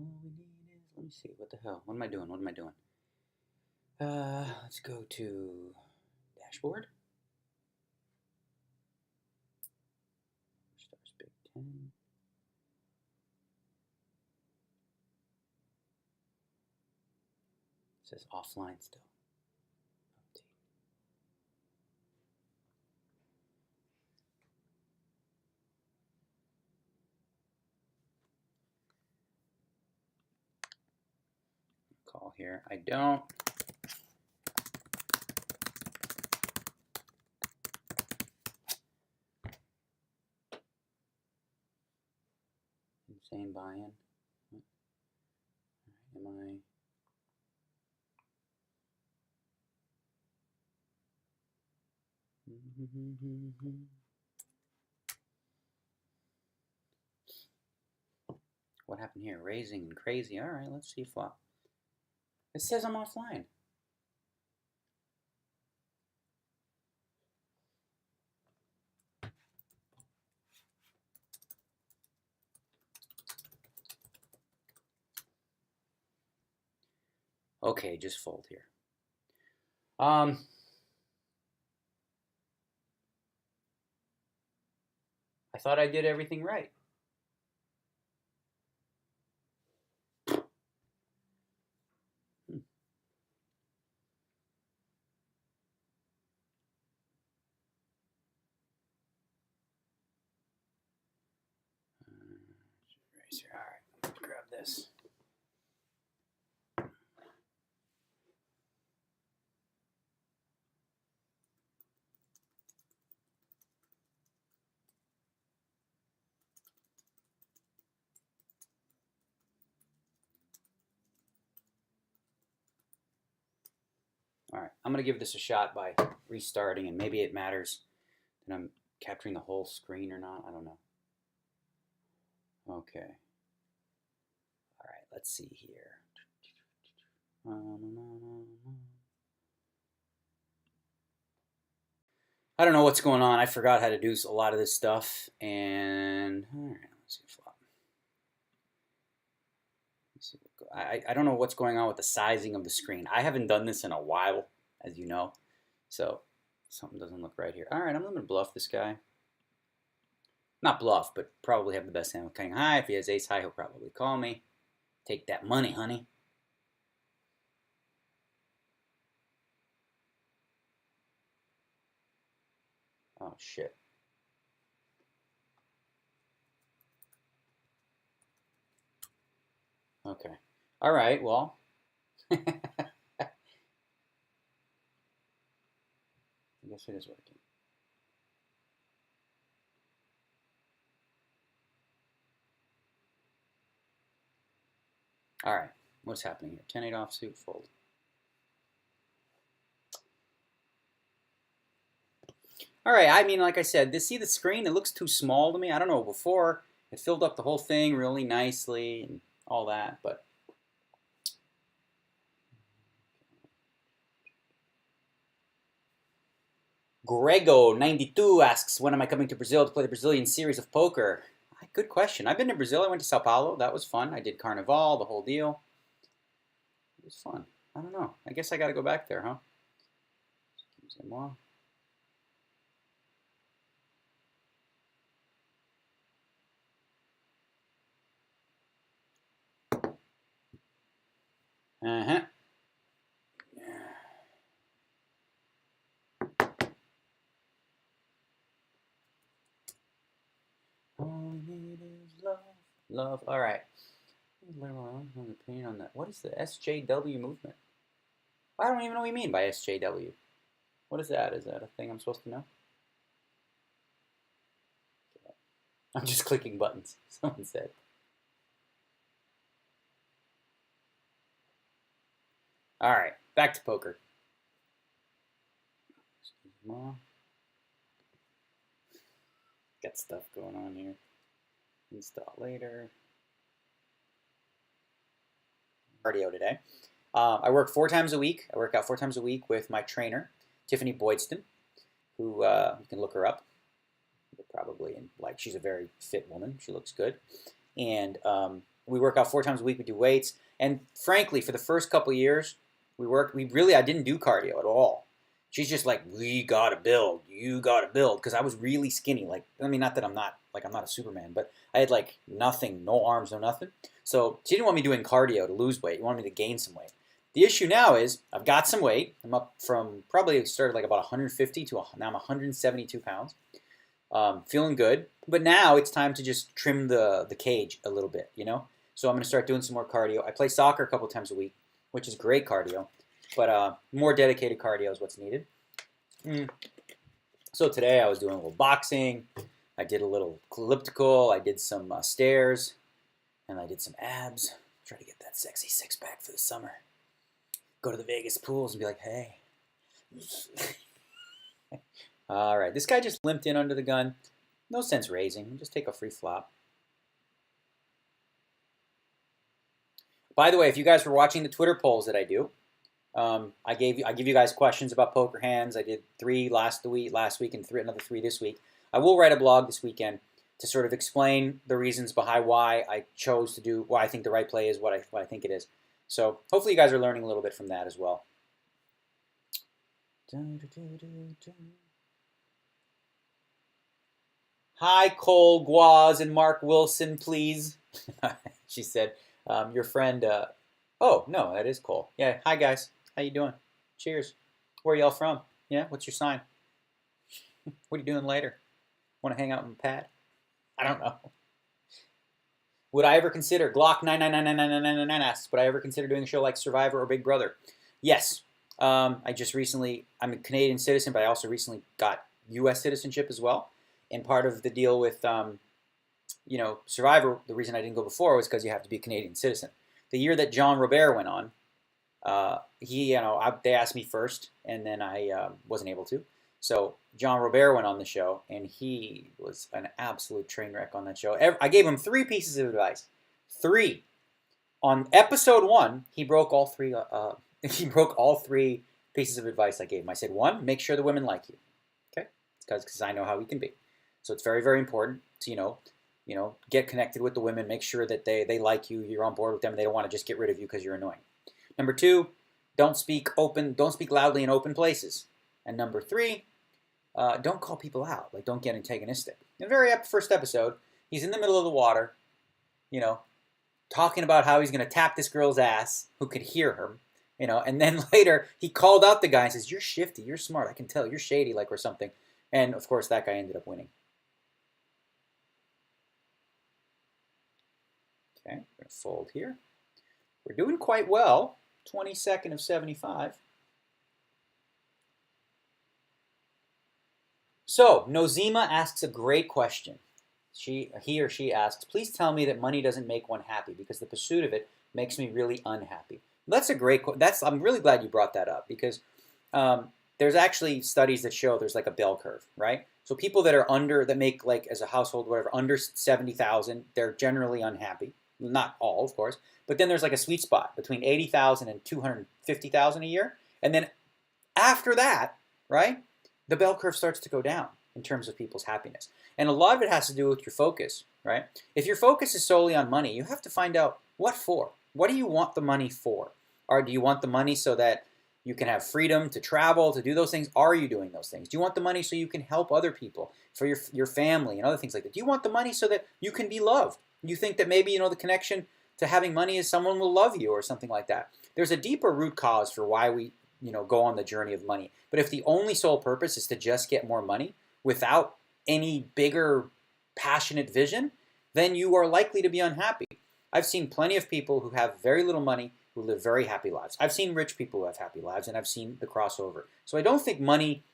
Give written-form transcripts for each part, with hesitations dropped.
All we need is, let me see, what the hell? What am I doing? What am I doing? Let's go to dashboard. PokerStars Big 10. It says offline still. Update. Call here. I don't. Insane buy-in. Am I? What happened here? Raising and crazy. All right, let's see flop. It says I'm offline. Okay, just fold here. I thought I did everything right. All right, let's grab this. All right, I'm going to give this a shot by restarting, and maybe it matters that I'm capturing the whole screen or not. I don't know. Okay. All right, let's see here. I don't know what's going on. I forgot how to do a lot of this stuff, and all right, let's see flop. I don't know what's going on with the sizing of the screen. I haven't done this in a while, as you know, so something doesn't look right here. All right, I'm going to bluff this guy. Not bluff, but probably have the best hand with king high. If he has ace high, he'll probably call me. Take that money, honey. Oh, shit. Okay. All right, well. I guess it is working. All right, what's happening here? 10-8 offsuit, fold. All right, I mean, like I said, see the screen? It looks too small to me. I don't know, before it filled up the whole thing really nicely and all that, but Grego92 asks, when am I coming to Brazil to play the Brazilian series of poker? Good question. I've been to Brazil. I went to Sao Paulo. That was fun. I did Carnival, the whole deal. It was fun. I don't know. I guess I got to go back there, huh? Uh-huh. All we need is love. Love. All right. Opinion on that. What is the SJW movement? I don't even know what you mean by SJW. What is that? Is that a thing I'm supposed to know? I'm just clicking buttons, someone said. All right, back to poker. Got stuff going on here. Install later. Cardio today. I work 4 times a week. I work out 4 times a week with my trainer, Tiffany Boydston, who you can look her up. Probably, and like, she's a very fit woman. She looks good, and We work out 4 times a week. We do weights. And frankly, for the first couple of years, I didn't do cardio at all. She's just like, we gotta build. You gotta build. Because I was really skinny. Like, I mean, not that I'm not a Superman, but I had like nothing, no arms, no nothing. So she didn't want me doing cardio to lose weight. She wanted me to gain some weight. The issue now is I've got some weight. I'm up from probably started like about 150 to now I'm 172 pounds. Feeling good. But now it's time to just trim the cage a little bit, you know? So I'm going to start doing some more cardio. I play soccer a couple times a week, which is great cardio. But more dedicated cardio is what's needed. So today I was doing a little boxing. I did a little elliptical. I did some stairs. And I did some abs. Try to get that sexy six-pack for the summer. Go to the Vegas pools and be like, hey. All right, this guy just limped in under the gun. No sense raising. Just take a free flop. By the way, if you guys were watching the Twitter polls that I do, I give you guys questions about poker hands. I did 3 last week and another 3 this week. I will write a blog this weekend to sort of explain the reasons behind why I chose to do why I think the right play is what I think it is. So hopefully you guys are learning a little bit from that as well. Hi, Cole Guaz and Mark Wilson, please. She said, your friend, oh, no, that is Cole. Yeah, hi, guys. How you doing? Cheers. Where y'all from? Yeah, what's your sign? What are you doing later? Want to hang out on the pad? I don't know. Would I ever consider, Glock 9999999 asks, would I ever consider doing a show like Survivor or Big Brother? Yes. I'm a Canadian citizen, but I also recently got U.S. citizenship as well. And part of the deal with, Survivor, the reason I didn't go before was because you have to be a Canadian citizen. The year that John Robert went on, they asked me first, and then I wasn't able to. So John Robert went on the show, and he was an absolute train wreck on that show. I gave him 3 pieces of advice. 3. On episode 1, he broke all 3. He broke all 3 pieces of advice I gave him. I said, 1, make sure the women like you. Okay, because I know how we can be. So it's very, very important to get connected with the women. Make sure that they like you. You're on board with them. And they don't want to just get rid of you because you're annoying. Number 2, don't speak loudly in open places. And number 3. Don't call people out. Like, don't get antagonistic. In the very first episode, he's in the middle of the water, talking about how he's going to tap this girl's ass, who could hear her, and then later he called out the guy and says, you're shifty, you're smart, I can tell, you're shady, or something. And, of course, that guy ended up winning. Okay, I'm going to fold here. We're doing quite well. 22nd of 75. So, Nozima asks a great question. He or she asks, please tell me that money doesn't make one happy because the pursuit of it makes me really unhappy. That's a great question. I'm really glad you brought that up because there's actually studies that show there's like a bell curve, right? So people that make like as a household, whatever, under 70,000, they're generally unhappy. Not all, of course. But then there's like a sweet spot between 80,000 and 250,000 a year. And then after that, right? The bell curve starts to go down in terms of people's happiness. And a lot of it has to do with your focus, right? If your focus is solely on money, you have to find out what for. What do you want the money for? Or do you want the money so that you can have freedom to travel, to do those things? Are you doing those things? Do you want the money so you can help other people, for your family and other things like that? Do you want the money so that you can be loved? You think that maybe, the connection to having money is someone will love you or something like that. There's a deeper root cause for why we go on the journey of money. But if the only sole purpose is to just get more money without any bigger passionate vision, then you are likely to be unhappy. I've seen plenty of people who have very little money who live very happy lives. I've seen rich people who have happy lives, and I've seen the crossover. So I don't think money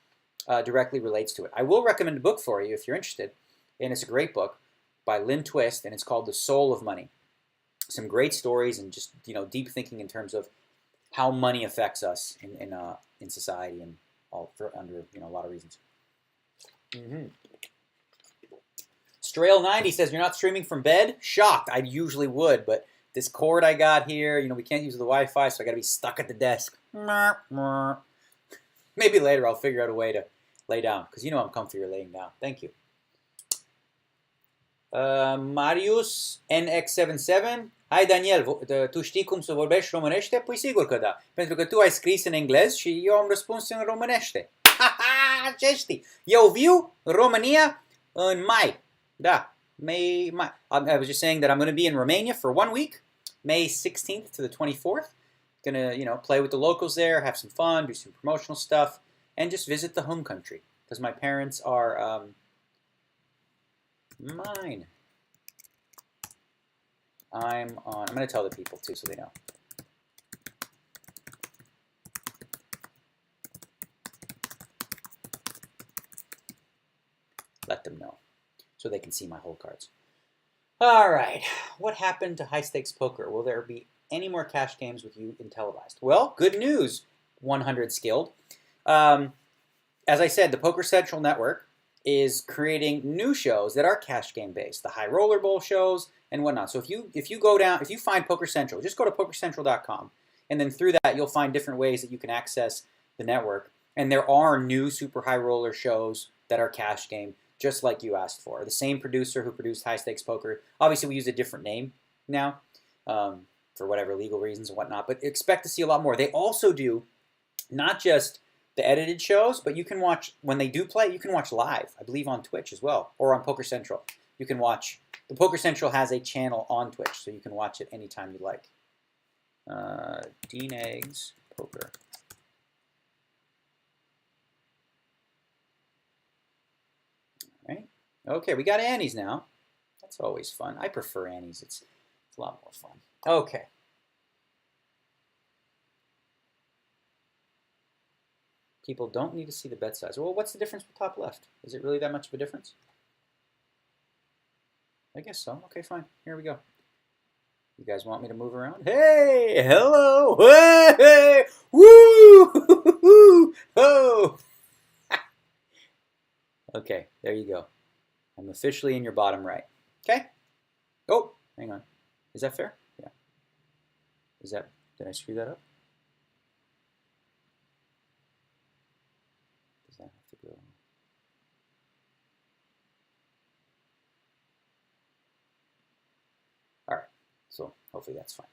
directly relates to it. I will recommend a book for you if you're interested, and it's a great book by Lynn Twist, and it's called The Soul of Money. Some great stories and just deep thinking in terms of how money affects us in society and under a lot of reasons. Strail90 says, you're not streaming from bed? Shocked. I usually would, but this cord I got here, we can't use the Wi-Fi, so I got to be stuck at the desk. Maybe later I'll figure out a way to lay down, because I'm comfier laying down. Thank you. Marius NX77. Hai Daniel, tu știi cum să vorbești românește? Păi sigur că da. Pentru că tu ai scris în englez și eu am răspuns în românește. Ce știi? Eu viu în România în mai. Da. May. I was just saying that I'm going to be in Romania for 1 week, May 16th to the 24th. Gonna, play with the locals there, have some fun, do some promotional stuff, and just visit the home country because my parents are mine. I'm going to tell the people too so they know. Let them know so they can see my whole cards. All right. What happened to high stakes poker? Will there be any more cash games with you in televised? Well, good news, 100 Skilled. As I said, the Poker Central Network is creating new shows that are cash game based, the High Roller Bowl shows and whatnot. So if you find Poker Central, just go to PokerCentral.com, and then through that you'll find different ways that you can access the network. And there are new super high roller shows that are cash game, just like you asked for. The same producer who produced High Stakes Poker. Obviously, we use a different name now for whatever legal reasons and whatnot, but expect to see a lot more. They also do not just the edited shows, but you can watch, when they do play, you can watch live, I believe on Twitch as well, or on Poker Central. You can watch, the Poker Central has a channel on Twitch, so you can watch it anytime you like. Dean Eggs Poker. All right. Okay, we got Annie's now. That's always fun. I prefer Annie's. It's a lot more fun. Okay. People don't need to see the bet size. Well, what's the difference with top left? Is it really that much of a difference? I guess so. Okay, fine. Here we go. You guys want me to move around? Hey, hello. Hey, woo, oh. Okay, there you go. I'm officially in your bottom right. Okay? Oh, hang on. Is that fair? Yeah. Did I screw that up? Does that have to go? All right, so hopefully that's fine.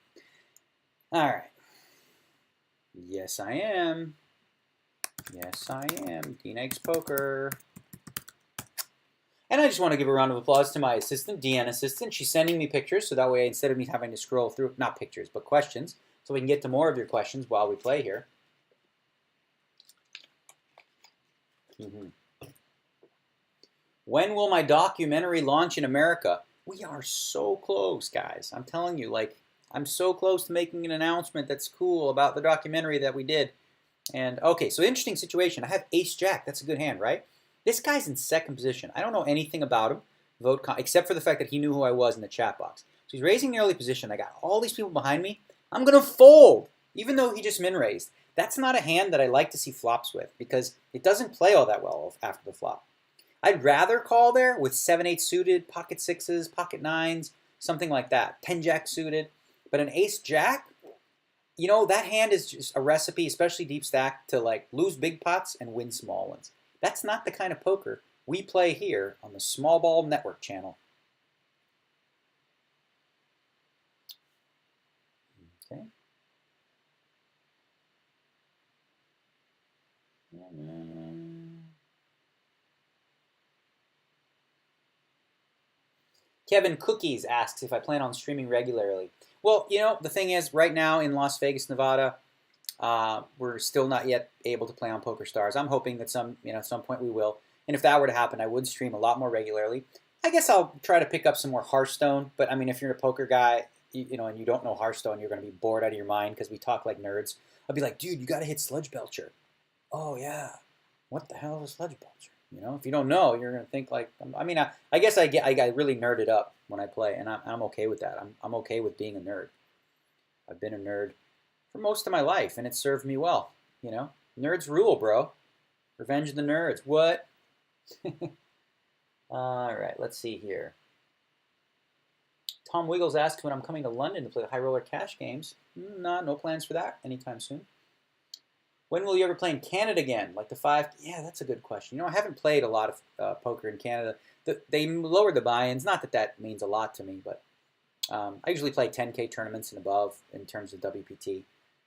All right. Yes, I am. Yes, I am. Dean Eggs Poker. And I just want to give a round of applause to my assistant, DN assistant. She's sending me pictures, so that way instead of me having to scroll through, not pictures, but questions, so we can get to more of your questions while we play here. When will my documentary launch in America? We are so close, guys. I'm telling you, like, I'm so close to making an announcement that's cool about the documentary that we did. And, okay, so interesting situation. I have Ace-Jack. That's a good hand, right? This guy's in second position. I don't know anything about him, except for the fact that he knew who I was in the chat box. So he's raising the early position. I got all these people behind me. I'm going to fold, even though he just min-raised. That's not a hand that I like to see flops with because it doesn't play all that well after the flop. I'd rather call there with 7-8 suited, pocket sixes, pocket nines, something like that. 10-jack suited. But an ace-jack, you know, that hand is just a recipe, especially deep stack, to like lose big pots and win small ones. That's not the kind of poker we play here on the Small Ball Network channel. Okay. Kevin Cookies asks if I plan on streaming regularly. Well, you know, the thing is, right now in Las Vegas, Nevada, we're still not yet able to play on PokerStars. I'm hoping that at some point we will. And if that were to happen, I would stream a lot more regularly. I guess I'll try to pick up some more Hearthstone. But I mean, if you're a poker guy, and you don't know Hearthstone, you're going to be bored out of your mind because we talk like nerds. I'll be like, dude, you got to hit Sludge Belcher. Oh yeah, what the hell is a Sludge Belcher? You know, if you don't know, you're going to think like. I mean, I guess I got really nerded up when I play, and I'm okay with that. I'm okay with being a nerd. I've been a nerd for most of my life, and it served me well. You know, nerds rule, bro. Revenge of the Nerds. What? All right, let's see here. Tom Wiggles asks when I'm coming to London to play the High Roller Cash games. No plans for that anytime soon. When will you ever play in Canada again? Like the five? Yeah, that's a good question. I haven't played a lot of poker in Canada. They lowered the buy-ins. Not that that means a lot to me, but I usually play 10K tournaments and above in terms of WPT,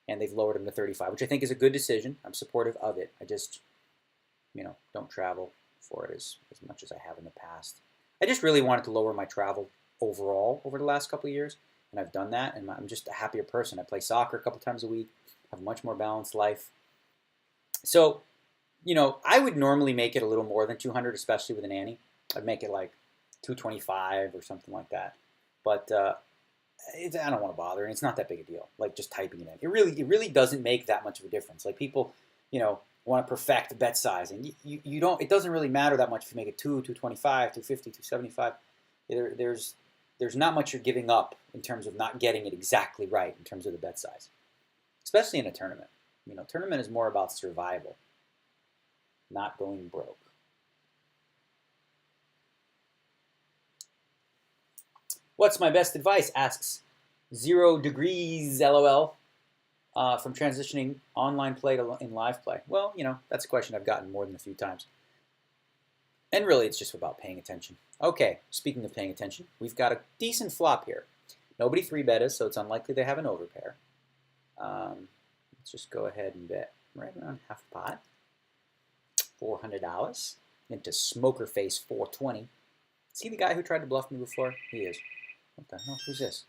and they've lowered them to 35, which I think is a good decision. I'm supportive of it. I just, don't travel for it as much as I have in the past. I just really wanted to lower my travel overall over the last couple of years, and I've done that, and I'm just a happier person. I play soccer a couple times a week, have a much more balanced life. So, I would normally make it a little more than 200, especially with an ante. I'd make it like 225 or something like that. But I don't want to bother, and it's not that big a deal. Like just typing it in, it really doesn't make that much of a difference. Like people, want to perfect bet size, and you don't. It doesn't really matter that much if you make it 225, 250, 275. There's not much you're giving up in terms of not getting it exactly right in terms of the bet size, especially in a tournament. Tournament is more about survival, not going broke. What's my best advice? Asks 0 degrees LOL from transitioning online play to in live play. Well, that's a question I've gotten more than a few times. And really, it's just about paying attention. Okay, speaking of paying attention, we've got a decent flop here. Nobody 3-bet us, so it's unlikely they have an overpair. Let's just go ahead and bet right around half pot. $400 into Smoker Face 420. Is he the guy who tried to bluff me before? He is. What the hell? Who's this?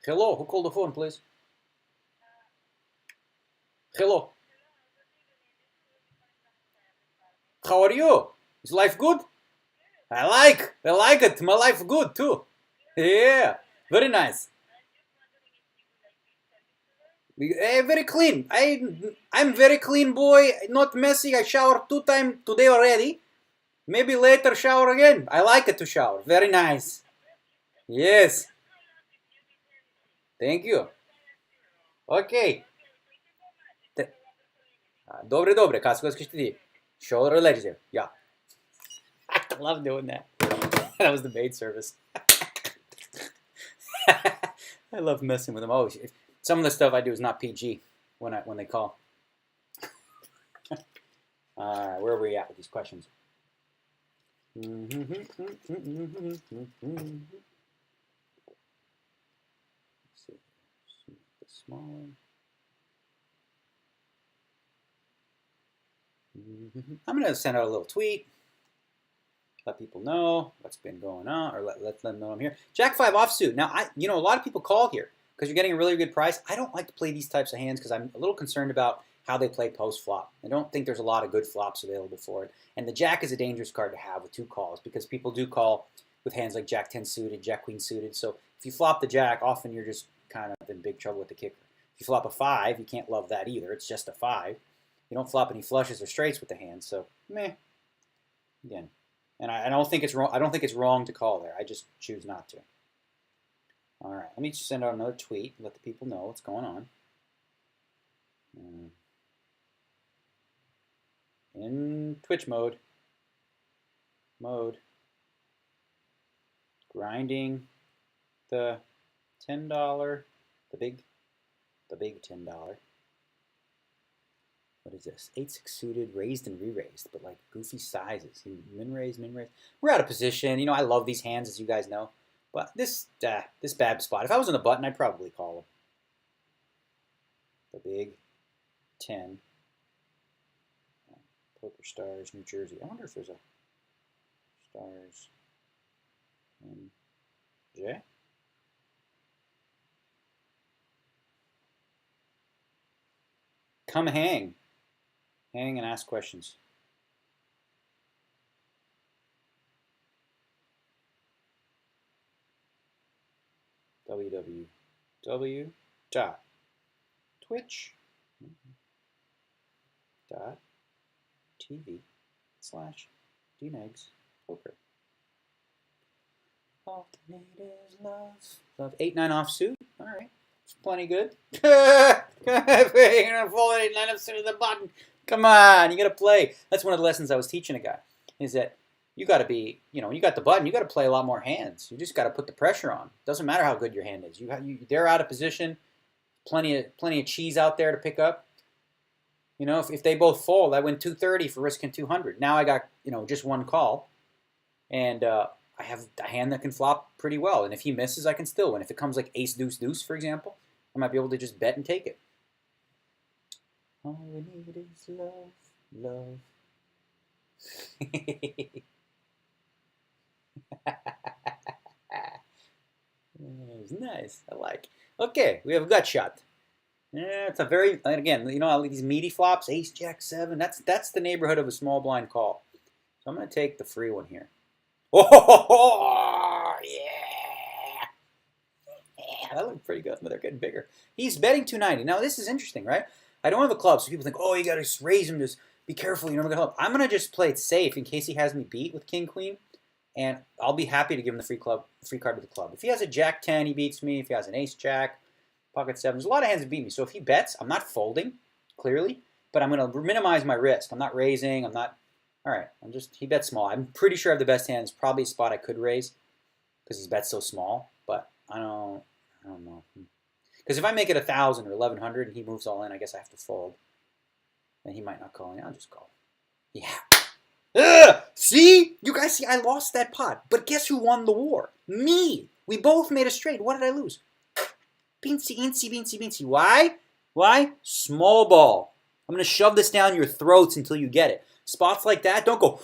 Hello, who called the phone, please? Hello. How are you? Is life good? I like it. My life good too. Yeah, very nice. Very clean. I'm very clean boy. Not messy. I showered 2 times today already. Maybe later shower again. I like it to shower. Very nice. Yes. Thank you. Okay. Dobre. Kako ćeš ti? Shoulder legendary. Yeah. I love doing that. That was the maid service. I love messing with them. Oh, some of the stuff I do is not PG when they call. Where are we at with these questions? Let's see. The smaller. I'm going to send out a little tweet. Let people know what's been going on, or let them know I'm here. Jack 5 offsuit. Now, a lot of people call here because you're getting a really good price. I don't like to play these types of hands because I'm a little concerned about how they play post-flop. I don't think there's a lot of good flops available for it. And the Jack is a dangerous card to have with 2 calls because people do call with hands like Jack 10 suited, Jack Queen suited. So if you flop the Jack, often you're just kind of in big trouble with the kicker. If you flop a 5, you can't love that either. It's just a 5. You don't flop any flushes or straights with the hand, so meh. Again, and I don't think it's wrong. I don't think it's wrong to call there. I just choose not to. All right, let me just send out another tweet. Let the people know what's going on. In Twitch mode. Grinding the $10, the big $10. What is this? 8-6 suited, raised and re-raised, but like goofy sizes. Min-raise. We're out of position. I love these hands, as you guys know. But this bad spot. If I was on the button, I'd probably call him. The big 10. PokerStars, New Jersey. I wonder if there's a Stars in J. Come hang and ask questions. www.twitch.tv/dnegspoker. Alternatives love 8-9 offsuit. All right, it's plenty good. You're gonna fold 8-9 offsuit to the button. Come on, you gotta play. That's one of the lessons I was teaching a guy. Is that you got to be, you got the button. You got to play a lot more hands. You just got to put the pressure on. Doesn't matter how good your hand is. They're out of position. plenty of cheese out there to pick up. You know, if they both fold, I win 230 for risking 200. Now I got, you know, just one call, and I have a hand that can flop pretty well. And if he misses, I can still win. If it comes like ace deuce deuce, for example, I might be able to just bet and take it. All we need is love, love. It's nice. I like. Okay, we have a gut shot. Yeah, it's a very, again, you know, these meaty flops, ace, jack, 7, that's the neighborhood of a small blind call. So I'm going to take the free one here. Oh, yeah. Yeah, that looked pretty good, but they're getting bigger. He's betting 290. Now, this is interesting, right? I don't have a club, so people think, oh, you got to raise him, just be careful, you're never going to help. I'm going to just play it safe in case he has me beat with king, queen, and I'll be happy to give him the free card to the club. If he has a jack 10, he beats me. If he has an ace, jack, pocket 7. There's a lot of hands that beat me. So if he bets, I'm not folding, clearly, but I'm going to minimize my risk. I'm not raising. I'm not. All right. He bets small. I'm pretty sure I have the best hand. It's probably a spot I could raise because his bet's so small, but I don't know. Because if I make it 1,000 or 1,100 and he moves all in, I guess I have to fold. And he might not call in. I'll just call. Yeah. Ugh! See? You guys see, I lost that pot. But guess who won the war? Me. We both made a straight. What did I lose? Beansy, beansy, beansy, beansy. Why? Why? Small ball. I'm going to shove this down your throats until you get it. Spots like that, don't go,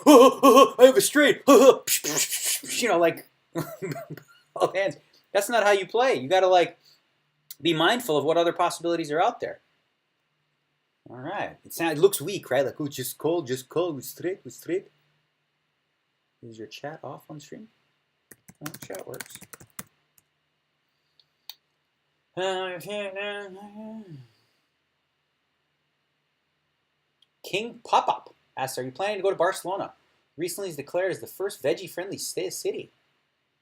I have a straight. You know, like, both hands. That's not how you play. You got to, like, be mindful of what other possibilities are out there. All right. It looks weak, right? Like, oh, just call, with straight. Is your chat off on stream? Oh, chat works. King Pop-Up asks, are you planning to go to Barcelona? Recently, it's declared as the first veggie-friendly city.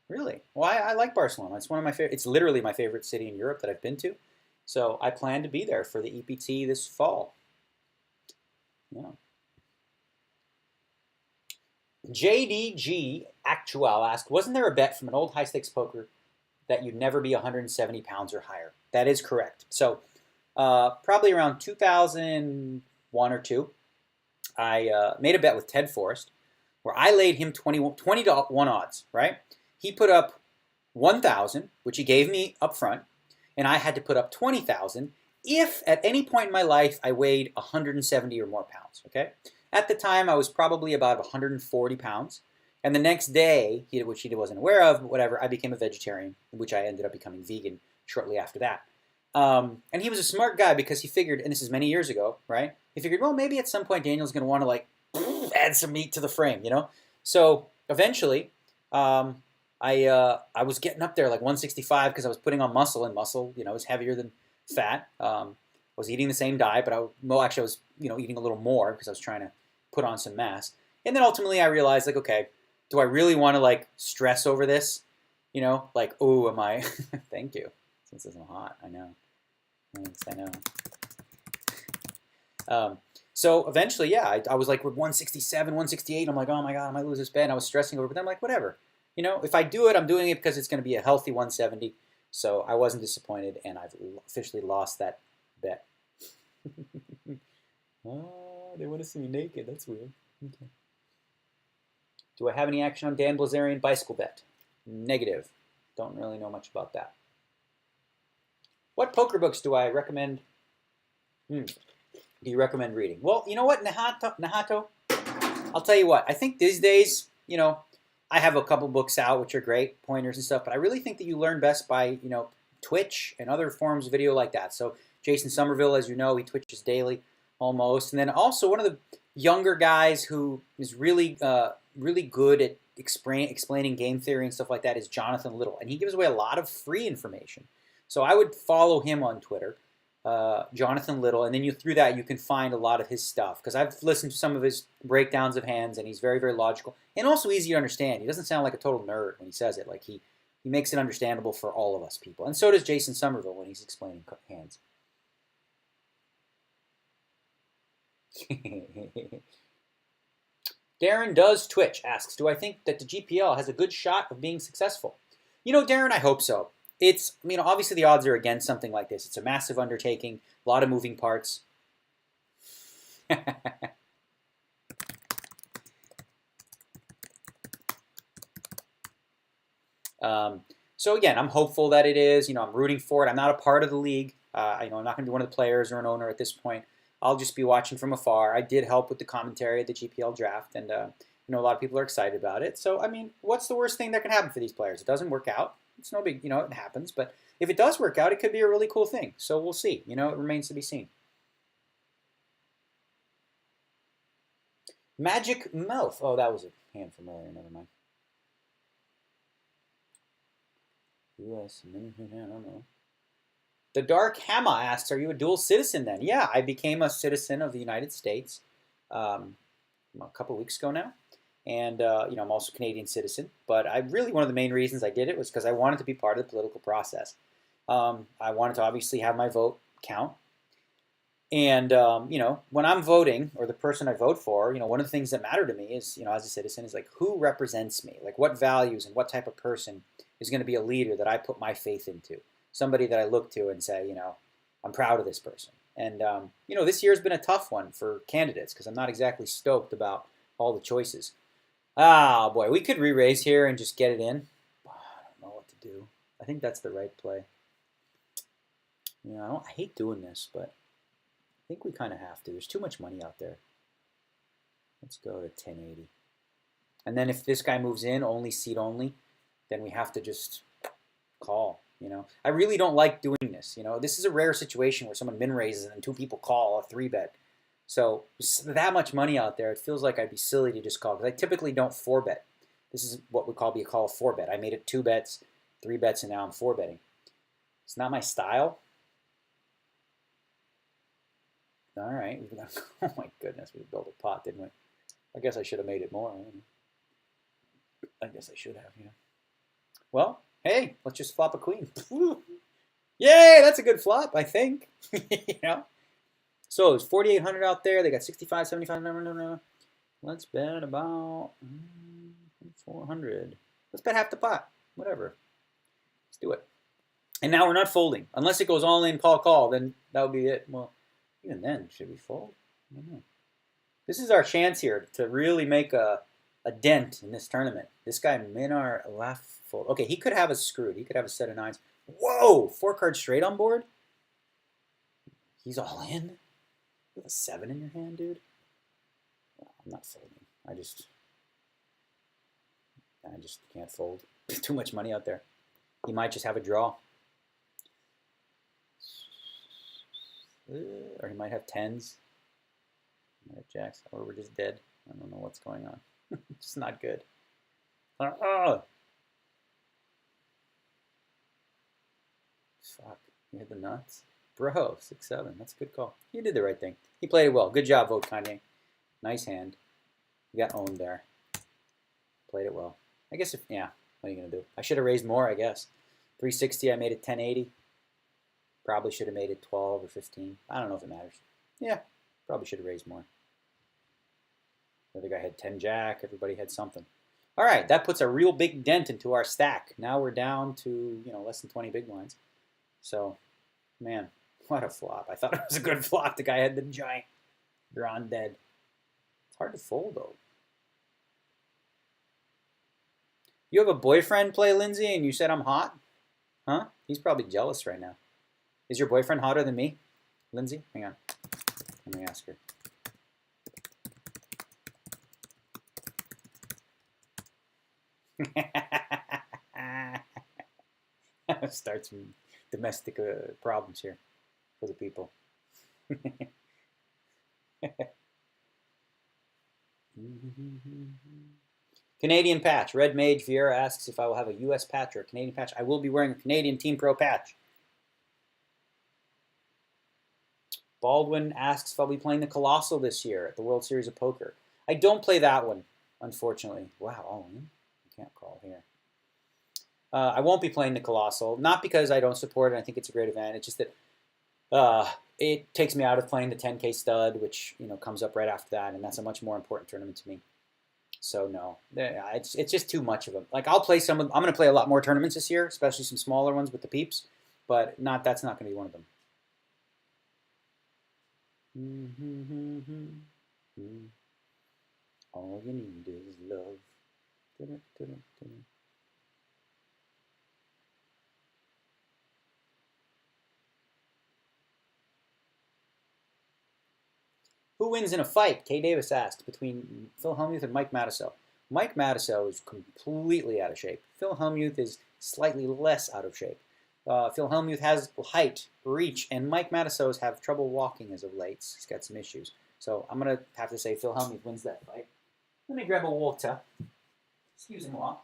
Really? Well, I like Barcelona. It's one of my favorite. It's literally my favorite city in Europe that I've been to. So I plan to be there for the EPT this fall. Yeah. JDG Actual asked, wasn't there a bet from an old high-stakes poker that you'd never be 170 pounds or higher? That is correct. So probably around 2001 or 2, I made a bet with Ted Forrest where I laid him 20 to 1 odds, right? He put up 1,000, which he gave me up front, and I had to put up 20,000 if at any point in my life I weighed 170 or more pounds, okay? At the time, I was probably about 140 pounds. And the next day, which he wasn't aware of, but whatever, I became a vegetarian, which I ended up becoming vegan shortly after that. And he was a smart guy because he figured, and this is many years ago, right? He figured, well, maybe at some point Daniel's going to want to, like, add some meat to the frame, you know? So eventually, I was getting up there like 165 because I was putting on muscle, and muscle, you know, is heavier than fat. I was eating the same diet, but I was, you know, eating a little more because I was trying to put on some mass. And then ultimately I realized, like, okay, do I really want to, like, stress over this? You know, like, oh, am I? Thank you. Since it's hot, I know. Thanks, I know. So eventually, yeah, I was like 167, 168. I'm like, oh my God, I might lose this bet. And I was stressing over it, but then I'm like, whatever. You know, if I do it, I'm doing it because it's going to be a healthy 170. So I wasn't disappointed, and I've officially lost that bet. Oh, they want to see me naked. That's weird. Okay. Do I have any action on Dan Blazarian bicycle bet? Negative. Don't really know much about that. What poker books do I recommend? Do you recommend reading? Well, you know what, Nahato? I'll tell you what. I think these days, you know, I have a couple books out which are great, pointers and stuff, but I really think that you learn best by, you know, Twitch and other forms of video like that. So Jason Somerville, as you know, he Twitches daily almost. And then also one of the younger guys who is really really good at explaining game theory and stuff like that is Jonathan Little. And he gives away a lot of free information. So I would follow him on Twitter, Jonathan Little, and then through that you can find a lot of his stuff. Because I've listened to some of his breakdowns of hands, and he's very, very logical. And also easy to understand. He doesn't sound like a total nerd when he says it. Like he makes it understandable for all of us people. And so does Jason Somerville when he's explaining hands. Darren Does Twitch asks, do I think that the GPL has a good shot of being successful? You know, Darren, I hope so. it's, obviously the odds are against something like this. It's a massive undertaking, a lot of moving parts. So again, I'm hopeful that it is. I'm rooting for it. I'm not a part of the league. I'm not going to be one of the players or an owner at this point. I'll just be watching from afar. I did help with the commentary at the GPL draft, and a lot of people are excited about it. So what's the worst thing that can happen for these players? It doesn't work out. It's no big, it happens. But if it does work out, it could be a really cool thing. So we'll see. It remains to be seen. Magic Mouth. Oh, that was a hand from earlier. Never mind. U.S. I don't know. The Dark Hammer asks, "Are you a dual citizen then?" Yeah, I became a citizen of the United States a couple of weeks ago now, and I'm also a Canadian citizen. But one of the main reasons I did it was because I wanted to be part of the political process. I wanted to obviously have my vote count, and when I'm voting or the person I vote for, one of the things that matter to me is, as a citizen, is like who represents me, like what values and what type of person is going to be a leader that I put my faith into. Somebody that I look to and say, I'm proud of this person. And, this year's been a tough one for candidates because I'm not exactly stoked about all the choices. Ah, boy, we could re-raise here and just get it in. I don't know what to do. I think that's the right play. I hate doing this, but I think we kind of have to. There's too much money out there. Let's go to 1080. And then if this guy moves in, only seat only, then we have to just call. I really don't like doing this. This is a rare situation where someone min raises and two people call a 3-bet. So that much money out there, it feels like I'd be silly to just call because I typically don't 4-bet. This is what we call a 4-bet. I made it 2 bets, 3 bets, and now I'm 4-betting. It's not my style. All right. Oh my goodness, we built a pot, didn't we? I guess I should have made it more. I guess I should have, yeah. Well, hey, let's just flop a queen. Yay, that's a good flop, I think. So it's 4,800 out there. They got 65, 75. No. Let's bet about 400. Let's bet half the pot. Whatever. Let's do it. And now we're not folding. Unless it goes all in, call, then that would be it. Well, even then, should we fold? I don't know. This is our chance here to really make a dent in this tournament. This guy min-ar left fold. Okay, he could have us screwed. He could have a set of 9s. Whoa! 4 cards straight on board? He's all in? With a 7 in your hand, dude? Well, I'm not folding. I just can't fold. There's too much money out there. He might just have a draw. Or he might have 10s. He might have jacks. Or we're just dead. I don't know what's going on. It's not good. Fuck. You hit the nuts. Bro, 6-7. That's a good call. You did the right thing. He played it well. Good job, Vote Kanye. Nice hand. You got owned there. Played it well. I guess what are you going to do? I should have raised more, I guess. 360, I made it 1080. Probably should have made it 12 or 15. I don't know if it matters. Yeah, probably should have raised more. The other guy had 10 jack. Everybody had something. All right, that puts a real big dent into our stack. Now we're down to, less than 20 big blinds. So, man, what a flop. I thought it was a good flop. The guy had the giant. You're on dead. It's hard to fold, though. You have a boyfriend, Play Lindsay, and you said I'm hot? Huh? He's probably jealous right now. Is your boyfriend hotter than me, Lindsay? Hang on. Let me ask her. Start some domestic problems here for the people. Canadian patch. Red Mage Vieira asks if I will have a U.S. patch or a Canadian patch. I will be wearing a Canadian Team Pro patch. Baldwin asks if I'll be playing the Colossal this year at the World Series of Poker. I don't play that one, unfortunately. Wow, all in? You can't call here. I won't be playing the Colossal, not because I don't support it. I think it's a great event. It's just that it takes me out of playing the 10K stud, which comes up right after that, and that's a much more important tournament to me. So no, it's just too much of them. Like I'll play some. I'm going to play a lot more tournaments this year, especially some smaller ones with the peeps. But not that's not going to be one of them. All you need is love. Who wins in a fight? Kay Davis asked, between Phil Hellmuth and Mike Matusow. Mike Matusow is completely out of shape. Phil Hellmuth is slightly less out of shape. Phil Hellmuth has height, reach, and Mike Matusow have trouble walking as of late. He's got some issues. So I'm going to have to say Phil Hellmuth wins that fight. Let me grab a water. Excuse me, while.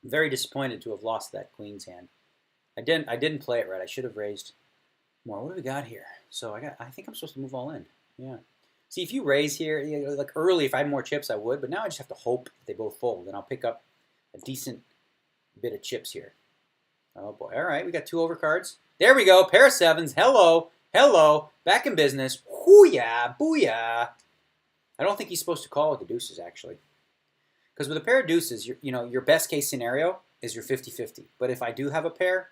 Very disappointed to have lost that queen's hand. I didn't play it right. I should have raised more. What do we got here? So I think I'm supposed to move all in. Yeah. See, if you raise here, like early, if I had more chips, I would. But now I just have to hope they both fold, and I'll pick up a decent bit of chips here. Oh boy! All right, we got two overcards. There we go. Pair of sevens. Hello, hello. Back in business. Hoo-yah, booyah. I don't think he's supposed to call with the deuces, actually. Because with a pair of deuces, your best case scenario is your 50-50. But if I do have a pair,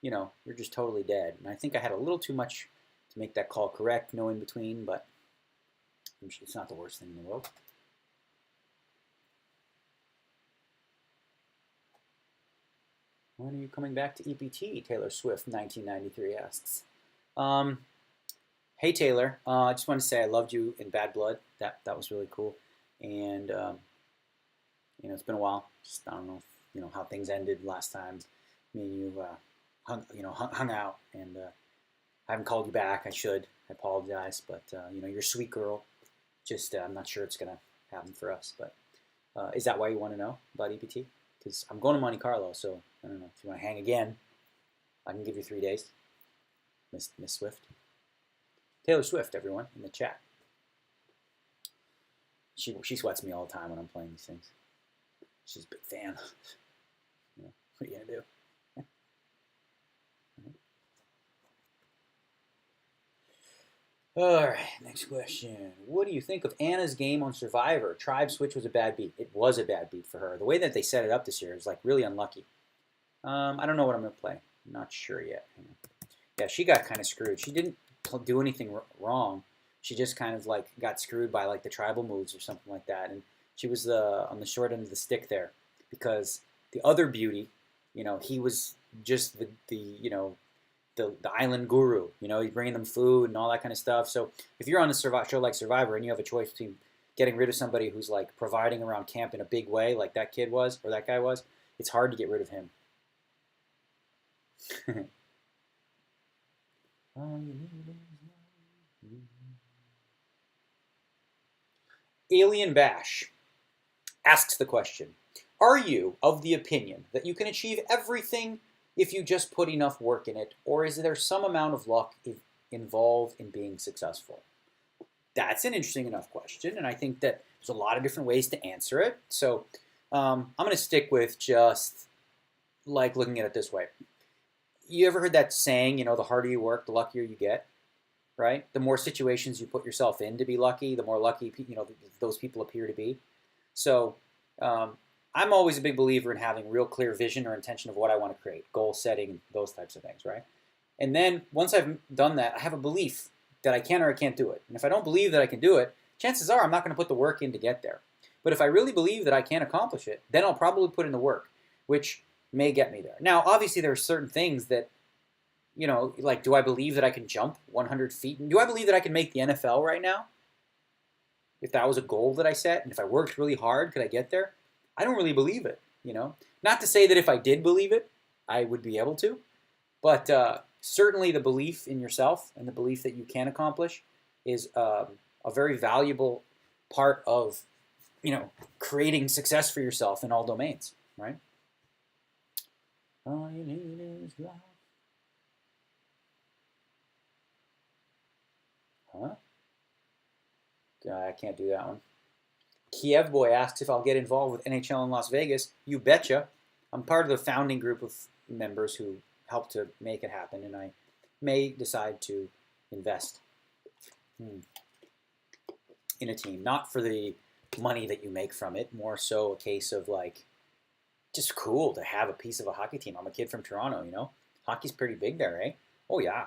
you're just totally dead. And I think I had a little too much to make that call correct, no in between, but it's not the worst thing in the world. When are you coming back to EPT? Taylor Swift, 1993 asks. Hey Taylor, I just want to say I loved you in Bad Blood. That was really cool, and it's been a while. Just I don't know, how things ended last time. Me and you hung out, and I haven't called you back. I should. I apologize, but you're a sweet girl. Just I'm not sure it's gonna happen for us. But is that why you want to know about EPT? Because I'm going to Monte Carlo, so I don't know if you want to hang again. I can give you 3 days, Miss Swift. Taylor Swift, everyone, in the chat. She sweats me all the time when I'm playing these things. She's a big fan. What are you going to do? All right, next question. What do you think of Anna's game on Survivor? Tribe Switch was a bad beat. It was a bad beat for her. The way that they set it up this year is like really unlucky. I don't know what I'm going to play. I'm not sure yet. Yeah, she got kind of screwed. She didn't do anything wrong. She just kind of like got screwed by like the tribal moves or something like that, and she was on the short end of the stick there because the other beauty, he was just the island guru. He's bringing them food and all that kind of stuff. So if you're on a show like Survivor and you have a choice between getting rid of somebody who's like providing around camp in a big way, like that kid was or that guy was, it's hard to get rid of him. Alien Bash asks the question, are you of the opinion that you can achieve everything if you just put enough work in it, or is there some amount of luck involved in being successful? That's an interesting enough question, and I think that there's a lot of different ways to answer it. So I'm going to stick with just like looking at it this way. You ever heard that saying, the harder you work, the luckier you get, right? The more situations you put yourself in to be lucky, the more lucky those people appear to be. So I'm always a big believer in having real clear vision or intention of what I want to create, goal setting, those types of things, right? And then once I've done that, I have a belief that I can or I can't do it. And if I don't believe that I can do it, chances are I'm not going to put the work in to get there. But if I really believe that I can accomplish it, then I'll probably put in the work, which may get me there. Now, obviously, there are certain things that, like, do I believe that I can jump 100 feet? Do I believe that I can make the NFL right now? If that was a goal that I set, and if I worked really hard, could I get there? I don't really believe it, Not to say that if I did believe it, I would be able to, but certainly the belief in yourself and the belief that you can accomplish is a very valuable part of, creating success for yourself in all domains, right? All you need is love. Huh? I can't do that one. Kiev Boy asks if I'll get involved with NHL in Las Vegas. You betcha. I'm part of the founding group of members who helped to make it happen, and I may decide to invest in a team. Not for the money that you make from it, more so a case of like, just cool to have a piece of a hockey team. I'm a kid from Toronto, you know. Hockey's pretty big there, eh? Oh, yeah.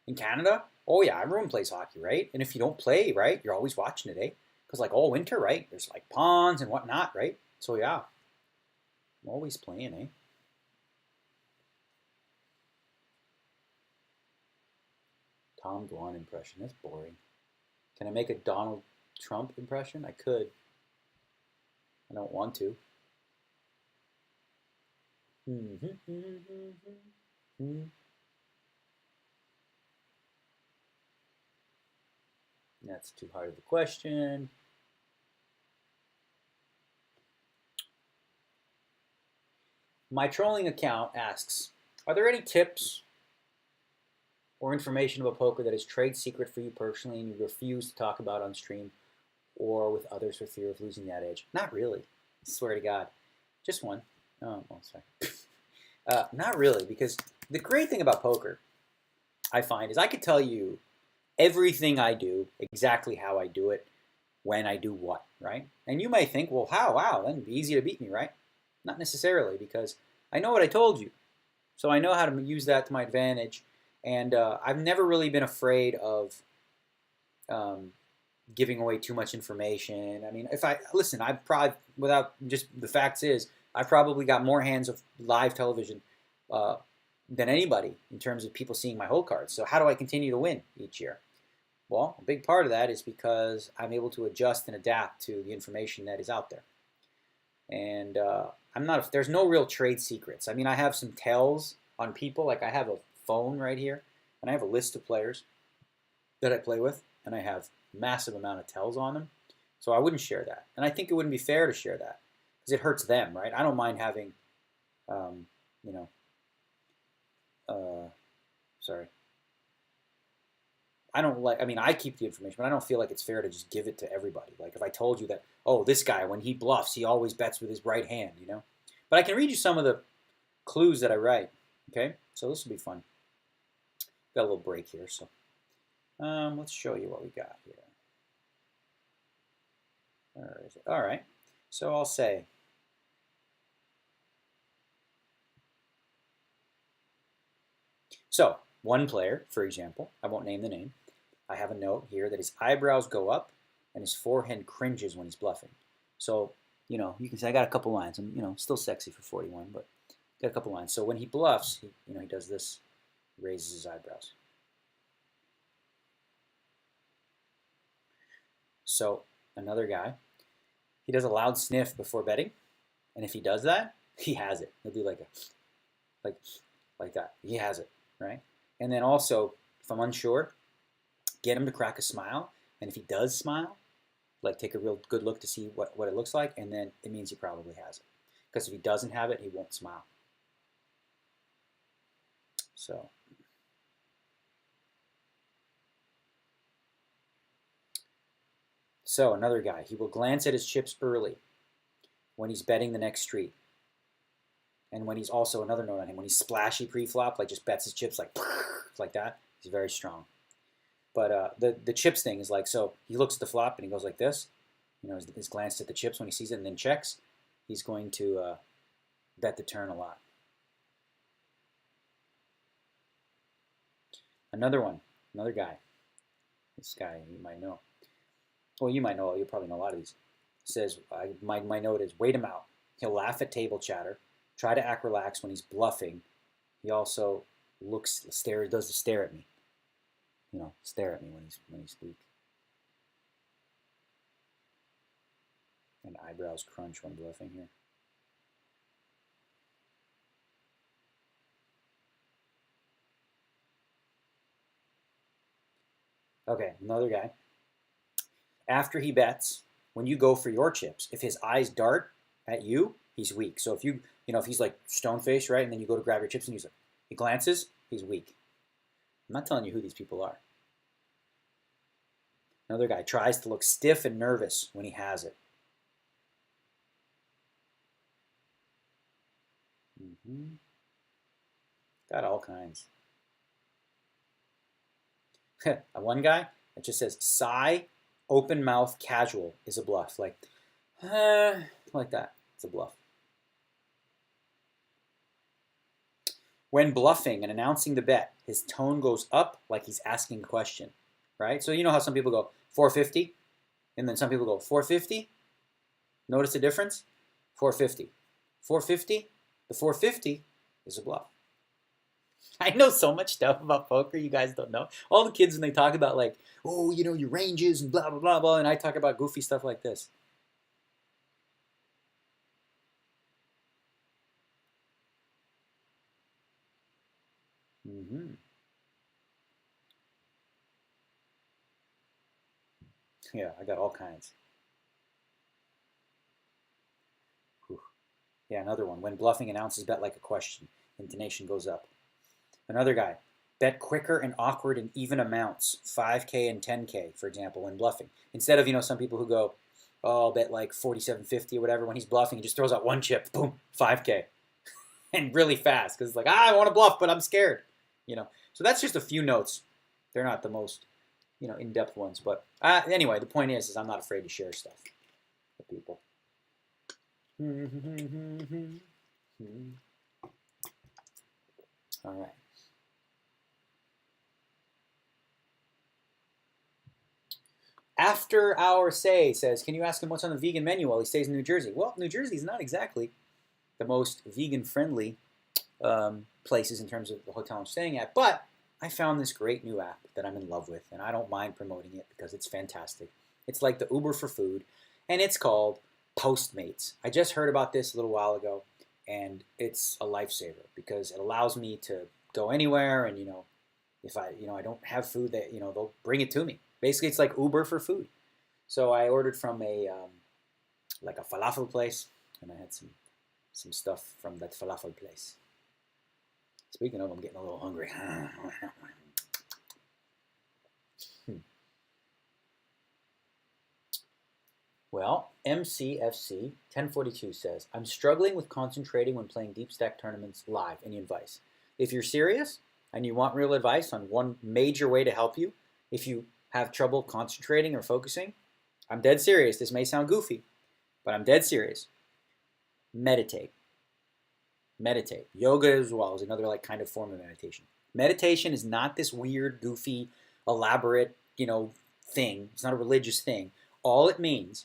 In Canada? Oh, yeah, everyone plays hockey, right? And if you don't play, right, you're always watching it, eh? Because, like, all winter, right, there's, like, ponds and whatnot, right? So, yeah, I'm always playing, eh? Tom Dwan impression. That's boring. Can I make a Donald Trump impression? I could. I don't want to. That's too hard of a question. My trolling account asks, are there any tips or information about poker that is trade secret for you personally and you refuse to talk about on stream or with others for fear of losing that edge? Not really. I swear to God. Just one. Oh, well, sorry. Not really, because the great thing about poker, I find, is I could tell you everything I do, exactly how I do it, when I do what, right? And you may think, well, how? Wow, then it'd be easy to beat me, right? Not necessarily, because I know what I told you. So I know how to use that to my advantage. And I've never really been afraid of giving away too much information. I mean, listen, I've probably, without just the facts is, I've probably got more hands of live television than anybody in terms of people seeing my whole cards. So how do I continue to win each year? Well, a big part of that is because I'm able to adjust and adapt to the information that is out there. And there's no real trade secrets. I mean, I have some tells on people. Like I have a phone right here, and I have a list of players that I play with, and I have a massive amount of tells on them. So I wouldn't share that. And I think it wouldn't be fair to share that because it hurts them, right? I don't mind having, sorry. I keep the information, but I don't feel like it's fair to just give it to everybody. Like if I told you that, oh, this guy, when he bluffs, he always bets with his right hand, you know? But I can read you some of the clues that I write, okay? So this will be fun. Got a little break here, so let's show you what we got here. Where is it? All right. So I'll say, so one player, for example, I won't name the name, I have a note here that his eyebrows go up and his forehead cringes when he's bluffing. So, you can say I got a couple lines. I'm, still sexy for 41, but got a couple lines. So when he bluffs, he does this, raises his eyebrows. So another guy, he does a loud sniff before betting, and if he does that, he has it. He'll do like that. He has it, right? And then also, if I'm unsure, get him to crack a smile, and if he does smile, like take a real good look to see what it looks like, and then it means he probably has it. Because if he doesn't have it, he won't smile. So another guy, he will glance at his chips early when he's betting the next street. And when he's also, another note on him, when he's splashy pre-flop, like just bets his chips like that, he's very strong. But the chips thing is like, so he looks at the flop and he goes like this, his glance at the chips when he sees it and then checks, he's going to bet the turn a lot. Another guy. This guy you might know. Well, you might know, you'll probably know a lot of these. It says, my note is, wait him out. He'll laugh at table chatter, try to act relaxed when he's bluffing. He also does the stare at me. Stare at me when he's weak. And eyebrows crunch when bluffing here. Okay, another guy. After he bets, when you go for your chips, if his eyes dart at you, he's weak. So if he's like stone faced, right, and then you go to grab your chips and he glances, he's weak. I'm not telling you who these people are. Another guy tries to look stiff and nervous when he has it. Got all kinds. One guy that just says sigh, open mouth, casual is a bluff. Like that. It's a bluff. When bluffing and announcing the bet, his tone goes up like he's asking a question, right? So you know how some people go 450, and then some people go 450. Notice the difference? 450. 450. The 450 is a bluff. I know so much stuff about poker you guys don't know. All the kids, when they talk about like, oh, you know, your ranges and blah, blah, blah, blah, and I talk about goofy stuff like this. Yeah, I got all kinds. Whew. Yeah, another one. When bluffing announces bet like a question, intonation goes up. Another guy, bet quicker and awkward in even amounts, 5K and 10K, for example, when bluffing. Instead of, you know, some people who go, oh, I'll bet like 47.50 or whatever. When he's bluffing, he just throws out one chip, boom, 5K. And really fast, because it's like, I want to bluff, but I'm scared. You know, so that's just a few notes. They're not the most, you know, in-depth ones. But anyway, the point is I'm not afraid to share stuff with people. All right. After Our Say says, can you ask him what's on the vegan menu while he stays in New Jersey? Well, New Jersey is not exactly the most vegan-friendly places in terms of the hotel I'm staying at, but I found this great new app that I'm in love with, and I don't mind promoting it because it's fantastic. It's like the Uber for food, and it's called Postmates. I just heard about this a little while ago, and it's a lifesaver because it allows me to go anywhere, and, you know, if I don't have food, that, you know, they'll bring it to me. Basically, it's like Uber for food. So I ordered from a like a falafel place, and I had some stuff from that falafel place. Speaking of, I'm getting a little hungry. Well, MCFC 1042 says, I'm struggling with concentrating when playing deep stack tournaments live. Any advice? If you're serious and you want real advice on one major way to help you, if you have trouble concentrating or focusing, I'm dead serious. This may sound goofy, but I'm dead serious. Meditate. Meditate. Yoga as well is another like kind of form of meditation. Meditation is not this weird, goofy, elaborate, you know, thing. It's not a religious thing. All it means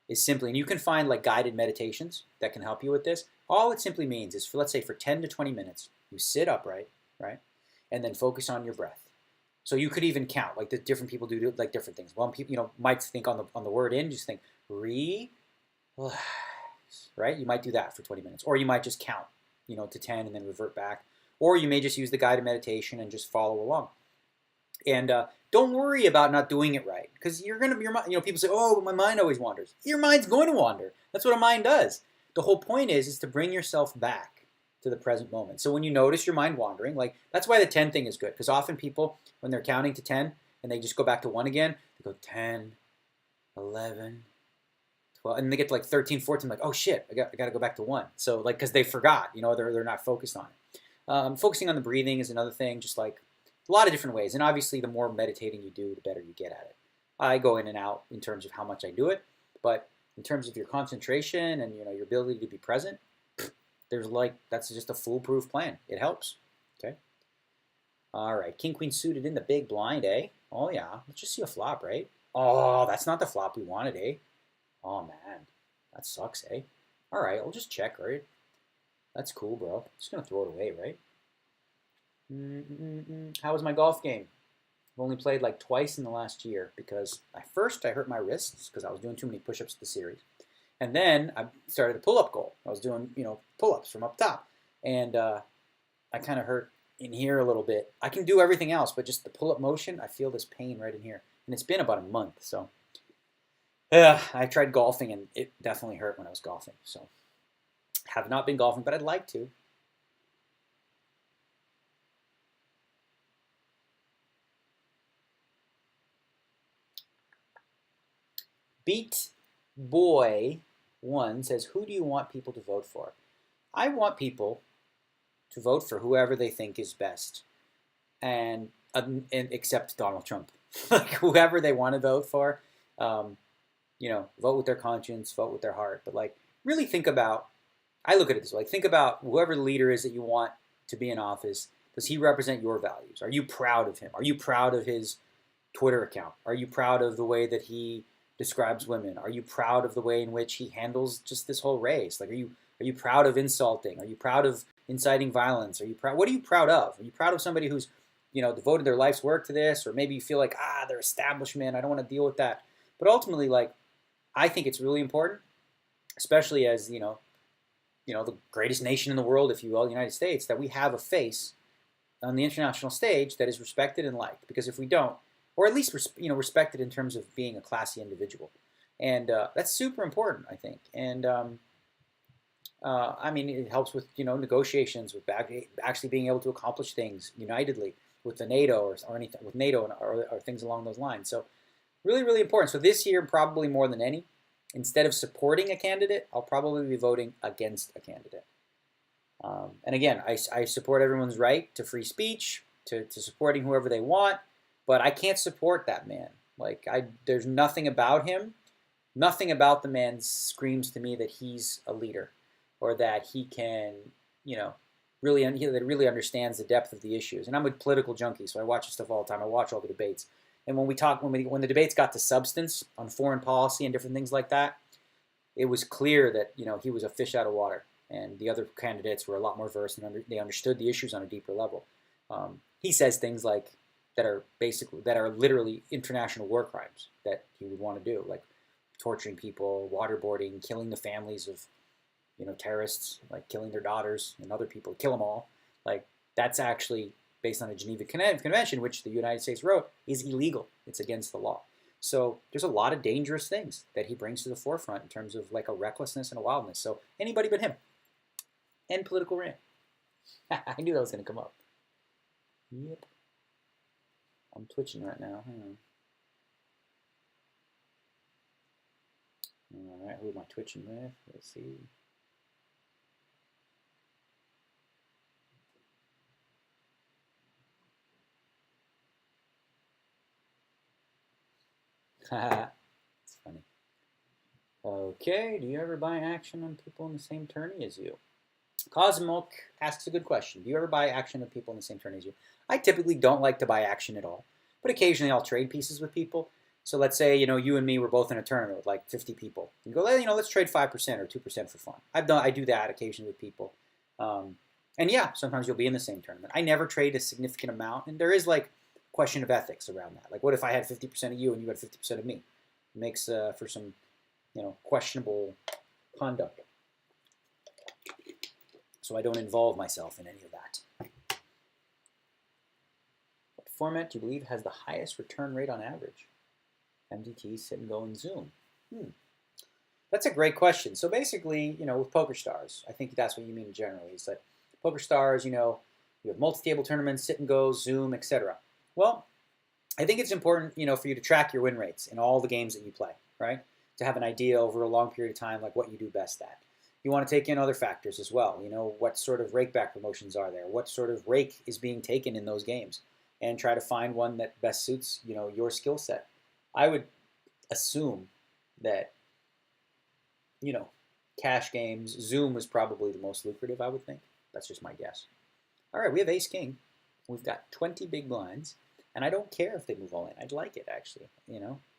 is simply, and you can find like guided meditations that can help you with this. All it simply means is for, let's say, for 10 to 20 minutes, you sit upright, right? And then focus on your breath. So you could even count, like the different people do like different things. One people, you know, might think on the word in, just think relax, right? You might do that for 20 minutes, or you might just count, you know, to 10 and then revert back, or you may just use the guided meditation and just follow along. And don't worry about not doing it right, because your mind, you know, people say, oh, but my mind always wanders. Your mind's going to wander. That's what a mind does. The whole point is to bring yourself back to the present moment. So when you notice your mind wandering, like that's why the 10 thing is good, because often people, when they're counting to 10 and they just go back to 1 again, they go 10, 11, 12, and they get to like 13, 14, like, oh shit, I got to go back to 1. So like, because they forgot, you know, they're not focused on it. Focusing on the breathing is another thing, just like a lot of different ways. And obviously the more meditating you do, the better you get at it. I go in and out in terms of how much I do it, but in terms of your concentration and, you know, your ability to be present, there's like, that's just a foolproof plan. It helps. Okay. All right. King, queen suited in the big blind, eh? Oh, yeah. Let's just see a flop, right? Oh, that's not the flop we wanted, eh? Oh, man. That sucks, eh? All right. I'll just check, right? That's cool, bro. Just going to throw it away, right? How was my golf game? I've only played like twice in the last year because at first I hurt my wrists because I was doing too many push-ups at the series. And then I started a pull-up goal. I was doing, you know, pull-ups from up top. And I kind of hurt in here a little bit. I can do everything else, but just the pull-up motion, I feel this pain right in here. And it's been about a month. So I tried golfing, and it definitely hurt when I was golfing. So have not been golfing, but I'd like to. Beat Boy 1 says, who do you want people to vote for? I want people to vote for whoever they think is best, and except Donald Trump. Like whoever they want to vote for, vote with their conscience, vote with their heart. But like really think about, I look at it this way, like think about whoever the leader is that you want to be in office. Does he represent your values? Are you proud of him? Are you proud of his Twitter account? Are you proud of the way that he describes women? Are you proud of the way in which he handles just this whole race? Like, are you proud of insulting? Are you proud of inciting violence? Are you proud? What are you proud of? Are you proud of somebody who's, devoted their life's work to this, or maybe you feel like, they're establishment, I don't want to deal with that. But ultimately, like, I think it's really important, especially as the greatest nation in the world, if you will, the United States, that we have a face on the international stage that is respected and liked. Because if we don't, or at least respected in terms of being a classy individual, and that's super important, I think. And it helps with negotiations, with actually being able to accomplish things unitedly with the NATO or anything with NATO or things along those lines. So really, really important. So this year, probably more than any, instead of supporting a candidate, I'll probably be voting against a candidate. And again, I support everyone's right to free speech, to supporting whoever they want, but I can't support that man. Like, there's nothing about him, nothing about the man screams to me that he's a leader, or that he can, that really understands the depth of the issues. And I'm a political junkie, so I watch this stuff all the time. I watch all the debates. And when the debates got to substance on foreign policy and different things like that, it was clear that he was a fish out of water, and the other candidates were a lot more versed and they understood the issues on a deeper level. He says things like that are literally international war crimes that he would want to do, like torturing people, waterboarding, killing the families of terrorists, like killing their daughters and other people, kill them all. Like, that's actually based on a Geneva Convention, which the United States wrote, is illegal. It's against the law. So there's a lot of dangerous things that he brings to the forefront in terms of like a recklessness and a wildness. So anybody but him. End political rant. I knew that was going to come up. Yep. I'm twitching right now. Hang on. All right, who am I twitching with? Let's see. It's funny. Okay, do you ever buy action on people in the same tourney as you? Cosmilk asks a good question. Do you ever buy action of people in the same tourney as you? I typically don't like to buy action at all, but occasionally I'll trade pieces with people. So let's say, you and me were both in a tournament with like 50 people. You go, let's trade 5% or 2% for fun. I do that occasionally with people. And yeah, sometimes you'll be in the same tournament. I never trade a significant amount, and there is like question of ethics around that. Like, what if I had 50% of you and you had 50% of me? It makes for some, questionable conduct. So I don't involve myself in any of that. What format do you believe has the highest return rate on average? MDT, sit and go, and Zoom. That's a great question. So basically, with PokerStars, I think that's what you mean generally. Is that PokerStars, you have multi-table tournaments, sit and go, Zoom, etc. Well, I think it's important, for you to track your win rates in all the games that you play, right? To have an idea over a long period of time, like what you do best at. You want to take in other factors as well. What sort of rake back promotions are there? What sort of rake is being taken in those games? And try to find one that best suits, your skill set. I would assume that, cash games, Zoom was probably the most lucrative, I would think. That's just my guess. All right, we have Ace King. We've got 20 big blinds, and I don't care if they move all in. I'd like it, actually,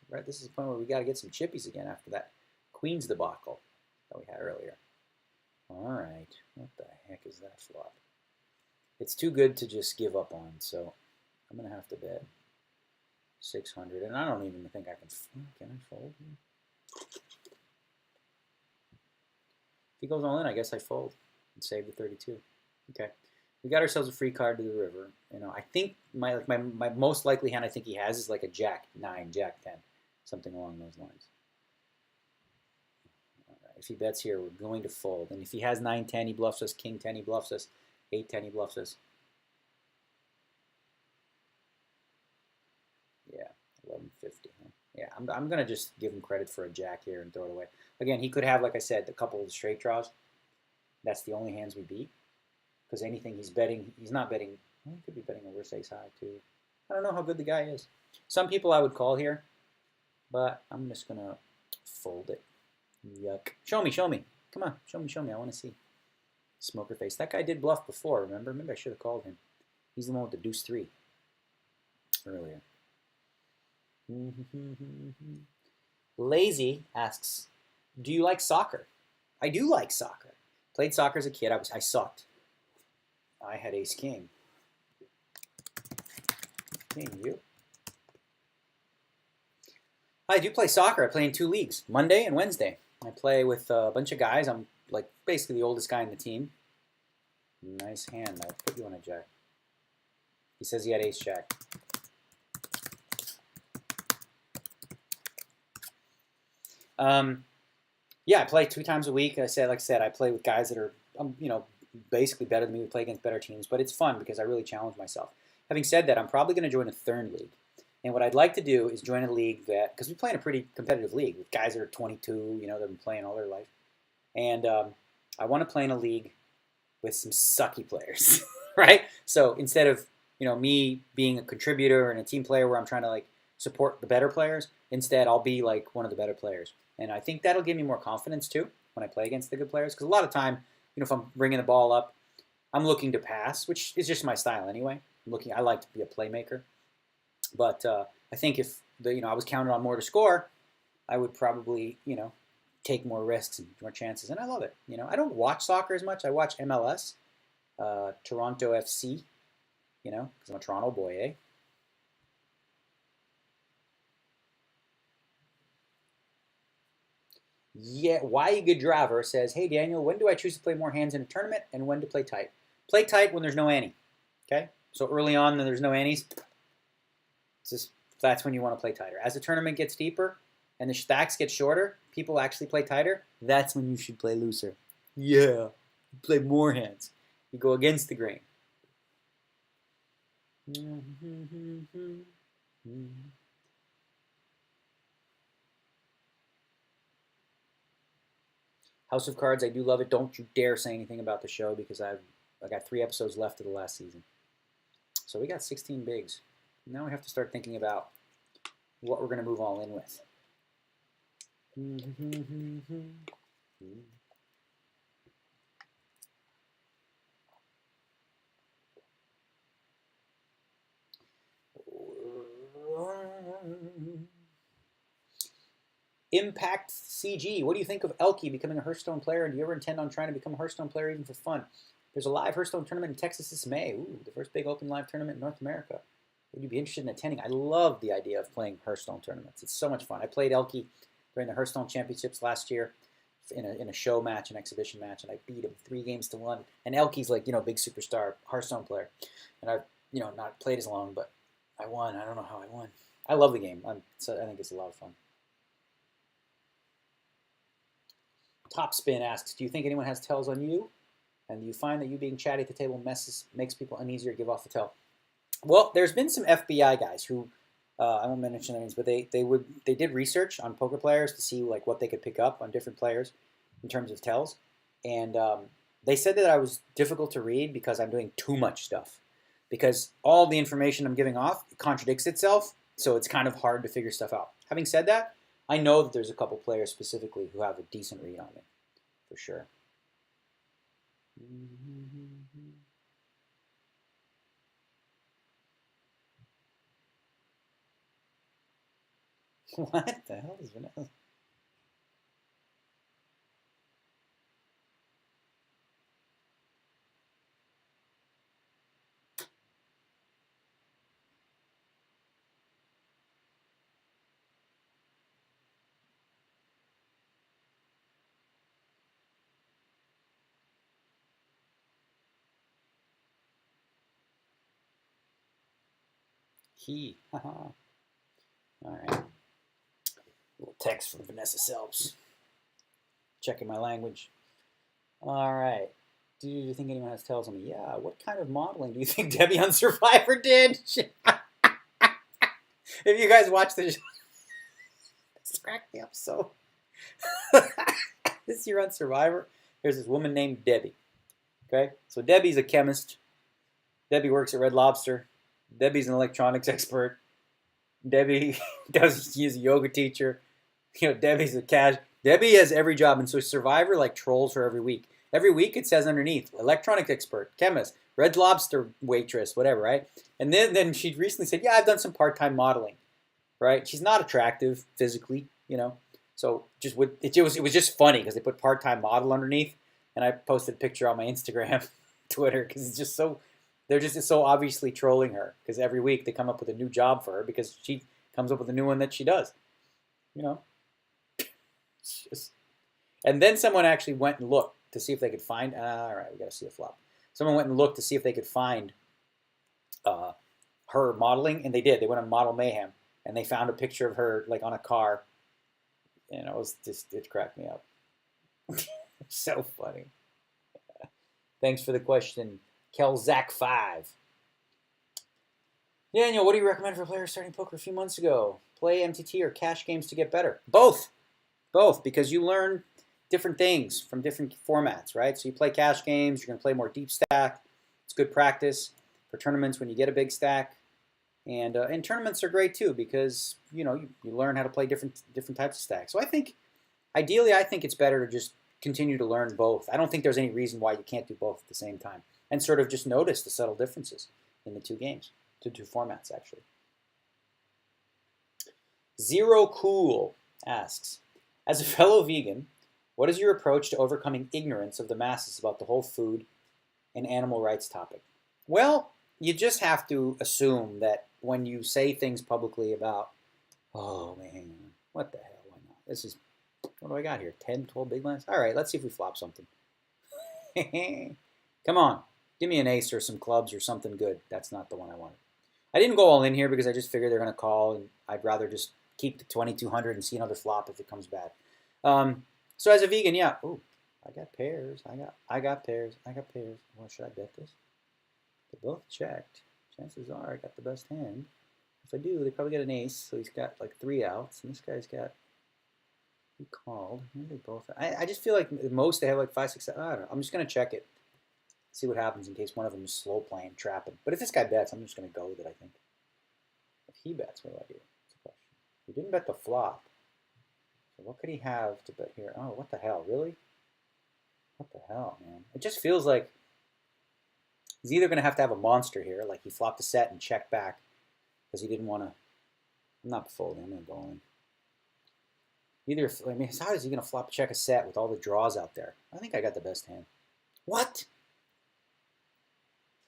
Right, this is the point where we got to get some chippies again after that Queen's debacle that we had earlier. All right, what the heck is that flop? It's too good to just give up on, so I'm going to have to bet 600, and I don't even think I can I fold? If he goes all in, I guess I fold and save the 32. Okay. We got ourselves a free card to the river. I think my most likely hand I think he has is like a Jack 9, Jack 10, something along those lines. All right. If he bets here, we're going to fold. And if he has 9-10, he bluffs us. King 10, he bluffs us. 8-10, he bluffs us. Yeah, 1150. Huh? Yeah, I'm going to just give him credit for a jack here and throw it away. Again, he could have, like I said, a couple of straight draws. That's the only hands we beat. Because anything he's betting, he's not betting. Well, he could be betting a worse ace high, too. I don't know how good the guy is. Some people I would call here, but I'm just going to fold it. Yuck. Show me, show me. Come on, show me, I want to see. Smoker face. That guy did bluff before, remember? Maybe I should have called him. He's the one with the deuce 3 earlier. Lazy asks, do you like soccer? I do like soccer. Played soccer as a kid. I sucked. I had ace king. King, you? I do play soccer. I play in 2 leagues, Monday and Wednesday. I play with a bunch of guys. I'm like basically the oldest guy in the team. Nice hand. I'll put you on a jack. He says he had ace jack. Yeah, I play 2 times a week. Like I said, I play with guys that are, basically better than me. We play against better teams, but it's fun because I really challenge myself. Having said that, I'm probably going to join a third league. And what I'd like to do is join a league that, because we play in a pretty competitive league with guys that are 22, they've been playing all their life. And I want to play in a league with some sucky players, right? So instead of, me being a contributor and a team player where I'm trying to like support the better players, instead I'll be like one of the better players. And I think that'll give me more confidence too when I play against the good players. Because a lot of time, if I'm bringing the ball up, I'm looking to pass, which is just my style anyway. I like to be a playmaker. But I think if I was counted on more to score, I would probably take more risks and more chances, and I love it. I don't watch soccer as much. I watch MLS, Toronto FC, because I'm a Toronto boy, eh? Yeah, Why Good Driver says, hey Daniel, when do I choose to play more hands in a tournament and when to play tight? Play tight when there's no ante. Okay? So early on, when there's no antes, that's when you want to play tighter. As the tournament gets deeper and the stacks get shorter, people actually play tighter. That's when you should play looser. Yeah, play more hands. You go against the grain. House of Cards, I do love it. Don't you dare say anything about the show because I got 3 episodes left of the last season. So we got 16 bigs. Now we have to start thinking about what we're going to move all in with. Impact CG. What do you think of Elke becoming a Hearthstone player? And do you ever intend on trying to become a Hearthstone player even for fun? There's a live Hearthstone tournament in Texas this May. Ooh, the first big open live tournament in North America. Would you be interested in attending? I love the idea of playing Hearthstone tournaments. It's so much fun. I played Elke during the Hearthstone Championships last year in a show match, an exhibition match, and I beat him 3-1. And Elke's like, big superstar Hearthstone player. And I've, not played as long, but I won. I don't know how I won. I love the game. I think it's a lot of fun. Top Spin asks, do you think anyone has tells on you? And do you find that you being chatty at the table makes people uneasier to give off the tell? Well, there's been some FBI guys who, I won't mention their names, but they did research on poker players to see like what they could pick up on different players in terms of tells. And they said that I was difficult to read because I'm doing too much stuff. Because all the information I'm giving off contradicts itself, so it's kind of hard to figure stuff out. Having said that, I know that there's a couple players specifically who have a decent read on me, for sure. What the hell is Vanessa? He. All right. Little text from Vanessa Selps. Checking my language. All right. Do you think anyone has tells on me? Yeah. What kind of modeling do you think Debbie on Survivor did? If you guys watch the show, cracked me up so. This year on Survivor, there's this woman named Debbie. Okay, so Debbie's a chemist. Debbie works at Red Lobster. Debbie's an electronics expert. Debbie she's a yoga teacher. You know, Debbie's a cash. Debbie has every job, and so Survivor like trolls her every week. Every week it says underneath, electronics expert, chemist, Red Lobster waitress, whatever, right? And then she recently said, yeah, I've done some part-time modeling, right? She's not attractive physically, you know. So it was just funny because they put part-time model underneath, and I posted a picture on my Instagram, Twitter, because it's just so, they're just so obviously trolling her because every week they come up with a new job for her because she comes up with a new one that she does, you know. It's just, and then someone actually went and looked to see if they could find, all right, we got to see a flop. Someone went and looked to see if they could find her modeling, and they did. They went on Model Mayhem, and they found a picture of her like on a car, and it cracked me up. So funny. Thanks for the question, Kelzak5. Daniel, what do you recommend for players starting poker a few months ago? Play MTT or cash games to get better? Both. Both, because you learn different things from different formats, right? So you play cash games, you're going to play more deep stack. It's good practice for tournaments when you get a big stack. And tournaments are great too because, you know, you learn how to play different types of stacks. So I think, ideally, I think it's better to just continue to learn both. I don't think there's any reason why you can't do both at the same time. And sort of just notice the subtle differences in the two games, the two formats, actually. Zero Cool asks, as a fellow vegan, what is your approach to overcoming ignorance of the masses about the whole food and animal rights topic? Well, you just have to assume that when you say things publicly about, oh man, what the hell, why not? This is, what do I got here, 10, 12 big blinds? All right, let's see if we flop something. Come on, give me an ace or some clubs or something good. That's not the one I wanted. I didn't go all in here because I just figured they're going to call, and I'd rather just keep the 2200 and see another flop if it comes bad. So as a vegan, yeah. Ooh, I got pairs. I got pairs. Well, should I bet this? They both checked. Chances are I got the best hand. If I do, they probably get an ace. So he's got like 3 outs, and this guy's got. He called. Maybe they both. I just feel like at most they have like 5, 6, 7. I don't know. I'm just gonna check it. See what happens in case one of them is slow playing, trapping. But if this guy bets, I'm just gonna go with it. I think. If he bets, what do I do? That's a question. He didn't bet the flop. So what could he have to bet here? Oh, what the hell? Really? What the hell, man? It just feels like he's either going to have a monster here, like he flopped a set and checked back because he didn't want to. I'm not folding. I'm going to go in. Either, I mean, how is he going to flop check a set with all the draws out there? I think I got the best hand. What?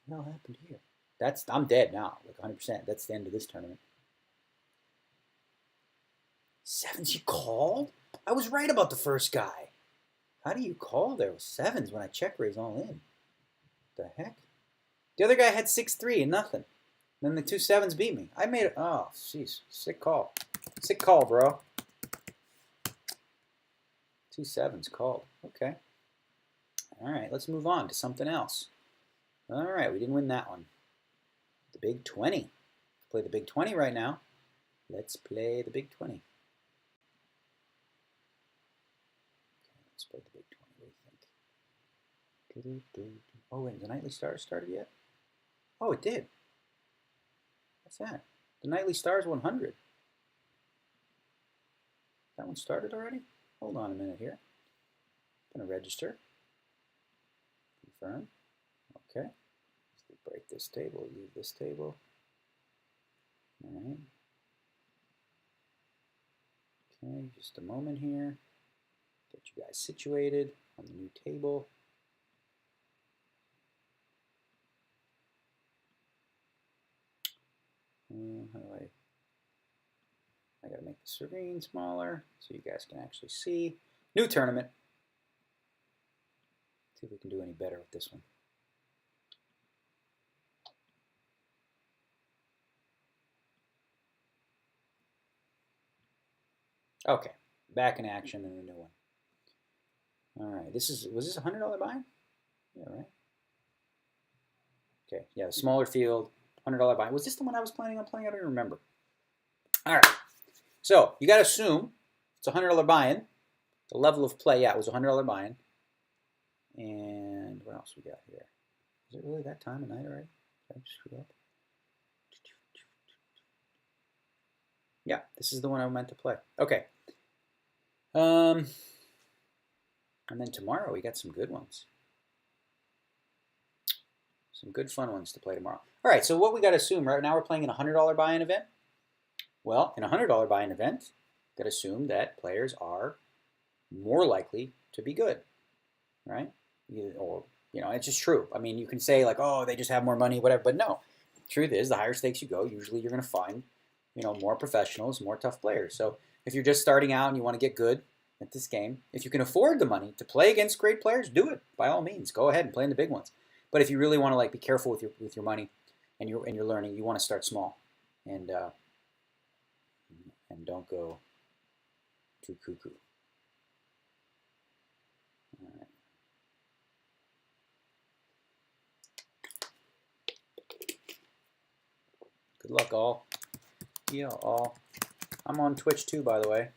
What the hell happened here? I'm dead now, like 100%. That's the end of this tournament. Sevens, you called? I was right about the first guy. How do you call there with sevens when I check raise all in? The heck? The other guy had 6-3 and nothing. Then the 2 sevens beat me. I made it. Oh, jeez. Sick call. Sick call, bro. 2 sevens called. Okay. All right, let's move on to something else. All right, we didn't win that one. The Big 20. Play the Big 20 right now. Let's play the Big 20. Let's play the Big 20. What do you think? Oh, wait, the Nightly Stars started yet? Oh, it did. What's that? The Nightly Stars 100. That one started already? Hold on a minute here. I'm going to register. Confirm. Okay. Let's break this table, leave this table. All right. Okay, just a moment here. Get you guys situated on the new table. How do I gotta make the screen smaller so you guys can actually see. New tournament. See if we can do any better with this one. Okay, back in action in a new one. All right, was this a $100 buy? Yeah, right. Okay, yeah, the smaller field, $100 buy. Was this the one I was planning on playing? I don't remember. All right, so you got to assume It's a $100 buy-in. The level of play, yeah, it was a $100 buy-in. And what else we got here? Is it really that time of night already? Did I just screw up? Yeah, this is the one I meant to play. Okay. And then tomorrow we got some good ones. Some good fun ones to play tomorrow. All right, so what we got to assume, right now we're playing in a $100 buy-in event. Well, in a $100 buy-in event, got to assume that players are more likely to be good, right? Or, you know, it's just true. I mean, you can say like, oh, they just have more money, whatever, but no. Truth is, the higher stakes you go, usually you're going to find, you know, more professionals, more tough players. So if you're just starting out and you want to get good at this game, if you can afford the money to play against great players, do it. By all means, go ahead and play in the big ones. But if you really want to like be careful with your money and you're learning, you want to start small, and don't go too cuckoo. All right. Good luck, all. Yeah, all. I'm on Twitch too, by the way.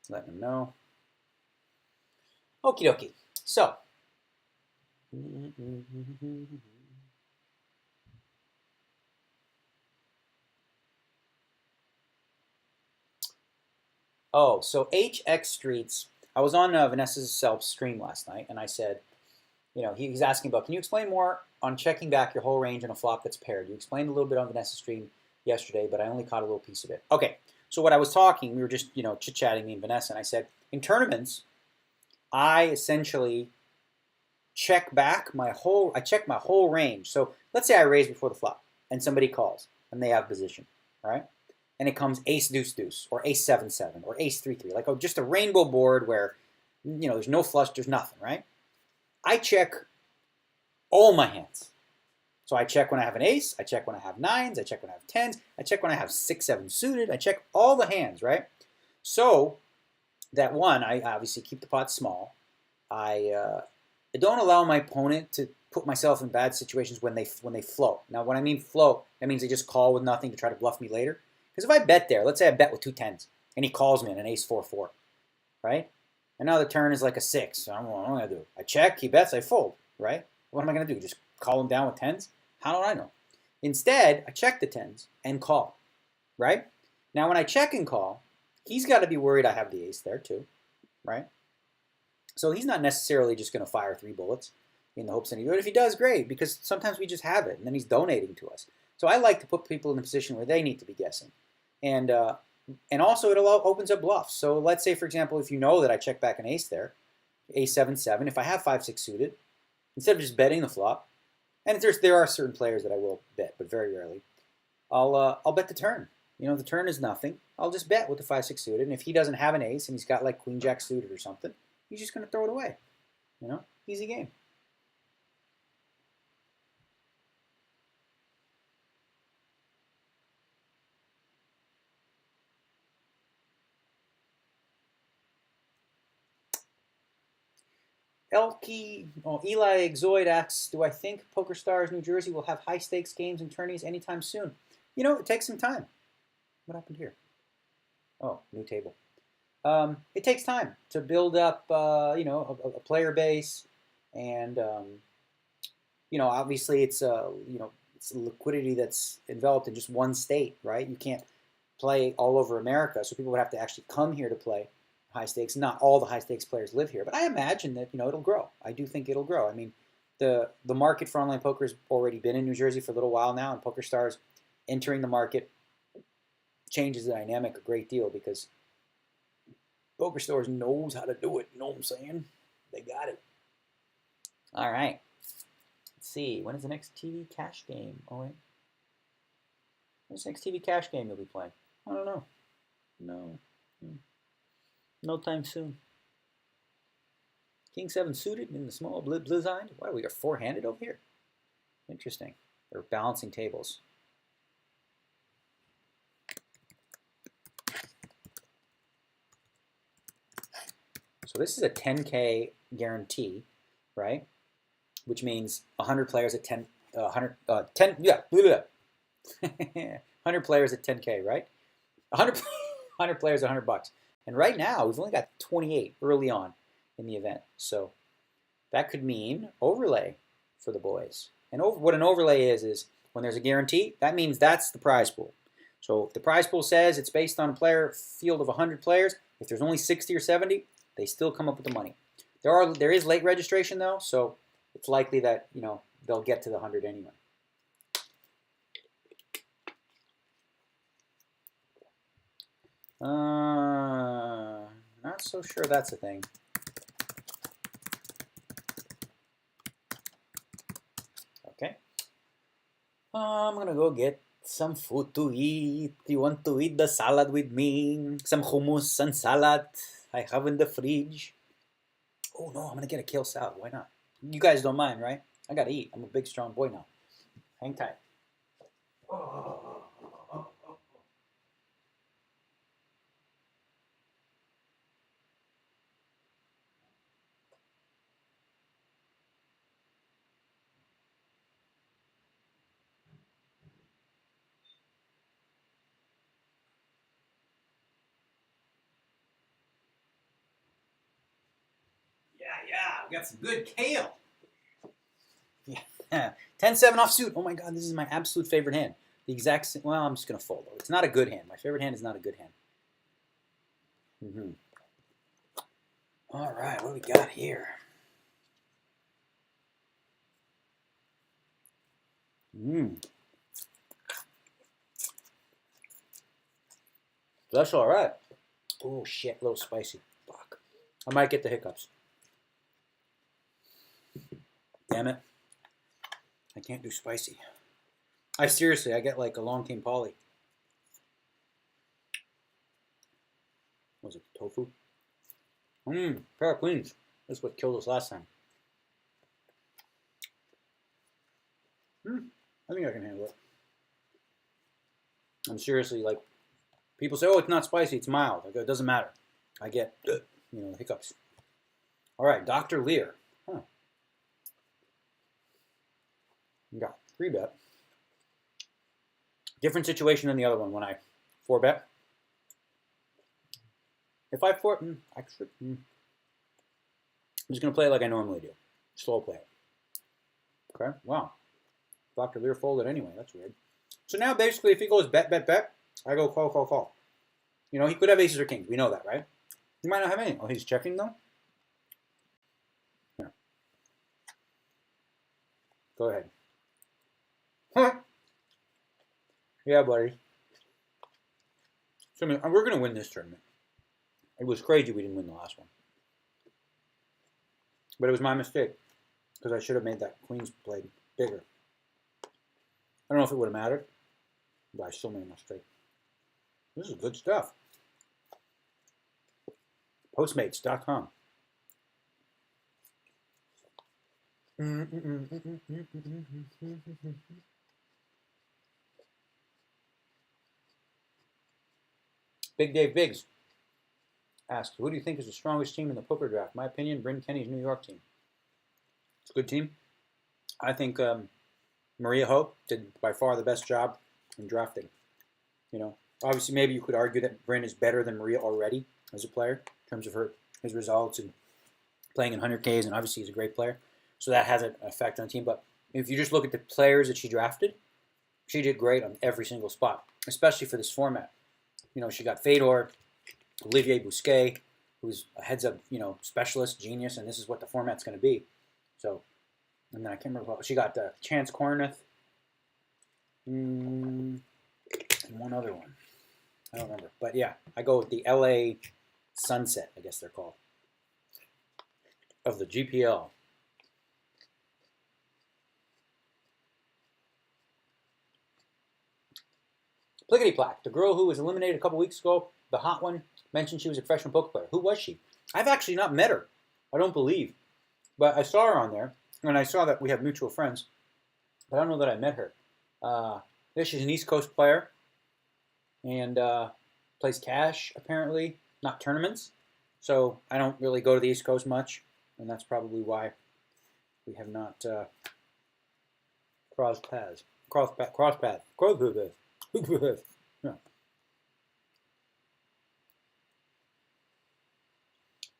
Let them know. Okie dokie. So. Oh, so HX Streets. I was on Vanessa's self stream last night, and I said, you know, he's asking about, can you explain more on checking back your whole range on a flop that's paired? You explained a little bit on Vanessa's stream yesterday, but I only caught a little piece of it. Okay, so what I was talking, we were just, you know, chit-chatting, me and Vanessa, and I said, in tournaments, I essentially check back my whole, I check my whole range. So let's say I raise before the flop, and somebody calls, and they have position, all right? And it comes ace deuce deuce, or ace 7-7, or ace 3-3, like just a rainbow board where, you know, there's no flush, there's nothing, right? I check all my hands. So I check when I have an ace, I check when I have nines, I check when I have tens, I check when I have 6-7 suited, I check all the hands, right? So that one, I obviously keep the pot small. I don't allow my opponent to put myself in bad situations when they float. Now, when I mean float, that means they just call with nothing to try to bluff me later. Because if I bet there, let's say I bet with 2 tens, and he calls me in an ace 4-4, right? And now the turn is like a 6. So what am I going to do? I check, he bets, I fold, right? What am I going to do? Just call him down with tens? How do I know? Instead, I check the tens and call, right? Now, when I check and call, he's got to be worried I have the ace there too, right? So he's not necessarily just going to fire 3 bullets in the hopes that he do it. If he does, great, because sometimes we just have it, and then he's donating to us. So I like to put people in a position where they need to be guessing. And also it opens up bluffs. So let's say, for example, if you know that I check back an ace there, ace 7-7, if I have 5-6 suited, instead of just betting the flop, and there are certain players that I will bet, but very rarely, I'll bet the turn. You know, the turn is nothing. I'll just bet with the 5-6 suited, and if he doesn't have an ace and he's got like queen jack suited or something, he's just going to throw it away. You know, easy game. Eli Exoid asks, do I think PokerStars New Jersey will have high stakes games and tourneys anytime soon? You know, it takes some time. What happened here? Oh, new table. It takes time to build up, you know, a player base, and you know, obviously it's you know, it's liquidity that's enveloped in just one state, right? You can't play all over America, so people would have to actually come here to play high stakes. Not all the high stakes players live here, but I imagine that, you know, it'll grow. I do think it'll grow. I mean, the market for online poker has already been in New Jersey for a little while now, and PokerStars entering the market changes the dynamic a great deal because PokerStars knows how to do it. You know what I'm saying? They got it. All right. Let's see. When is the next TV cash game? Oh wait. When's the next TV cash game you'll be playing? I don't know. No. No time soon. King 7 suited in the small blizzard. Why, we are 4-handed over here? Interesting. They're balancing tables. So this is a 10K guarantee, right? Which means 100 players at 10, 100, 10, yeah, 100 100 players at 10K, right? 100, 100 players, $100. And right now, we've only got 28 early on in the event. So that could mean overlay for the boys. And what an overlay is when there's a guarantee, that means that's the prize pool. So if the prize pool says it's based on a player field of 100 players, if there's only 60 or 70, they still come up with the money. There is late registration though, so it's likely that they'll get to the 100 anyway. Not so sure that's a thing. Okay. I'm gonna go get some food to eat. You want to eat the salad with me? Some hummus and salad I have in the fridge. Oh no, I'm gonna get a kale salad. Why not? You guys don't mind, right? I gotta eat. I'm a big, strong boy now. Hang tight. Yeah, we got some good kale. Yeah, 10-7 offsuit. Oh my God, this is my absolute favorite hand. The exact same. Well, I'm just gonna fold though. It's not a good hand. My favorite hand is not a good hand. All right, what do we got here? That's all right. Oh shit, a little spicy. Fuck. I might get the hiccups. Damn it. I can't do spicy. I get like a long team poly. Was it tofu? Pair of queens. That's what killed us last time. I think I can handle it. I'm seriously like, people say, oh, it's not spicy, it's mild. I go, it doesn't matter. I get, hiccups. All right, Dr. Lear. Huh. You got 3-bet. Different situation than the other one when I 4-bet. If I I'm just going to play it like I normally do. Slow play it. Okay, wow. Dr. Lear folded anyway. That's weird. So now basically if he goes bet, bet, bet, I go call, call, call. He could have aces or kings. We know that, right? He might not have any. Oh, he's checking though? Yeah. Go ahead. Huh? Yeah, buddy. So, we're going to win this tournament. It was crazy we didn't win the last one. But it was my mistake. Because I should have made that queen's play bigger. I don't know if it would have mattered. But I still made a mistake. This is good stuff. Postmates.com. Big Dave Biggs asks, who do you think is the strongest team in the poker draft? My opinion, Bryn Kenny's New York team. It's a good team. I think Maria Hope did by far the best job in drafting. Obviously maybe you could argue that Bryn is better than Maria already as a player in terms of his results and playing in 100Ks, and obviously he's a great player. So that has an effect on the team. But if you just look at the players that she drafted, she did great on every single spot, especially for this format. She got Fedor, Olivier Bousquet, who's a heads-up, specialist, genius, and this is what the format's going to be. So, and then I can't remember what she got. Chance Kornuth, and one other one. I don't remember, but yeah, I go with the LA Sunset. I guess they're called of the GPL. Plickety Plack, the girl who was eliminated a couple weeks ago, the hot one, mentioned she was a professional poker player. Who was she? I've actually not met her. I don't believe. But I saw her on there, and I saw that we have mutual friends. But I don't know that I met her. She's an East Coast player, and plays cash, apparently, not tournaments. So I don't really go to the East Coast much, and that's probably why we have not crossed paths. Yeah.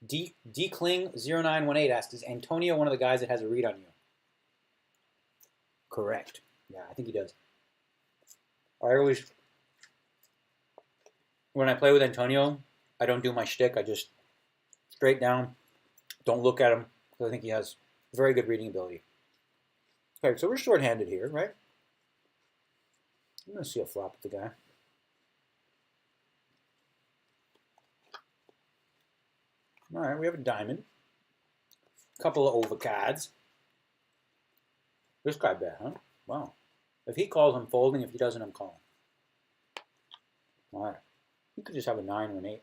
Dkling0918 asks, is Antonio one of the guys that has a read on you? Correct. Yeah, I think he does. I always, when I play with Antonio, I don't do my shtick. I just straight down, don't look at him, because I think he has very good reading ability. Okay, so we're short-handed here, right? I'm going to see a flop with the guy. All right, we have a diamond. A couple of overcards. This guy bet, huh? Wow. If he calls, I'm folding. If he doesn't, I'm calling. All right. You could just have a 9 or an 8.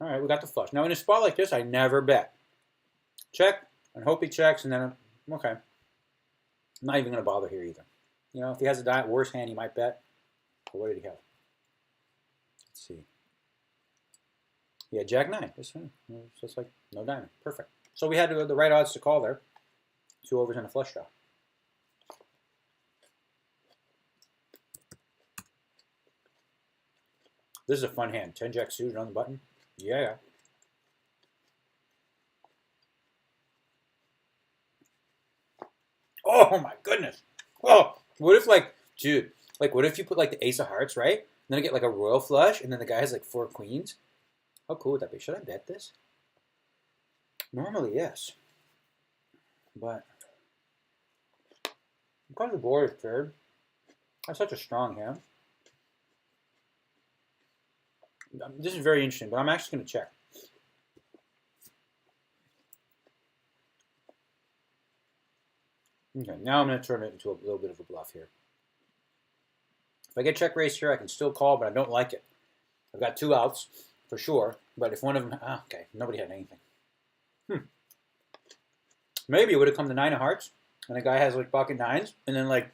All right, we got the flush. Now, in a spot like this, I never bet. Check, and hope he checks, and then I'm okay. I'm not even going to bother here either. You know, if he has a worse hand, he might bet. But what did he have? Let's see. Yeah, Jack 9. It's just like no diamond. Perfect. So we had the right odds to call there. 2 overs and a flush draw. This is a fun hand. 10 Jack suited on the button. Yeah. Oh my goodness. Oh, what if like, dude, like what if you put like the ace of hearts, right? And then I get like a royal flush, and then the guy has like 4 queens. How cool would that be? Should I bet this? Normally, yes. But because the board is third, that's such a strong hand. This is very interesting, but I'm actually going to check. Okay, now I'm going to turn it into a little bit of a bluff here. If I get check raised here, I can still call, but I don't like it. I've got 2 outs for sure, but if one of them, okay, nobody had anything. Maybe it would have come to 9 of hearts, and the guy has like pocket 9s, and then like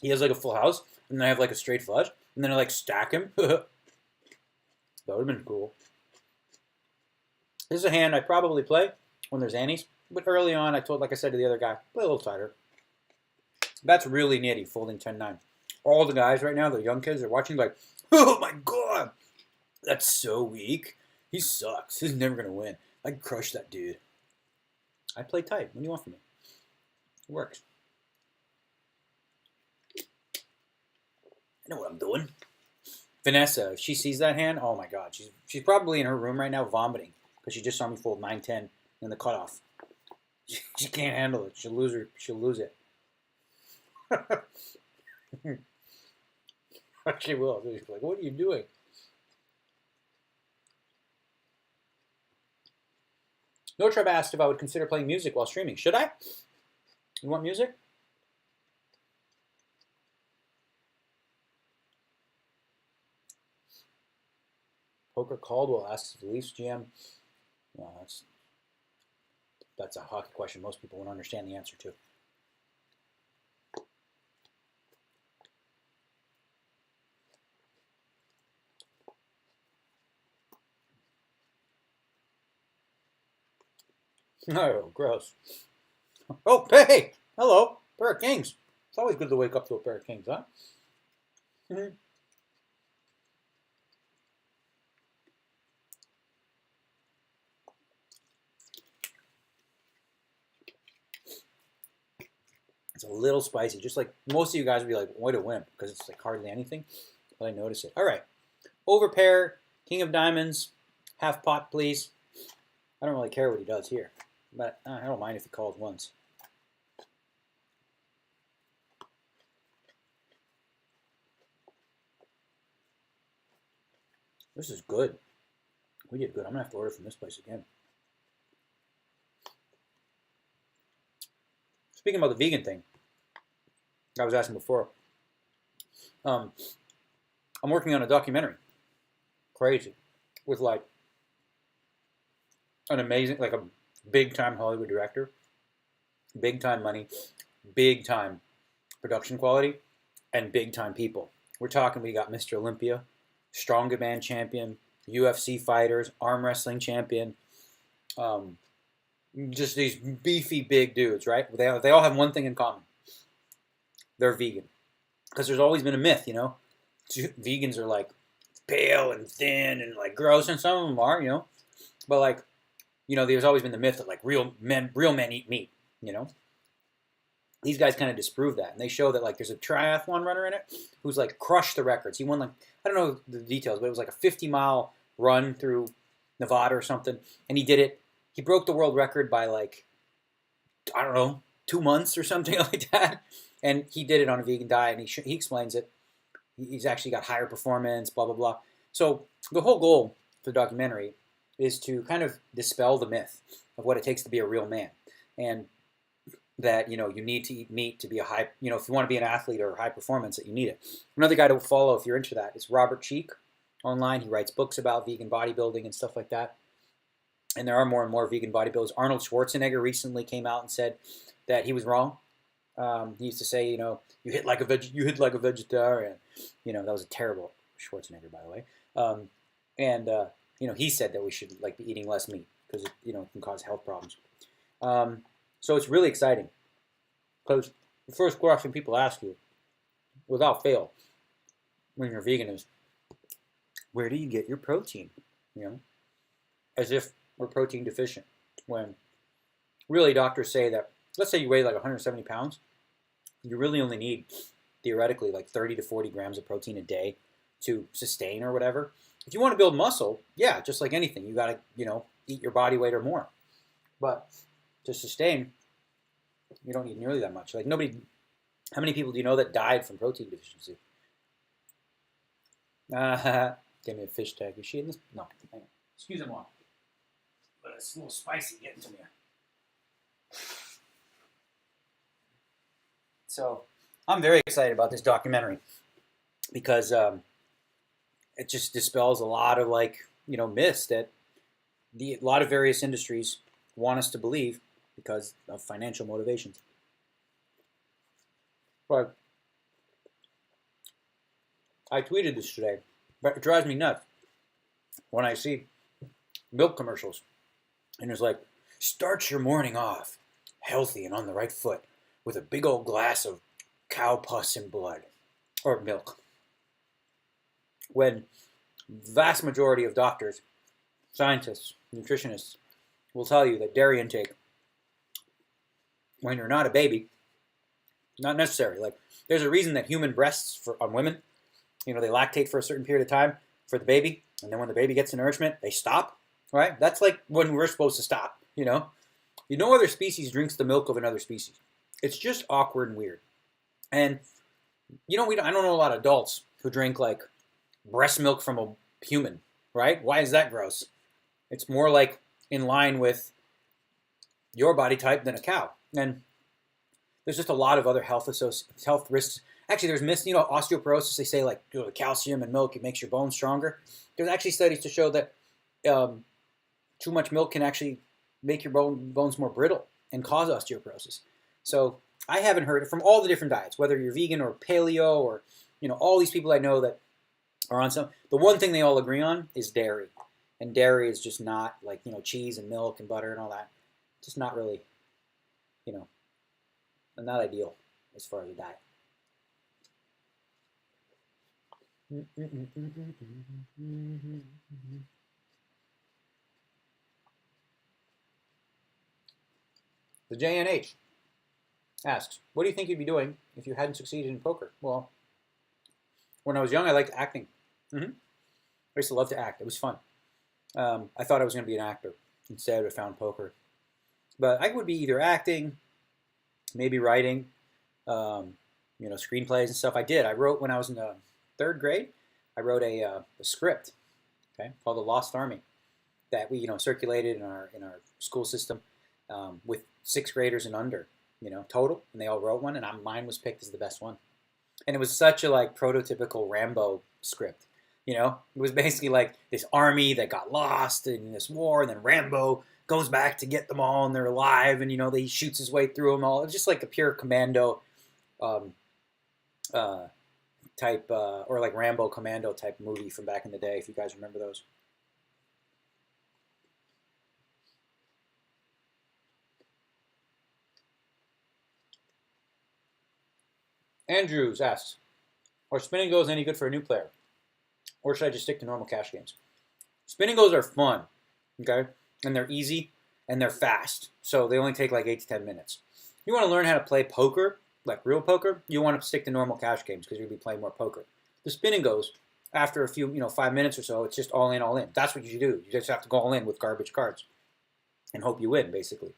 he has like a full house, and then I have like a straight flush, and then I like stack him. That would have been cool. This is a hand I probably play when there's antes, but early on, like I said to the other guy, play a little tighter. That's really nitty, folding 10-9. All the guys right now, the young kids, are watching like, oh my god, that's so weak. He sucks. He's never going to win. I'd crush that dude. I play tight. What do you want from me? It works. I know what I'm doing. Vanessa, if she sees that hand, oh my god, she's probably in her room right now vomiting because she just saw me fold 9-10 in the cutoff. She can't handle it. She'll lose it. She will. She's like, what are you doing? No Treb asked if I would consider playing music while streaming. Should I? You want music? Poker Caldwell asks if the Leafs GM. Well, that's a hockey question most people won't understand the answer to. Oh, gross. Oh, hey! Hello, pair of kings. It's always good to wake up to a pair of kings, huh? Mm-hmm. It's a little spicy. Just like most of you guys would be like, what a wimp, because it's like hardly anything. But I notice it. All right. Over pair, king of diamonds, half pot, please. I don't really care what he does here, but I don't mind if he calls once. This is good. We did good. I'm going to have to order from this place again. Speaking about the vegan thing, I was asking before. I'm working on a documentary. Crazy. With like an amazing, like a big-time Hollywood director. Big-time money. Big-time production quality. And big-time people. We're talking, we got Mr. Olympia, strongman champion, UFC fighters, arm wrestling champion. Just these beefy big dudes, right? They all have one thing in common. They're vegan. because there's always been a myth, vegans are like pale and thin and like gross, and some of them are, but like, there's always been the myth that like real men eat meat, you know. These guys kind of disprove that, and they show that like there's a triathlon runner in it who's like crushed the records. He won like, I don't know the details, but it was like a 50-mile run through Nevada or something, and he did it. He broke the world record by like, I don't know, 2 months or something like that, and he did it on a vegan diet, and he explains it. He's actually got higher performance, blah blah blah. So the whole goal for the documentary is to kind of dispel the myth of what it takes to be a real man, and that you need to eat meat to be a high, if you want to be an athlete or high performance, that you need it. Another guy to follow if you're into that is Robert Cheek online. He writes books about vegan bodybuilding and stuff like that. And there are more and more vegan bodybuilders. Arnold Schwarzenegger recently came out and said that he was wrong. He used to say, you hit like a vegetarian. That was a terrible Schwarzenegger, by the way. And he said that we should like be eating less meat because it can cause health problems. So it's really exciting because the first question people ask you, without fail, when you're vegan is, where do you get your protein? As if we're protein deficient. When really doctors say that, let's say you weigh like 170 pounds, you really only need theoretically like 30 to 40 grams of protein a day to sustain or whatever. If you want to build muscle, yeah, just like anything, you got to, eat your body weight or more. But to sustain, you don't need nearly that much. Like how many people do you know that died from protein deficiency? Give me a fish tag. Is she in this? No. Hang on. Excuse me, Mom. But it's a little spicy getting to me. So I'm very excited about this documentary because it just dispels a lot of myths that a lot of various industries want us to believe because of financial motivations. But I tweeted this today, but it drives me nuts when I see milk commercials and it's like, start your morning off healthy and on the right foot with a big old glass of cow pus and blood or milk. When the vast majority of doctors, scientists, nutritionists will tell you that dairy intake, when you're not a baby, not necessary. Like, there's a reason that human breasts on women, they lactate for a certain period of time for the baby, and then when the baby gets the nourishment, they stop, right? That's like when we're supposed to stop, No other species drinks the milk of another species. It's just awkward and weird. And, I don't know a lot of adults who drink, like, breast milk from a human, right? Why is that gross? It's more like in line with your body type than a cow. And there's just a lot of other health risks. Actually, there's myths, osteoporosis. They say like the calcium in milk, it makes your bones stronger. There's actually studies to show that too much milk can actually make your bones more brittle and cause osteoporosis. So I haven't heard it from all the different diets, whether you're vegan or paleo or all these people I know that are on some. The one thing they all agree on is dairy, and dairy is just not like cheese and milk and butter and all that. Just not really, not ideal as far as a diet. The JNH asks, what do you think you'd be doing if you hadn't succeeded in poker? Well, when I was young, I liked acting. I used to love to act. It was fun. I thought I was going to be an actor. Instead, I found poker. But I would be either acting, maybe writing, screenplays and stuff. I wrote when I was in the third grade. I wrote a script, called The Lost Army, that we circulated in our school system with sixth graders and under, total, and they all wrote one, and mine was picked as the best one. And it was such a prototypical Rambo script. It was basically like this army that got lost in this war, and then Rambo goes back to get them all, and they're alive, and he shoots his way through them all. It's just like a pure commando type, or like Rambo Commando type movie from back in the day, if you guys remember those. Andrews asks, Or spin and goes any good for a new player? Or should I just stick to normal cash games? Spin and goes are fun, okay? And they're easy and they're fast. So they only take like 8 to 10 minutes. You want to learn how to play poker, like real poker, you want to stick to normal cash games because you'll be playing more poker. The spin and goes, after a few, 5 minutes or so, it's just all in, all in. That's what you do. You just have to go all in with garbage cards and hope you win, basically.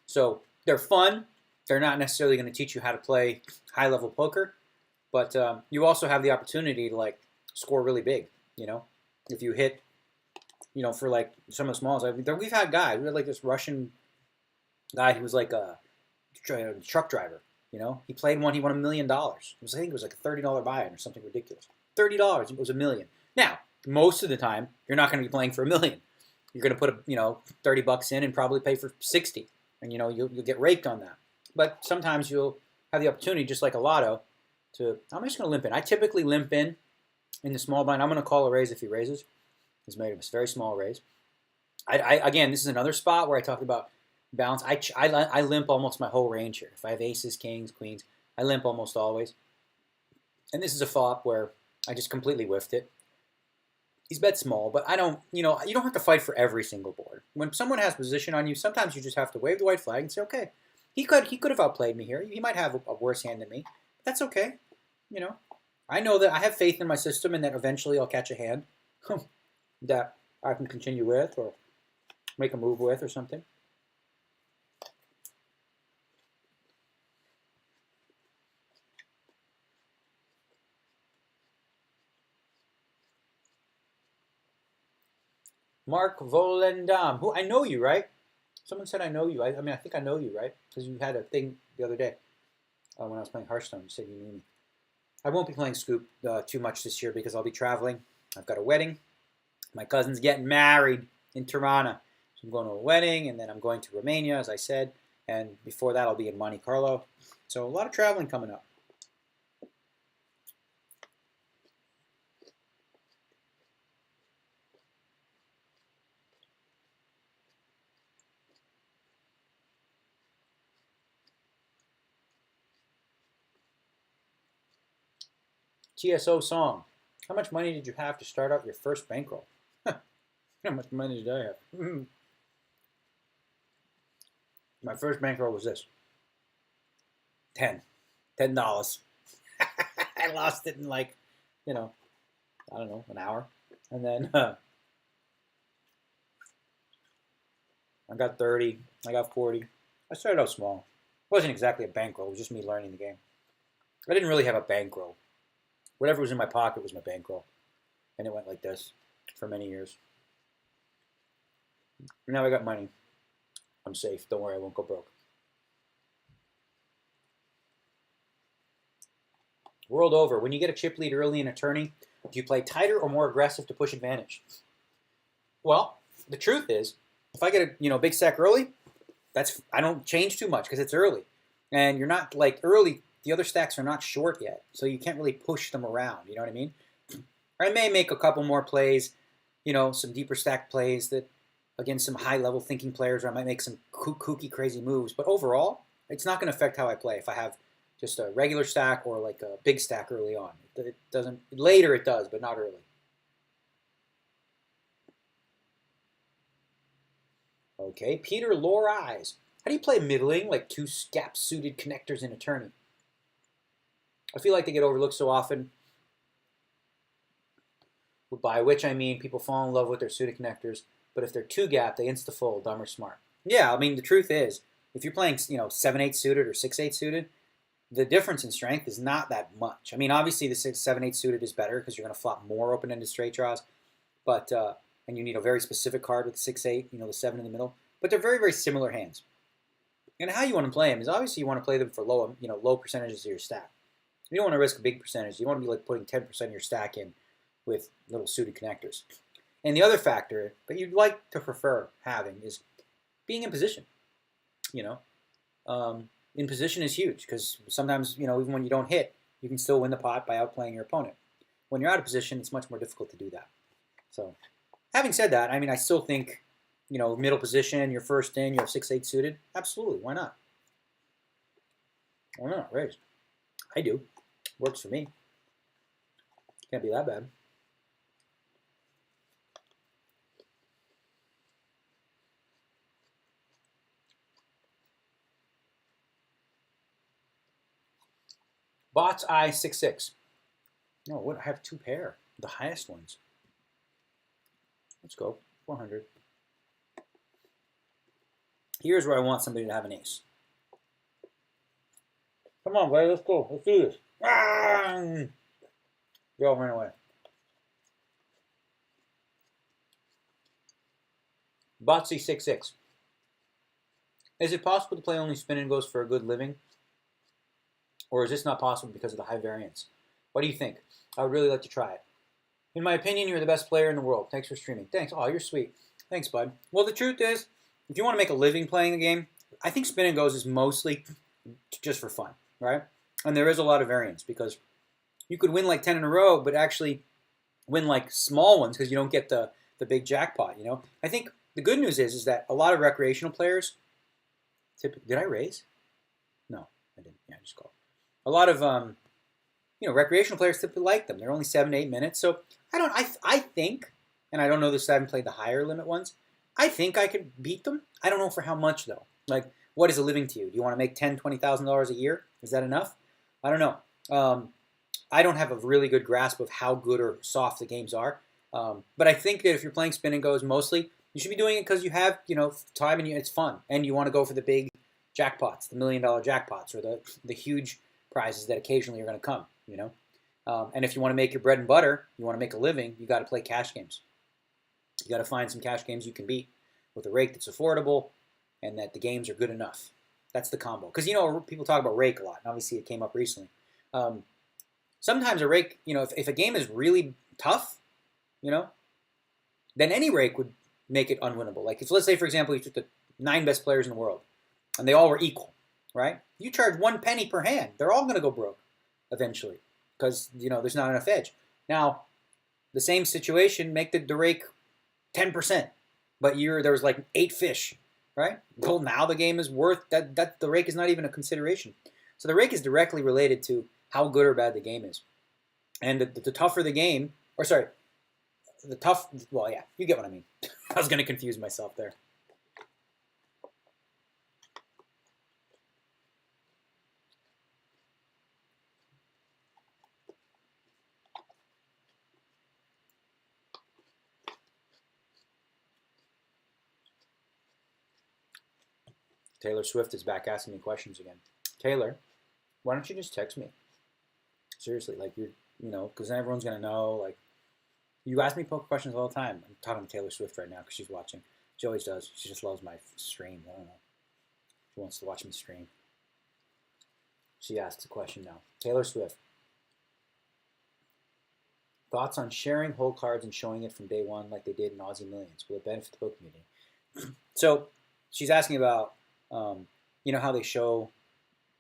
So they're fun. They're not necessarily going to teach you how to play high-level poker, but you also have the opportunity to like score really big. If you hit, for like some of the smalls. We've had guys. We had like this Russian guy who was like a truck driver. He played one. He won $1 million. I think it was like a $30 buy-in or something ridiculous. $30. It was $1 million. Now, most of the time, you're not going to be playing for $1 million. You're going to put $30 in and probably pay for 60, and you'll get raked on that. But sometimes you'll have the opportunity, just like a lotto, I'm just going to limp in. I typically limp in the small blind. I'm going to call a raise if he raises. He's made a very small raise. Again, this is another spot where I talked about balance. I limp almost my whole range here. If I have aces, kings, queens, I limp almost always. And this is a flop where I just completely whiffed it. He's bet small, but I don't, you don't have to fight for every single board. When someone has position on you, sometimes you just have to wave the white flag and say, okay, he could have outplayed me here. He might have a worse hand than me. But that's okay. I know that I have faith in my system and that eventually I'll catch a hand that I can continue with or make a move with or something. Mark Volendam, who I know you, right? Someone said I know you. I think I know you, right? Because you had a thing the other day when I was playing Hearthstone. You said you knew me. I won't be playing Scoop too much this year because I'll be traveling. I've got a wedding. My cousin's getting married in Tirana. So I'm going to a wedding, and then I'm going to Romania, as I said. And before that, I'll be in Monte Carlo. So a lot of traveling coming up. TSO song. How much money did you have to start out your first bankroll? How much money did I have? My first bankroll was this. $10. I lost it in like, I don't know, an hour. And then I got 30. I got 40. I started out small. It wasn't exactly a bankroll. It was just me learning the game. I didn't really have a bankroll. Whatever was in my pocket was my bankroll. And it went like this for many years. Now I got money. I'm safe. Don't worry, I won't go broke. World over. When you get a chip lead early in a tourney, do you play tighter or more aggressive to push advantage? Well, the truth is, if I get a big stack early, I don't change too much because it's early, and you're not like early. The other stacks are not short yet, so you can't really push them around. You know what I mean? I may make a couple more plays, some deeper stack plays that against some high-level thinking players, or I might make some kooky, crazy moves. But overall, it's not going to affect how I play if I have just a regular stack or like a big stack early on. It doesn't. Later it does, but not early. Okay, Peter Lore Eyes. How do you play middling, like two gap-suited connectors in a tourney? I feel like they get overlooked so often, by which I mean people fall in love with their suited connectors, but if they're two-gap, they insta-fold, dumb or smart. Yeah, I mean, the truth is, if you're playing 7-8 suited or 6-8 suited, the difference in strength is not that much. I mean, obviously the 7-8 suited is better because you're going to flop more open-ended straight draws, but and you need a very specific card with 6-8, the 7 in the middle. But they're very, very similar hands. And how you want to play them is obviously you want to play them for low percentages of your stack. You don't want to risk a big percentage. You want to be like putting 10% of your stack in with little suited connectors. And the other factor that you'd like to prefer having is being in position. In position is huge because sometimes, even when you don't hit, you can still win the pot by outplaying your opponent. When you're out of position, it's much more difficult to do that. So, having said that, I mean, I still think, middle position, you're first in, you have 6-8 suited. Absolutely, why not? Why not? Raise. I do. Works for me. Can't be that bad. Bots I66. No, what? I have 2 pair. The highest ones. Let's go. 400. Here's where I want somebody to have an ace. Come on, buddy. Let's go. Let's do this. Go, run away. Botsy66. Is it possible to play only spin and goes for a good living? Or is this not possible because of the high variance? What do you think? I would really like to try it. In my opinion, you're the best player in the world. Thanks for streaming. Thanks. Oh, you're sweet. Thanks, bud. Well, the truth is, if you want to make a living playing the game, I think spin and goes is mostly just for fun, right? And there is a lot of variance because you could win like 10 in a row, but actually win like small ones because you don't get the big jackpot, you know? I think the good news is that a lot of recreational players, did I raise? No, I didn't. Yeah, I just called. A lot of recreational players typically like them. They're only 7 to 8 minutes. So I think, and I don't know this, I haven't played the higher limit ones. I think I could beat them. I don't know for how much though. Like, what is a living to you? Do you want to make $10,000, $20,000 a year? Is that enough? I don't know. I don't have a really good grasp of how good or soft the games are. But I think that if you're playing spin and goes mostly, you should be doing it because you have time and it's fun, and you want to go for the big jackpots, the $1 million jackpots, or the huge prizes that occasionally are going to come. And if you want to make your bread and butter, you want to make a living, you got to play cash games. You got to find some cash games you can beat with a rake that's affordable and that the games are good enough. That's the combo. Because, people talk about rake a lot, and obviously it came up recently. Sometimes a rake, if a game is really tough, then any rake would make it unwinnable. Like, if let's say, for example, you took the 9 best players in the world, and they all were equal, right? You charge 1 penny per hand. They're all going to go broke eventually because, there's not enough edge. Now, the same situation, make the rake 10%, but there was like 8 fish, right? Well, now the game is worth that the rake is not even a consideration. So the rake is directly related to how good or bad the game is. And the tougher the game, well, yeah, you get what I mean. I was going to confuse myself there. Taylor Swift is back asking me questions again. Taylor, why don't you just text me? Seriously, like because then everyone's going to know, like, you ask me poker questions all the time. I'm talking to Taylor Swift right now because she's watching. She always does. She just loves my stream. I don't know. She wants to watch me stream. She asks a question now. Taylor Swift. Thoughts on sharing hole cards and showing it from day one like they did in Aussie Millions? Will it benefit the poker community? So she's asking about, how they show,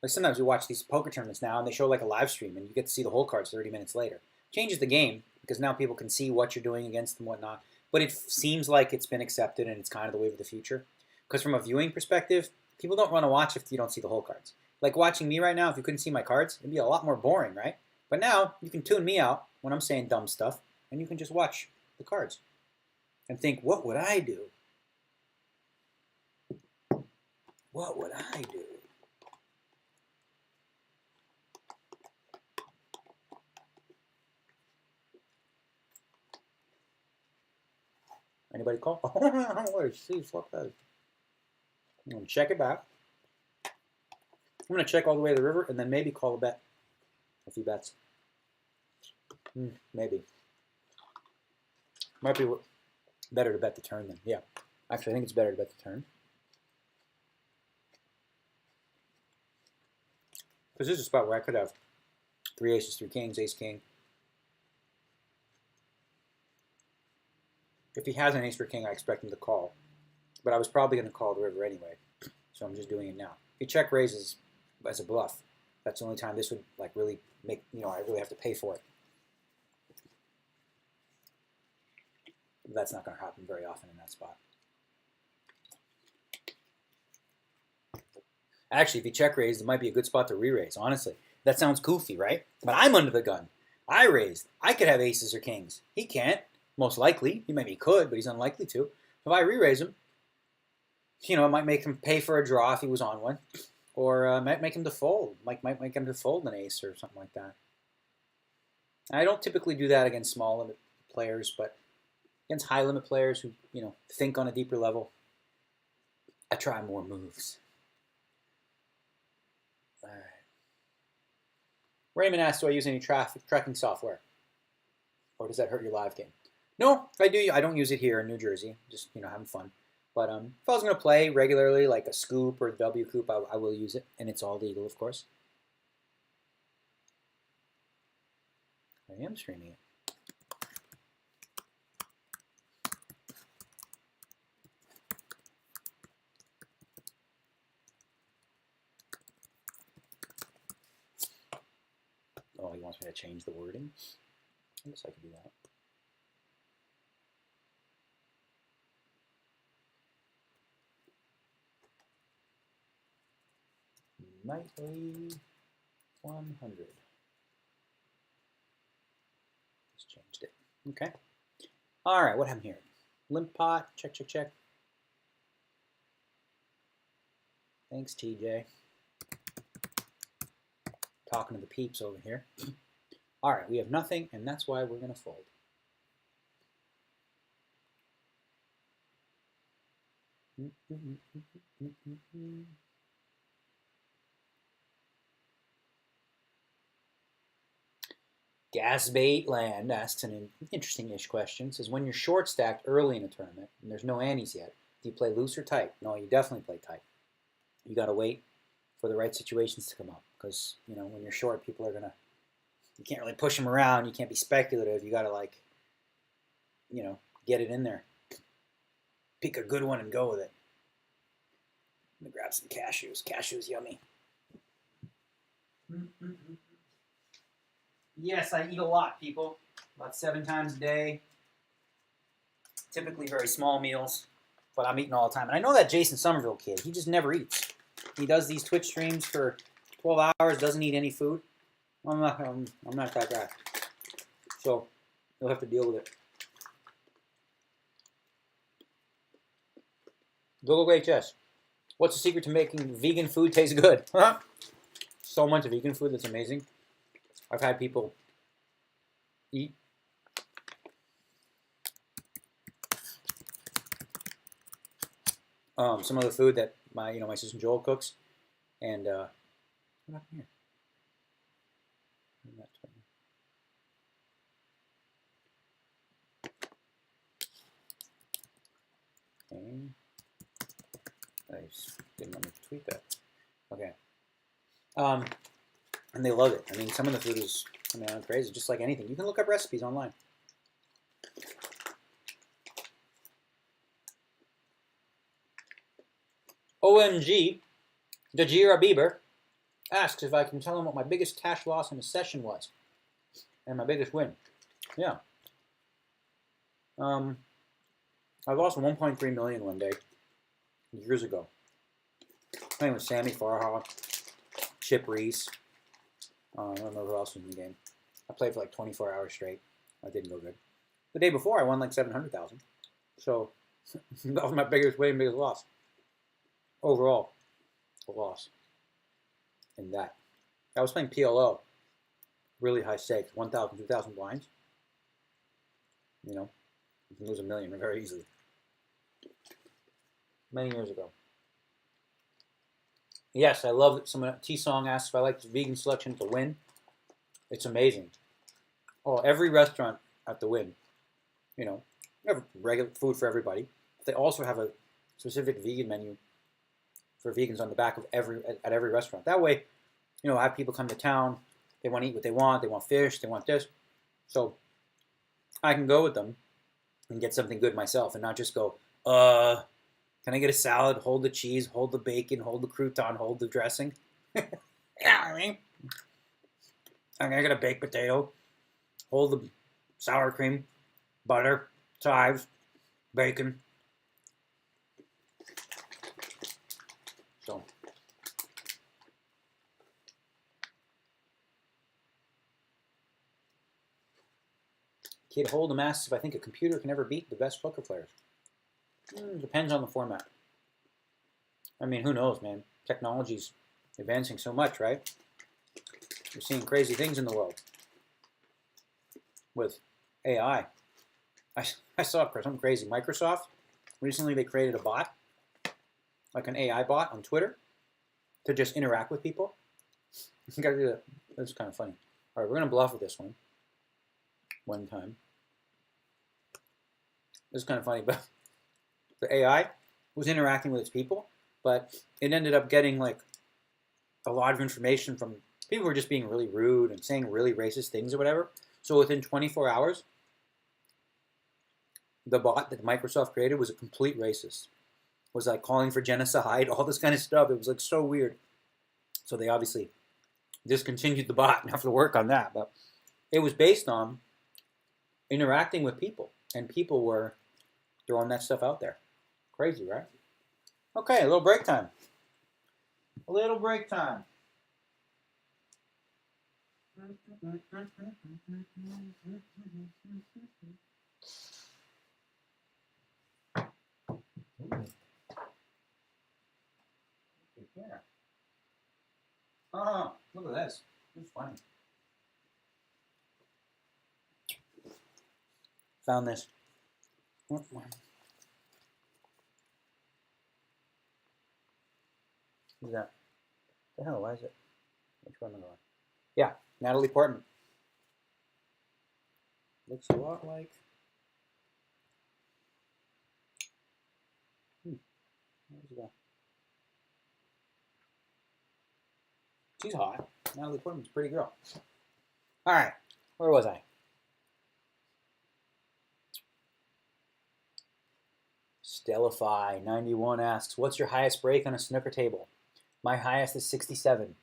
like sometimes we watch these poker tournaments now and they show like a live stream and you get to see the hole cards 30 minutes later. Changes the game because now people can see what you're doing against them and whatnot. But it seems like it's been accepted and it's kind of the wave of the future. Because from a viewing perspective, people don't want to watch if you don't see the hole cards. Like watching me right now, if you couldn't see my cards, it'd be a lot more boring, right? But now you can tune me out when I'm saying dumb stuff and you can just watch the cards and think, what would I do? What would I do? Anybody call? Oh, see, fuck that. I'm going to check it back. I'm going to check all the way to the river and then maybe call a bet. A few bets. Maybe. Might be better to bet the turn then. Yeah. Actually, I think it's better to bet the turn. Because this is a spot where I could have 3 aces, 3 kings, ace, king. If he has an ace or king, I expect him to call. But I was probably going to call the river anyway. So I'm just doing it now. If he check raises as a bluff, that's the only time this would like really make, I really have to pay for it. But that's not going to happen very often in that spot. Actually, if he check raised, it might be a good spot to re-raise, honestly. That sounds goofy, right? But I'm under the gun. I raised. I could have aces or kings. He can't. Most likely. He maybe could, but he's unlikely to. If I re-raise him, you know, it might make him pay for a draw if he was on one. Or might make him to fold. Might make him to fold an ace or something like that. I don't typically do that against small limit players, but against high limit players who, you know, think on a deeper level, I try more moves. All right. Raymond asks, do I use any tracking software? Or does that hurt your live game? No, I do. I don't use it here in New Jersey. Just, you know, having fun. But if I was going to play regularly, like a Scoop or W Coop, I will use it. And it's all legal, of course. I am streaming it. Oh, he wants me to change the wording? I guess I could do that. Nightly 100. Just changed it. Okay. All right, what happened here? Limp pot, check, check, check. Thanks, TJ. Talking to the peeps over here. All right, we have nothing, and that's why we're going to fold. Gasbait Land asks an interesting-ish question. Says, when you're short stacked early in a tournament and there's no antes yet, do you play loose or tight? No, you definitely play tight. You got to wait for the right situations to come up because, you know, when you're short, people are going to, you can't really push them around. You can't be speculative. You got to, like, you know, get it in there. Pick a good one and go with it. Let me grab some cashews. Cashews, yummy. Yes, I eat a lot, people. About 7 times a day. Typically very small meals, but I'm eating all the time. And I know that Jason Somerville kid, he just never eats. He does these Twitch streams for 12 hours, doesn't eat any food. I'm not that guy. So you'll have to deal with it. Google HS. What's the secret to making vegan food taste good? So much vegan food that's amazing. I've had people eat some of the food that my sister Joel cooks, and what happened here? Okay. I just didn't let me tweet that. Okay. And they love it. I mean, some of the food is, I mean, I'm crazy. Just like anything, you can look up recipes online. OMG, Dajira Bieber asks if I can tell him what my biggest cash loss in a session was and my biggest win. Yeah. I lost 1.3 million one day years ago. Playing with Sammy Farha, Chip Reese. I don't know who else was in the game. I played for like 24 hours straight. I didn't go good. The day before, I won like 700,000. So that was my biggest win, biggest loss. Overall, a loss in that. I was playing PLO, really high stakes, 1,000, 2,000 blinds. You know, you can lose $1 million very easily. Many years ago. Yes, I love that someone, T-Song asks if I like the vegan selection to win. It's amazing. Oh, every restaurant at the Win, you know, you have regular food for everybody. But they also have a specific vegan menu for vegans on the back of at every restaurant. That way, you know, have people come to town. They want to eat what they want fish, they want this. So I can go with them and get something good myself and not just go, can I get a salad, hold the cheese, hold the bacon, hold the crouton, hold the dressing? Yeah, I mean, I get a baked potato, hold the sour cream, butter, chives, bacon. So, Kid Hold'em asks if I think a computer can ever beat the best poker players. Depends on the format. I mean, who knows, man? Technology's advancing so much, right? We're seeing crazy things in the world with AI. I saw something crazy. Microsoft, recently they created a bot, like an AI bot on Twitter, to just interact with people. You gotta do that. That's kind of funny. All right, we're gonna bluff with this one time. This is kind of funny, but the AI was interacting with its people, but it ended up getting like a lot of information from people who were just being really rude and saying really racist things or whatever. So within 24 hours, the bot that Microsoft created was a complete racist. Was like calling for genocide, all this kind of stuff. It was like so weird. So they obviously discontinued the bot and have to work on that. But it was based on interacting with people, and people were throwing that stuff out there. Crazy, right? Okay, a little break time. A little break time. Yeah. Oh, look at this. It's funny. Found this. What is that? What the hell? Why is it? Which one am I on? Yeah, Natalie Portman. Looks a lot like. Where's it go? She's hot. Natalie Portman's a pretty girl. All right, where was I? Stellify91 asks, what's your highest break on a snooker table? My highest is 67.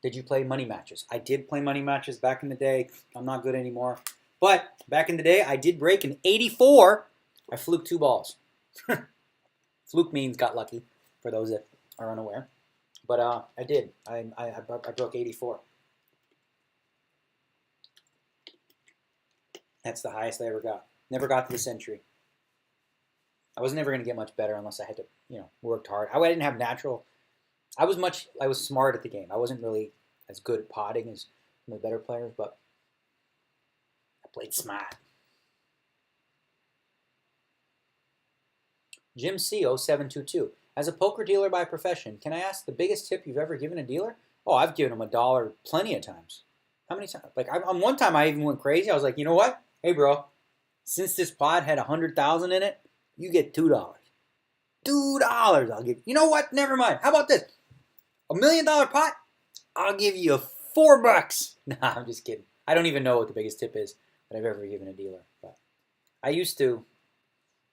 Did you play money matches? I did play money matches back in the day. I'm not good anymore. But back in the day, I did break an 84. I fluked 2 balls. Fluke means got lucky, for those that are unaware. But I did. I broke 84. That's the highest I ever got. Never got to the century. I was never going to get much better unless I had to, worked hard. I didn't have natural. I was smart at the game. I wasn't really as good at potting as some of the better players, but I played smart. Jim C0722. As a poker dealer by profession, can I ask the biggest tip you've ever given a dealer? Oh, I've given him $1 plenty of times. How many times? Like on one time I even went crazy. I was like, you know what? Hey, bro, since this pot had 100,000 in it, you get $2. $2 I'll give you. You know what? Never mind. How about this? $1 million pot? I'll give you $4. Nah, I'm just kidding. I don't even know what the biggest tip is that I've ever given a dealer. But I used to.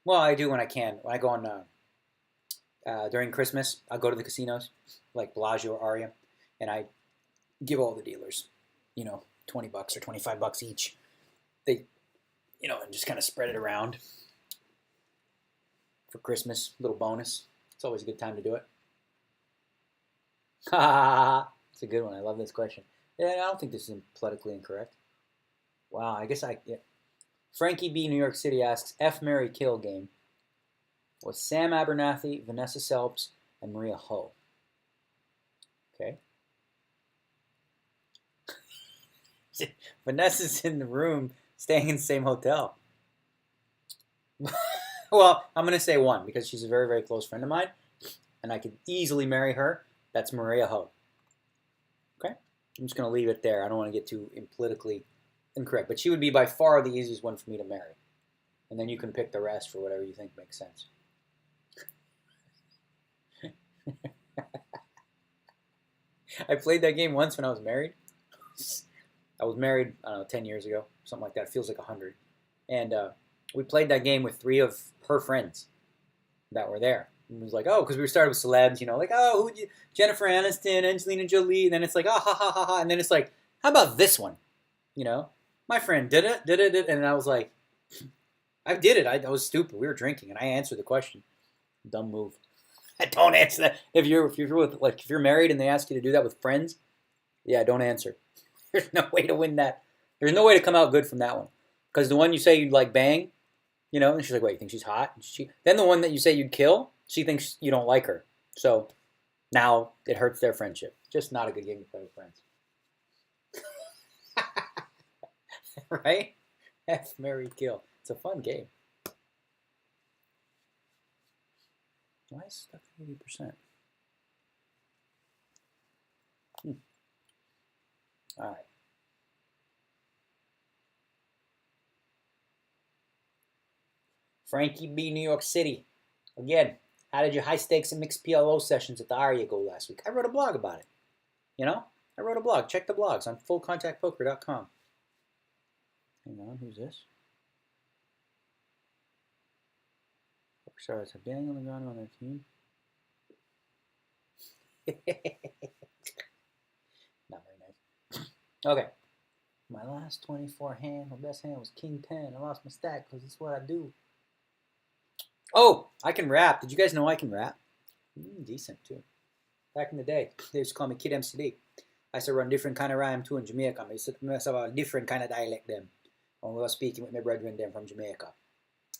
Well, I do when I can. When I go on during Christmas, I'll go to the casinos like Bellagio or Aria, and I give all the dealers, $20 or $25 each. They, and just kind of spread it around for Christmas, little bonus. It's always a good time to do it. It's a good one. I love this question. Yeah, I don't think this is politically incorrect. Wow, I guess yeah. Frankie B. New York City asks, F, Marry, Kill game was Sam Abernathy, Vanessa Selps, and Maria Ho. Okay. Vanessa's in the room, staying in the same hotel. Well, I'm going to say one because she's a very, very close friend of mine, and I could easily marry her. That's Maria Ho. Okay? I'm just going to leave it there. I don't want to get too politically incorrect, but she would be by far the easiest one for me to marry. And then you can pick the rest for whatever you think makes sense. I played that game once when I was married. I was married, I don't know, 10 years ago, something like that. It feels like 100. And we played that game with 3 of her friends that were there. And it was like, because we started with celebs, like, who would you? Jennifer Aniston, Angelina Jolie. And then it's like, ha, ha, ha, ha. And then it's like, how about this one? My friend did it. And I was like, I did it. I was stupid. We were drinking, and I answered the question. Dumb move. I don't answer that. If you're married and they ask you to do that with friends, yeah, don't answer. There's no way to win that. There's no way to come out good from that one. Because the one you say you'd like bang, you know, and she's like, wait, you think she's hot? Then the one that you say you'd kill, she thinks you don't like her. So now it hurts their friendship. Just not a good game to play with friends. Right? F, marry, kill. It's a fun game. Why is it stuck at 80%? All right. Frankie B, New York City. Again, how did your high stakes and mixed PLO sessions at the Aria go last week? I wrote a blog about it. You know? I wrote a blog. Check the blogs on fullcontactpoker.com. Hang on, who's this? PokerStars have Daniel Negreanu on their team. Not very nice. Okay. My last 24 hand, my best hand was King 10. I lost my stack because it's what I do. Oh, I can rap. Did you guys know I can rap? Decent, too. Back in the day, they used to call me Kid MCD. I used to run different kind of rhyme, too, in Jamaica. I used to mess up a different kind of dialect, them. When we were speaking with my brethren, them from Jamaica.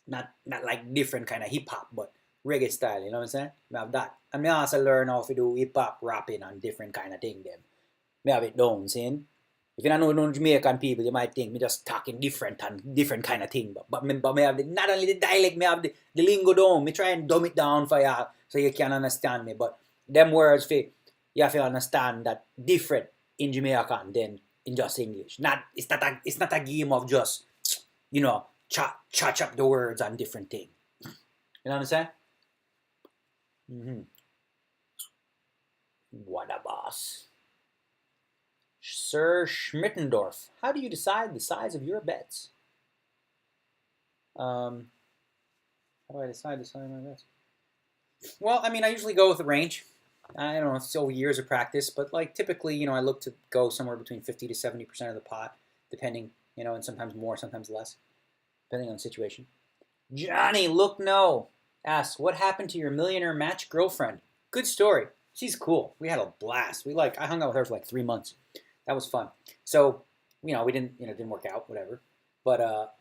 Not like different kind of hip-hop, but reggae style, you know what I'm saying? I have that. And I also learn how to do hip-hop rapping and different kind of thing, them. I have it down, see? If you don't know no Jamaican people, you might think me just talking different and different kind of thing. But me have not only the dialect, me have the lingo down. Me try and dumb it down for you so you can understand me. But them words, you have to understand that different in Jamaican than in just English. It's not a game of just, you know, chop up the words and different thing. You know what I'm saying? What a boss. Sir Schmittendorf, how do you decide the size of your bets? How do I decide the size of my bets? Well, I mean, I usually go with the range. I don't know, it's over years of practice, but like typically, you know, I look to go somewhere between 50 to 70% of the pot, depending, you know, and sometimes more, sometimes less, depending on the situation. Johnny Lookno asks, what happened to your millionaire match girlfriend? Good story. She's cool. We had a blast. I hung out with her for like 3 months. That was fun. So, you know, we didn't work out, whatever. But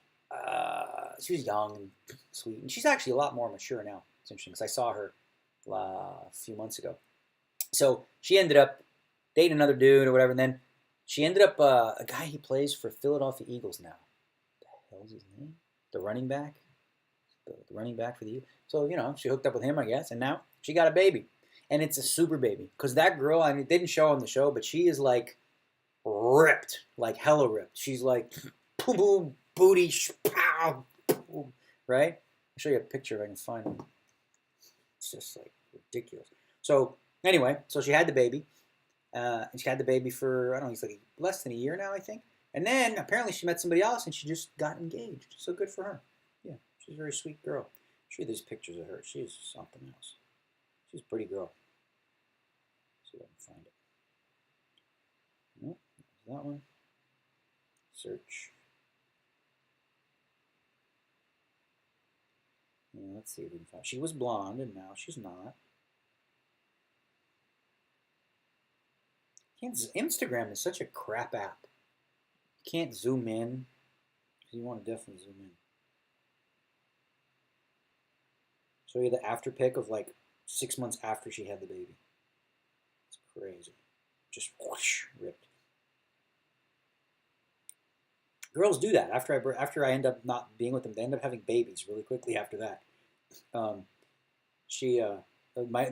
she was young and sweet, and she's actually a lot more mature now. It's interesting because I saw her a few months ago. So she ended up dating another dude or whatever, and then she ended up a guy he plays for Philadelphia Eagles now. What the hell's his name? The running back. The running back for the Eagles. So, you know, she hooked up with him, I guess, and now she got a baby. And it's a super baby. Because that girl, I mean, it didn't show on the show, but she is like ripped, like hella ripped. She's like, boom, boom, booty, pow, boom, right? I'll show you a picture if I can find it. It's just like ridiculous. So anyway, so she had the baby. And she had the baby for, I don't know, it's like less than a year now, I think. And then apparently she met somebody else and she just got engaged. So good for her. Yeah, she's a very sweet girl. I'll show you these pictures of her. She's something else. She's a pretty girl. Let's see if I can find it. Nope, there's that one. Search. Yeah, let's see if we can find. She was blonde and now she's not. Instagram is such a crap app. You can't zoom in. You want to definitely zoom in. Show you the after pic of like 6 months after she had the baby. It's crazy. Just whoosh, ripped. Girls do that. After I end up not being with them, they end up having babies really quickly after that.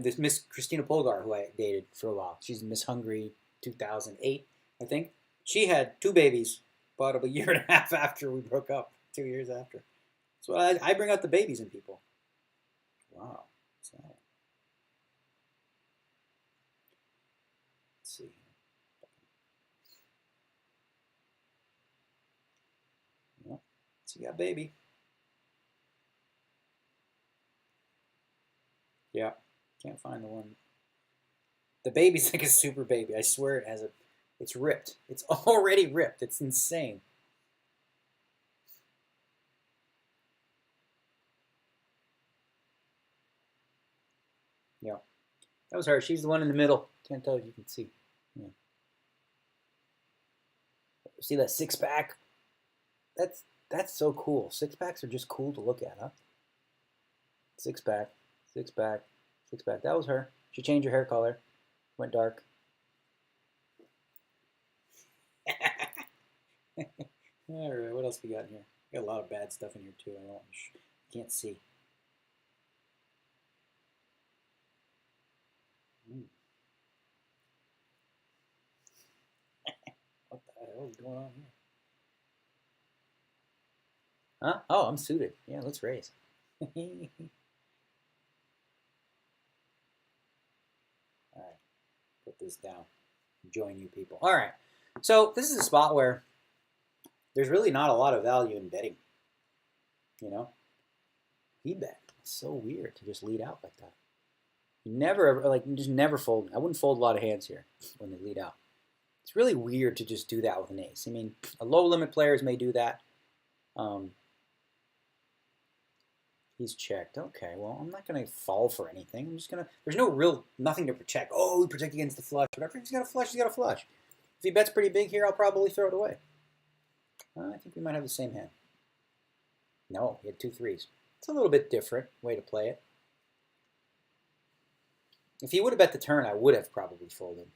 This Miss Christina Polgar, who I dated for a while, she's Miss Hungary 2008, I think. She had 2 babies about a year and a half after we broke up, 2 years after. So I bring out the babies in people. Wow. What's that? Let's see. Yep. So you got baby. Yeah. Can't find the one. The baby's like a super baby. I swear it has it's ripped. It's already ripped. It's insane. Yeah. That was her. She's the one in the middle. Can't tell if you can see. Yeah. See that 6-pack? That's so cool. Six packs are just cool to look at, huh? Six pack, six pack, six pack. That was her. She changed her hair color, went dark. All right, what else we got in here? We got a lot of bad stuff in here too. I don't, can't see. What the hell is going on here? Huh? Oh, I'm suited. Yeah, let's raise. All right, put this down. Join you people. All right, so this is a spot where there's really not a lot of value in betting. You know, lead bet. It's so weird to just lead out like that. You never ever like just never fold. I wouldn't fold a lot of hands here when they lead out. It's really weird to just do that with an ace. I mean, a low limit players may do that. He's checked. Okay, well, I'm not going to fall for anything. I'm just going to, there's no real, nothing to protect. Oh, we protect against the flush. Whatever. If he's got a flush, he's got a flush. If he bets pretty big here, I'll probably throw it away. I think we might have the same hand. No, he had 2 threes. It's a little bit different way to play it. If he would have bet the turn, I would have probably folded.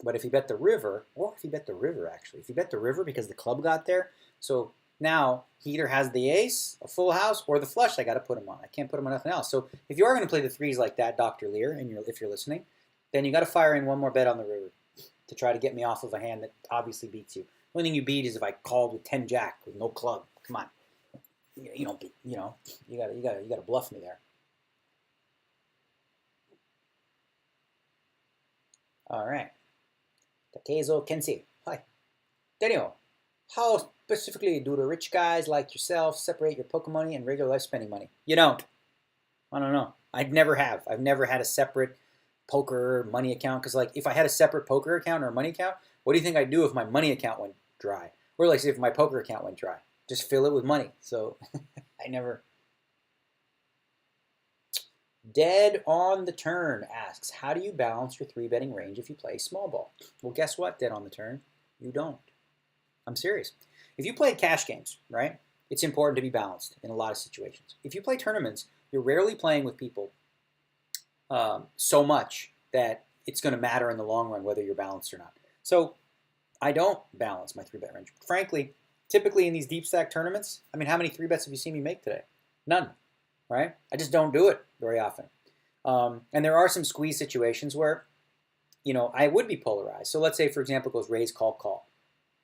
But if he bet the river, or if he bet the river, actually. If he bet the river because the club got there, so now he either has the ace, a full house, or the flush I got to put him on. I can't put him on nothing else. So if you are going to play the threes like that, Dr. Lear, and if you're listening, then you got to fire in one more bet on the river to try to get me off of a hand that obviously beats you. The only thing you beat is if I called with 10 jack with no club. Come on, you don't beat. You know, you gotta bluff me there. All right, Takezo Kensi. Hi, Daniel. How specifically do the rich guys like yourself separate your poker money and regular life spending money? You don't. I don't know. I've never had a separate poker money account because, like, if I had a separate poker account or a money account, what do you think I'd do if my money account went dry? Or, like, say, if my poker account went dry? Just fill it with money. So I never. Dead on the Turn asks, how do you balance your 3-betting range if you play small ball? Well, guess what, Dead on the Turn? You don't. I'm serious. If you play cash games, right, it's important to be balanced in a lot of situations. If you play tournaments, you're rarely playing with people so much that it's going to matter in the long run whether you're balanced or not. So I don't balance my 3-bet range. Frankly, typically in these deep stack tournaments, I mean, how many 3-bets have you seen me make today? None, right? I just don't do it very often. And there are some squeeze situations where, you know, I would be polarized. So let's say, for example, it goes raise, call, call.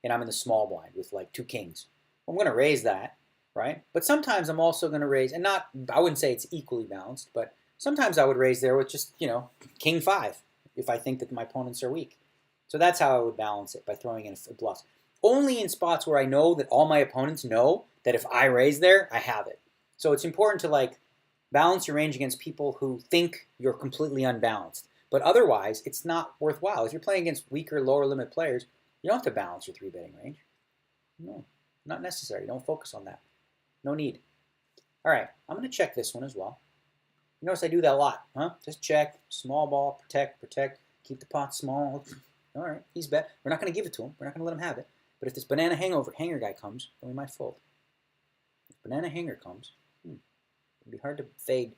And I'm in the small blind with like 2 kings. I'm going to raise that, right? But sometimes I'm also going to raise, and not, I wouldn't say it's equally balanced, but sometimes I would raise there with just, you know, king 5 if I think that my opponents are weak. So that's how I would balance it, by throwing in a bluff. Only in spots where I know that all my opponents know that if I raise there, I have it. So it's important to, like, balance your range against people who think you're completely unbalanced. But otherwise, it's not worthwhile. If you're playing against weaker, lower limit players, you don't have to balance your 3-betting range. No, not necessary. Don't focus on that. No need. All right, I'm going to check this one as well. You notice I do that a lot, huh? Just check, small ball, protect, protect, keep the pot small. All right, he's bet. We're not going to give it to him. We're not going to let him have it. But if this banana hanger guy comes, then we might fold. If banana hanger comes, it'd be hard to fade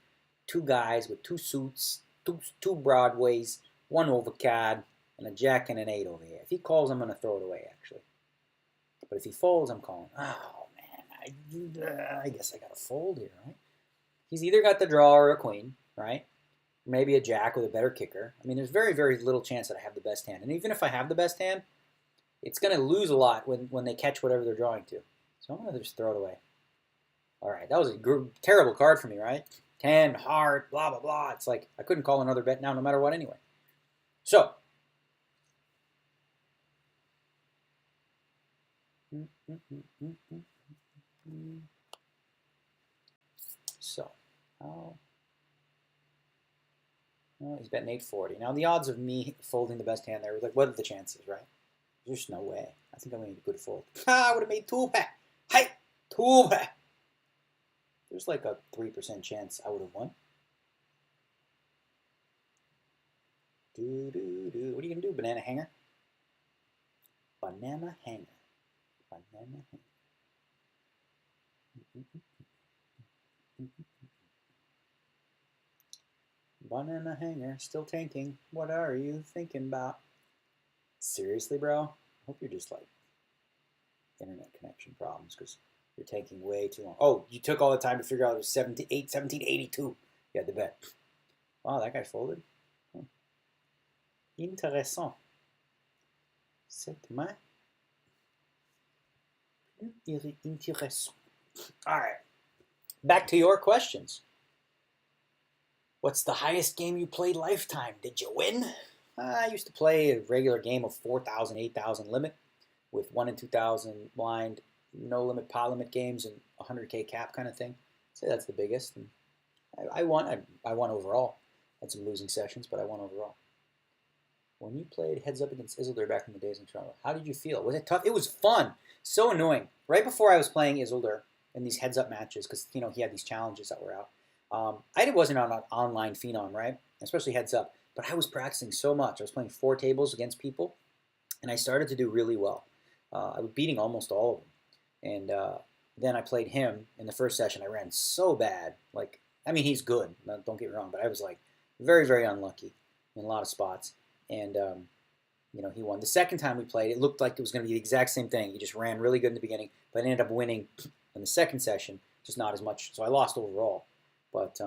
2 guys with 2 suits, two Broadways, 1 overcard, and a jack and an 8 over here. If he calls, I'm going to throw it away, actually. But if he folds, I'm calling. Oh, man, I guess I got to fold here, right? He's either got the draw or a queen, right? Maybe a jack with a better kicker. I mean, there's very, very little chance that I have the best hand. And even if I have the best hand, it's going to lose a lot when they catch whatever they're drawing to. So I'm going to just throw it away. All right, that was a terrible card for me, right? 10, heart, blah, blah, blah. It's like I couldn't call another bet now no matter what anyway. So, oh, well, he's betting 840. Now the odds of me folding the best hand there, like, what are the chances, right? There's just no way. I think I made a good fold. I would have made 2 bet. Hey, 2 bet. There's like a 3% chance I would have won. What are you gonna do, banana hanger? Banana hanger. Banana hanger. Banana hanger, still tanking. What are you thinking about? Seriously, bro? I hope you're just like internet connection problems because you're taking way too long. Oh, you took all the time to figure out it was 1782. You had to bet. Wow, that guy folded. Huh. Intéressant. Cette main. Intéressant. All right. Back to your questions. What's the highest game you played lifetime? Did you win? I used to play a regular game of 4,000, 8,000 limit with 1 and 2,000 blind, no limit, pot limit games, and 100K cap kind of thing. I'd say that's the biggest. And I won. I won overall. Had some losing sessions, but I won overall. When you played heads up against Isildur back in the days in Toronto, how did you feel? Was it tough? It was fun. So annoying. Right before I was playing Isildur in these heads up matches, because he had these challenges that were out. I wasn't on an online phenom, right? Especially heads up. But I was practicing so much. I was playing 4 tables against people, and I started to do really well. I was beating almost all of them. And then I played him in the first session. I ran so bad. He's good. Don't get me wrong. But I was like very, very unlucky in a lot of spots. And, he won. The second time we played, it looked like it was going to be the exact same thing. He just ran really good in the beginning, but ended up winning in the second session, just not as much. So I lost overall. But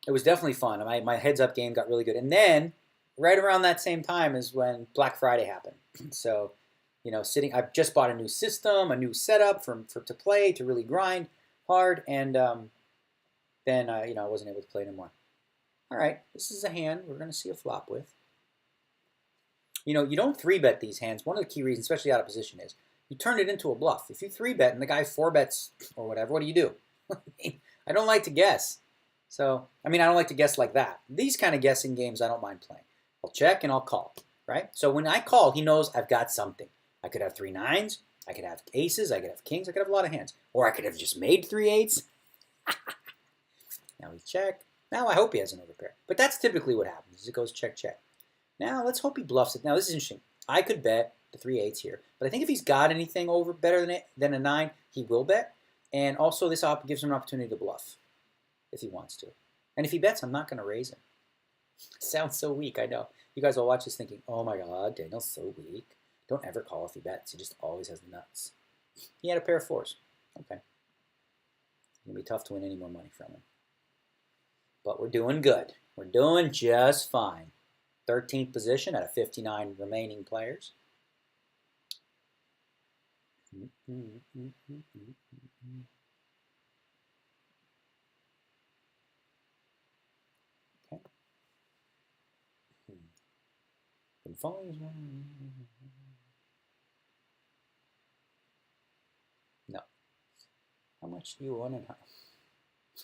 it was definitely fun. My heads-up game got really good. And then, right around that same time is when Black Friday happened. So, I just bought a new system, a new setup to play, to really grind hard. And then, I wasn't able to play anymore. All right, this is a hand we're going to see a flop with. You don't 3-bet these hands. One of the key reasons, especially out of position, is you turn it into a bluff. If you 3-bet and the guy 4-bets or whatever, what do you do? I don't like to guess. So, I don't like to guess like that. These kind of guessing games I don't mind playing. I'll check and I'll call, right? So when I call, he knows I've got something. I could have 3 9s, I could have aces, I could have kings, I could have a lot of hands. Or I could have just made 3 8s. Now we check. Now I hope he has an overpair. But that's typically what happens. It goes check, check. Now let's hope he bluffs it. Now this is interesting. I could bet the 3 8s here. But I think if he's got anything over better than a 9, he will bet. And also this gives him an opportunity to bluff if he wants to. And if he bets, I'm not going to raise him. Sounds so weak, I know. You guys will watch this thinking, oh my god, Daniel's so weak. Don't ever call if he bets. He just always has the nuts. He had a pair of 4s. Okay. It's going to be tough to win any more money from him. But we're doing good. We're doing just fine. 13th position out of 59 remaining players. Okay. Been following. No. How much do you win in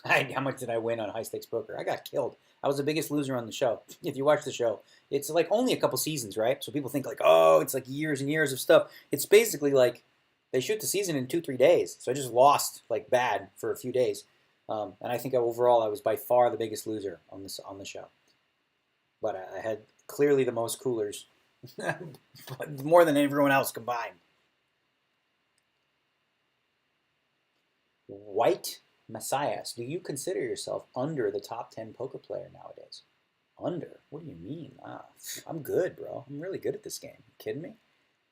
how much did I win on high stakes poker? I got killed. I was the biggest loser on the show. If you watch the show, it's like only a couple seasons, right? So people think like, oh, it's like years and years of stuff. It's basically like they shoot the season in 2-3 days. So I just lost like bad for a few days. And I think overall I was by far the biggest loser on the show. But I had clearly the most coolers, more than everyone else combined. White Messias, do you consider yourself under the top 10 poker player nowadays? Under? What do you mean? I'm good, bro. I'm really good at this game. You kidding me?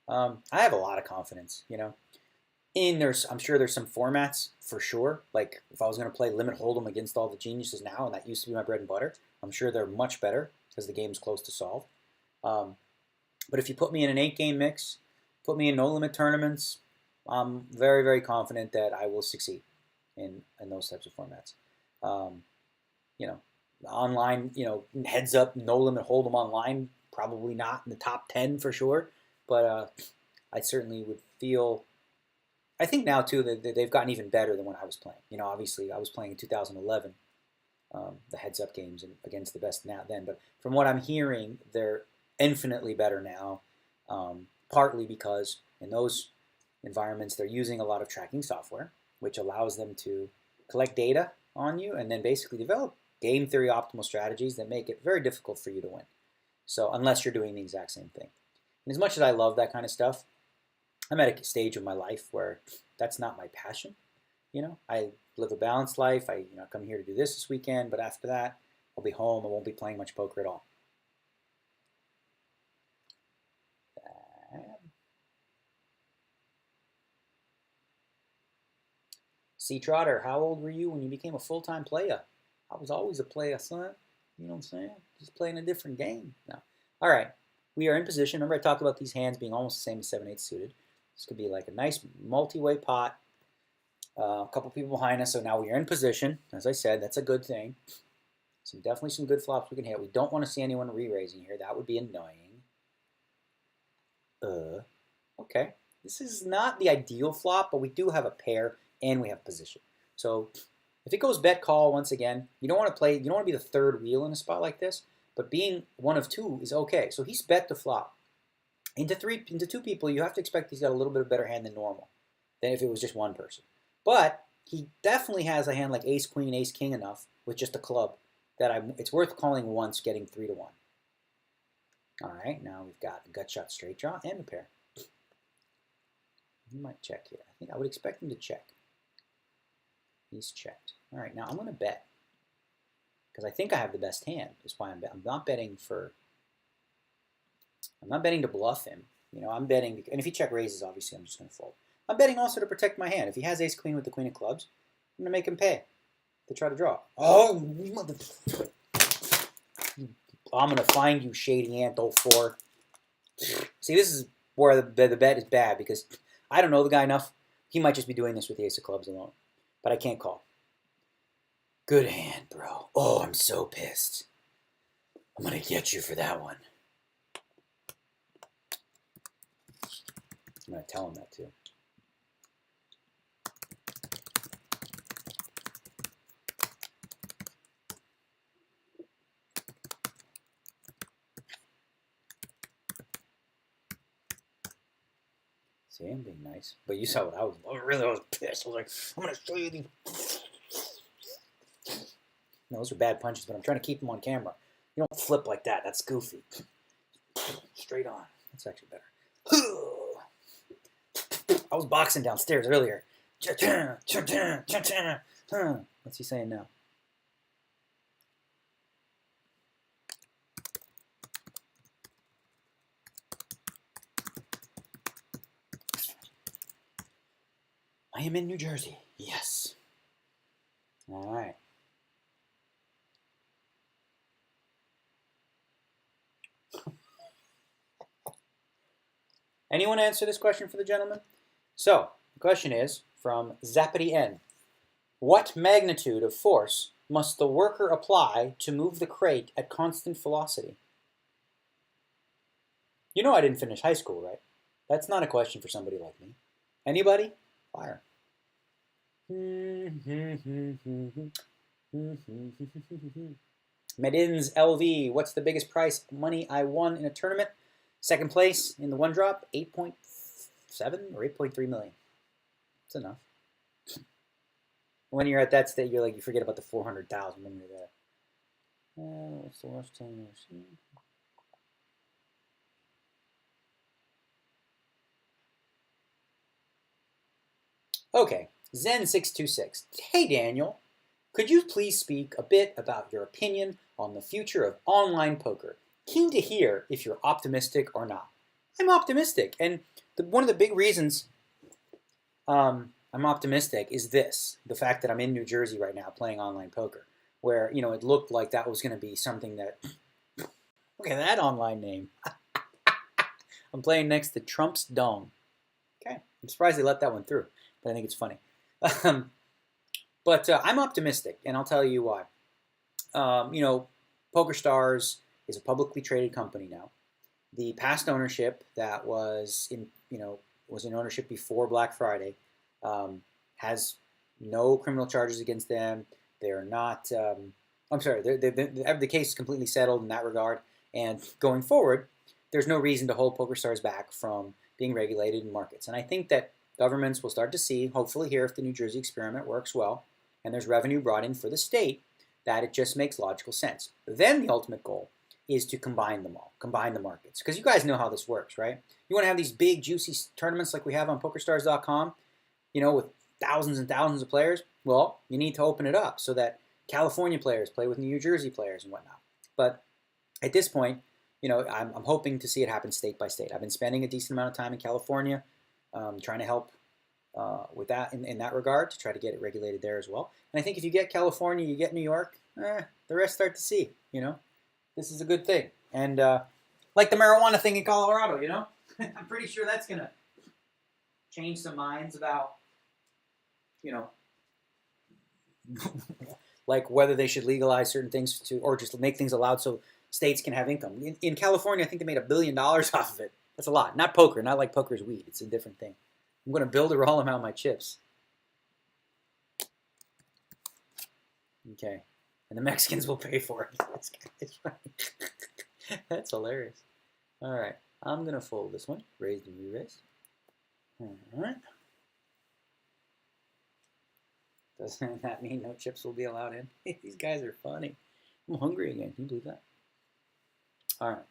I have a lot of confidence, I'm sure there's some formats for sure. Like if I was going to play Limit Hold'em against all the geniuses now, and that used to be my bread and butter, I'm sure they're much better because the game's close to solved. But if you put me in an 8-game mix, put me in no limit tournaments, I'm very, very confident that I will succeed in those types of formats. Online, heads up, no limit hold'em online, probably not in the top 10 for sure. But I certainly would feel. I think now too that they've gotten even better than when I was playing. Obviously I was playing in 2011, the heads up games and against the best now then. But from what I'm hearing, they're infinitely better now. Partly because in those environments they're using a lot of tracking software, which allows them to collect data on you and then basically develop game theory optimal strategies that make it very difficult for you to win. So unless you're doing the exact same thing. And as much as I love that kind of stuff, I'm at a stage of my life where that's not my passion. You know, I live a balanced life. I come here to do this weekend, but after that, I'll be home. I won't be playing much poker at all. C. Trotter, how old were you when you became a full-time player? I was always a player, son. You know what I'm saying? Just playing a different game. No. All right. We are in position. Remember I talked about these hands being almost the same as 7/8 suited. This could be like a nice multi-way pot. A couple people behind us, so now we are in position. As I said, that's a good thing. Definitely some good flops we can hit. We don't want to see anyone re-raising here. That would be annoying. Okay. This is not the ideal flop, but we do have a pair and we have position. So if it goes bet call once again, you don't want to play. You don't want to be the third wheel in a spot like this. But being one of two is okay. So he's bet the flop. Into two people, you have to expect he's got a little bit of better hand than normal, than if it was just one person. But he definitely has a hand like ace queen, ace king enough with just a club that it's worth calling once, getting 3-1. All right, now we've got a gut shot straight draw and a pair. He might check here. I think I would expect him to check. He's checked. All right, now I'm going to bet because I think I have the best hand. That's why I'm not betting for. I'm not betting to bluff him. You know, I'm betting, and if he check raises, obviously I'm just going to fold. I'm betting also to protect my hand. If he has ace queen with the queen of clubs, I'm going to make him pay to try to draw. Oh, mother! I'm going to find you, Shady Ant 04. See, this is where the bet is bad because I don't know the guy enough. He might just be doing this with the ace of clubs alone. But I can't call. Good hand, bro. Oh, I'm so pissed. I'm going to get you for that one. I'm going to tell him that too. See, I'm being nice. But you saw what I was. I was pissed. I was like, I'm going to show you these. No, those are bad punches, but I'm trying to keep them on camera. You don't flip like that. That's goofy. Straight on. That's actually better. I was boxing downstairs earlier. What's he saying now? I am in New Jersey. Yes. All right. Anyone answer this question for the gentleman? So, the question is from Zappity N. What magnitude of force must the worker apply to move the crate at constant velocity? You know I didn't finish high school, right? That's not a question for somebody like me. Anybody? Fire. Medins LV, what's the biggest prize money I won in a tournament? Second place in the one drop, 8.7 or 8.3 million. That's enough. When you're at that state, you're like, you forget about the 400,000 when you're there. What's the worst time you've seen? Okay, Zen626. Hey, Daniel. Could you please speak a bit about your opinion on the future of online poker? Keen to hear if you're optimistic or not. I'm optimistic, and one of the big reasons I'm optimistic is the fact that I'm in New Jersey right now playing online poker, where, it looked like that was going to be something that, look at that online name. I'm playing next to Trump's Dome. Okay, I'm surprised they let that one through, but I think it's funny. But I'm optimistic, and I'll tell you why. PokerStars is a publicly traded company now. The past ownership that was in ownership before Black Friday has no criminal charges against them. They're not. I'm sorry. The case is completely settled in that regard. And going forward, there's no reason to hold PokerStars back from being regulated in markets. And I think that governments will start to see, hopefully here, if the New Jersey experiment works well, and there's revenue brought in for the state, that it just makes logical sense. Then the ultimate goal is to combine them all, combine the markets. Because you guys know how this works, right? You want to have these big, juicy tournaments like we have on PokerStars.com, with thousands and thousands of players, well, you need to open it up so that California players play with New Jersey players and whatnot. But at this point, I'm hoping to see it happen state by state. I've been spending a decent amount of time in California, trying to help with that in that regard to try to get it regulated there as well. And I think if you get California, you get New York, the rest start to see. This is a good thing. And like the marijuana thing in Colorado, I'm pretty sure that's gonna change some minds about, like whether they should legalize certain things or just make things allowed so states can have income. In California, I think they made $1 billion off of it. That's a lot. Not poker. Not like poker's weed. It's a different thing. I'm going to build a roll them out my chips. Okay. And the Mexicans will pay for it. That's funny. That's hilarious. All right. I'm going to fold this one. Raise and re-raise. All right. Doesn't that mean no chips will be allowed in? These guys are funny. I'm hungry again. Can you believe that? All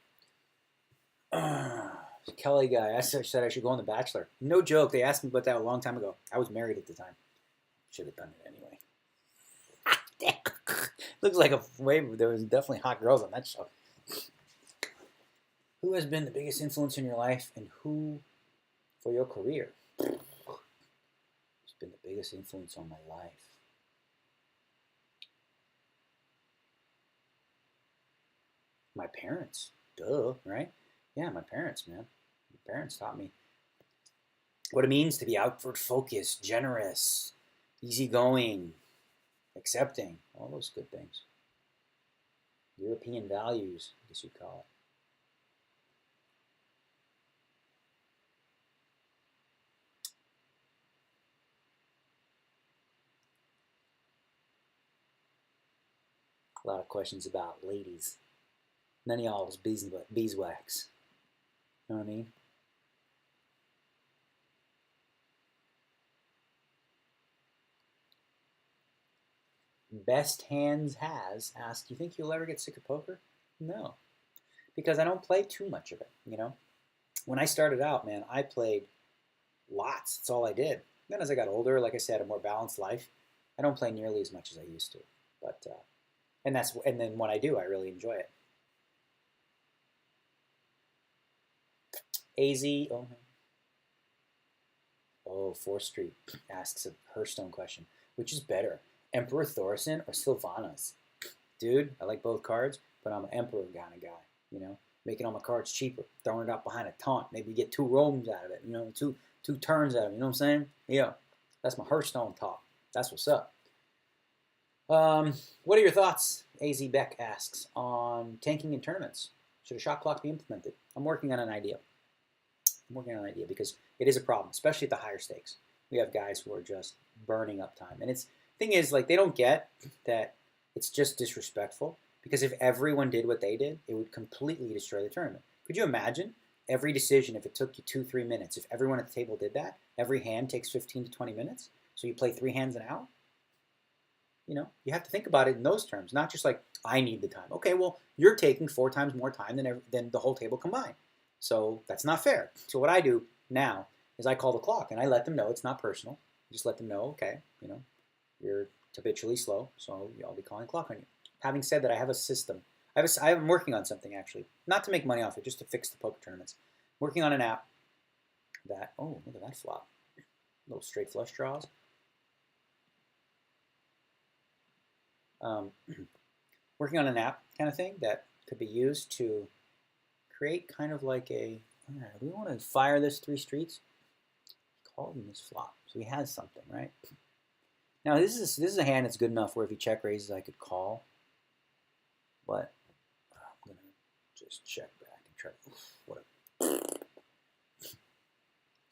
right. Kelly guy, I said I should go on The Bachelor. No joke. They asked me about that a long time ago. I was married at the time. Should have done it anyway. Looks like there was definitely hot girls on that show. Who has been the biggest influence in your life and who for your career? Who's been the biggest influence on my life? My parents. Duh, right? Yeah, my parents, man. My parents taught me what it means to be outward focused, generous, easygoing, accepting, all those good things. European values, I guess you'd call it. A lot of questions about ladies. None of y'all was beeswax. You know what I mean? Best Hands has asked, do you think you'll ever get sick of poker? No. Because I don't play too much of it, When I started out, man, I played lots. That's all I did. Then as I got older, like I said, a more balanced life, I don't play nearly as much as I used to. But and then when I do, I really enjoy it. AZ, oh, 4th Street asks a Hearthstone question. Which is better, Emperor Thorson or Sylvanas? Dude, I like both cards, but I'm an Emperor kind of guy, Making all my cards cheaper, throwing it out behind a taunt, maybe get 2 roams out of it, two turns out of it, you know what I'm saying? Yeah, that's my Hearthstone talk. That's what's up. What are your thoughts, AZ Beck asks, on tanking in tournaments? Should a shot clock be implemented? I'm working on an idea. Because it is a problem, especially at the higher stakes. We have guys who are just burning up time. And thing is, like, they don't get that it's just disrespectful, because if everyone did what they did, it would completely destroy the tournament. Could you imagine every decision, if it took you 2-3 minutes, if everyone at the table did that, every hand takes 15 to 20 minutes, so you play 3 hands an hour? You have to think about it in those terms, not just like, I need the time. Okay, well, you're taking 4 times more time than the whole table combined. So that's not fair. So what I do now is I call the clock, and I let them know it's not personal. I just let them know, okay, you're habitually slow, so I'll be calling the clock on you. Having said that, I have a system. I'm working on something, actually. Not to make money off it, just to fix the poker tournaments. I'm working on an app that, oh, look at that flop. Little straight flush draws. Working on an app kind of thing that could be used to create kind of like a, all right, we want to fire this 3 streets. Call him this flop. So he has something, right? Now this is a hand that's good enough where if he check raises, I could call. But I'm gonna just check back and try. What?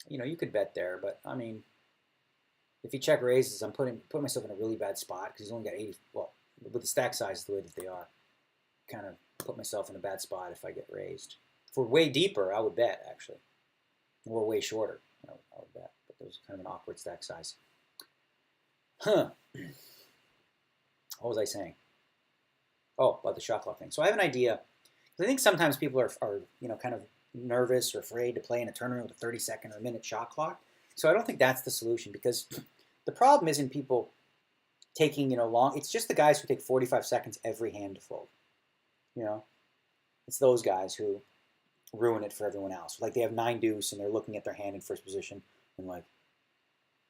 You could bet there, but I mean, if he check raises, I'm putting myself in a really bad spot because he's only got 80. Well, with the stack size the way that they are, kind of put myself in a bad spot if I get raised. If we're way deeper, I would bet, actually. If we're way shorter, I would bet. But there's kind of an awkward stack size. Huh. What was I saying? Oh, about the shot clock thing. So I have an idea. I think sometimes people are kind of nervous or afraid to play in a tournament with a 30-second or a minute shot clock. So I don't think that's the solution, because The problem isn't people taking, long. It's just the guys who take 45 seconds every hand to fold. It's those guys who ruin it for everyone else. Like they have 9 deuce and they're looking at their hand in first position and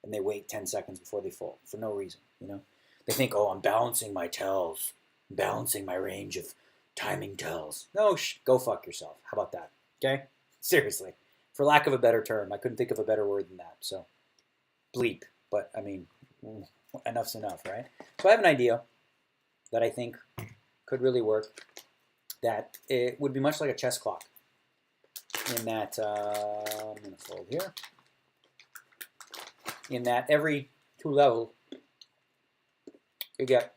they wait 10 seconds before they fold for no reason. They think, oh, I'm balancing my tells, balancing my range of timing tells. No, go fuck yourself. How about that? Okay, seriously. For lack of a better term, I couldn't think of a better word than that. So, bleep. But I mean, enough's enough, right? So I have an idea that I think could really work. That it would be much like a chess clock. In that, I'm going to fold here. In that every 2 levels, you get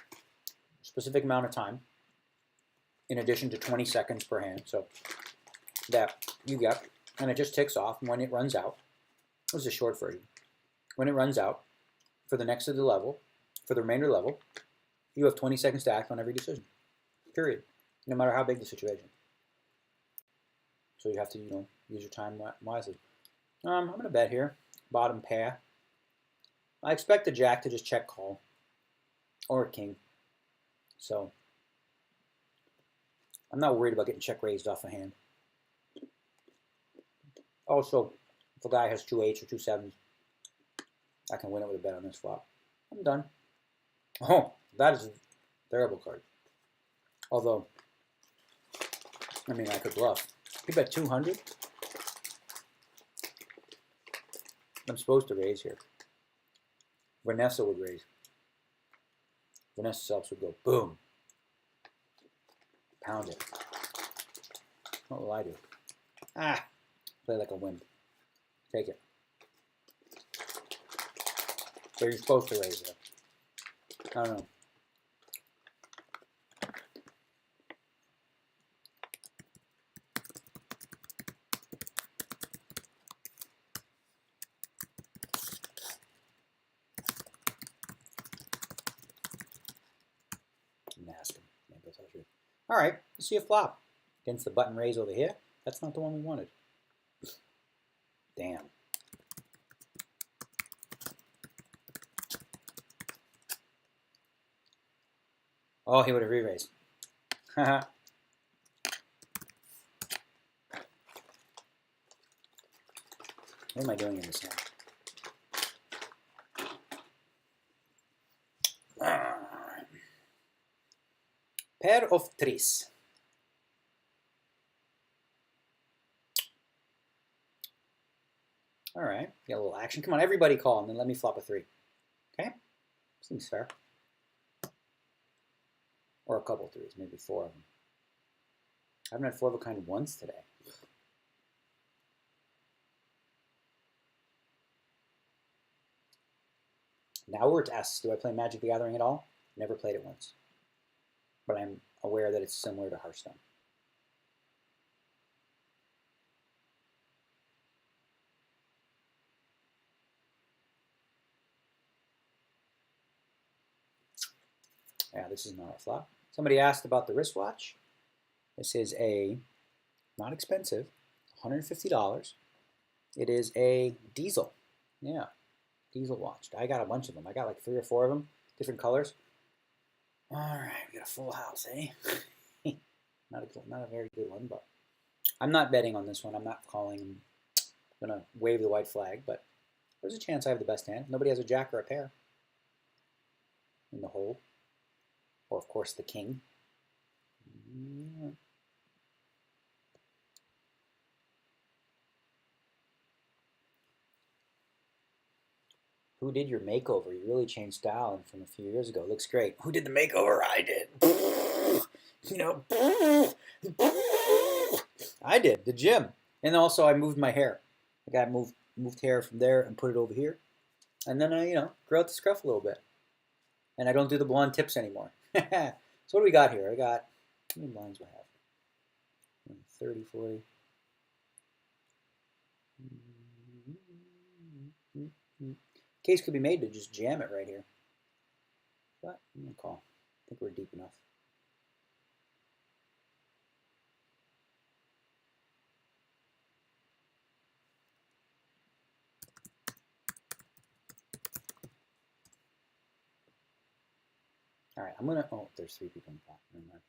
a specific amount of time in addition to 20 seconds per hand. So that you get, and it just ticks off. And when it runs out, this is a short version. When it runs out for the next of the level, for the remainder level, you have 20 seconds to act on every decision. Period. No matter how big the situation. So you have to, use your time wisely. I'm going to bet here. Bottom pair. I expect the jack to just check call. Or a king. So I'm not worried about getting check raised off a hand. Also, if a guy has 2 8s or 2 7s, I can win it with a bet on this flop. I'm done. Oh, that is a terrible card. Although, I mean, I could bluff. You bet 200. I'm supposed to raise here. Vanessa would raise. Vanessa Selps would go boom. Pound it. What will I do? Play like a wimp. Take it. So you're supposed to raise it. I don't know. Ask him. Maybe I'll tell you. All right, let's see a flop against the button raise over here. That's not the one we wanted. Damn. Oh, he would have re-raised. Haha. What am I doing in this hand? Pair of trees. All right, get a little action. Come on, everybody call, and then let me flop a 3. Okay? Seems fair. Or a couple 3s, maybe 4 of them. I haven't had 4 of a kind once today. Now we're at S. Do I play Magic the Gathering at all? Never played it once. But I'm aware that it's similar to Hearthstone. Yeah, this is not a flop. Somebody asked about the wristwatch. This is not expensive, $150. It is a diesel. Yeah, diesel watch. I got a bunch of them. I got like 3 or 4 of them, different colors. All right, we got a full house, eh? not a very good one, but I'm not betting on this one. I'm not calling. I'm going to wave the white flag, but there's a chance I have the best hand. Nobody has a jack or a pair in the hole. Or, of course, the king. Yeah. Who did your makeover? You really changed style from a few years ago. Looks great. Who did the makeover? I did. I did. The gym. And also I moved my hair. I got moved hair from there and put it over here. And then I, grew out the scruff a little bit. And I don't do the blonde tips anymore. So what do we got here? I got, how many blinds do I have? 30, 40. Case could be made to just jam it right here. But I'm going to call. I think we're deep enough. All right, I'm gonna. Oh, there's 3 people in the pot. Never mind.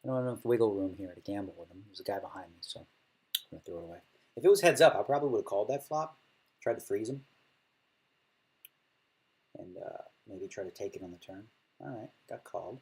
I don't have enough wiggle room here to gamble with him. There's a guy behind me, so I'm gonna throw it away. If it was heads up, I probably would have called that flop, tried to freeze him, and maybe try to take it on the turn. All right, got called.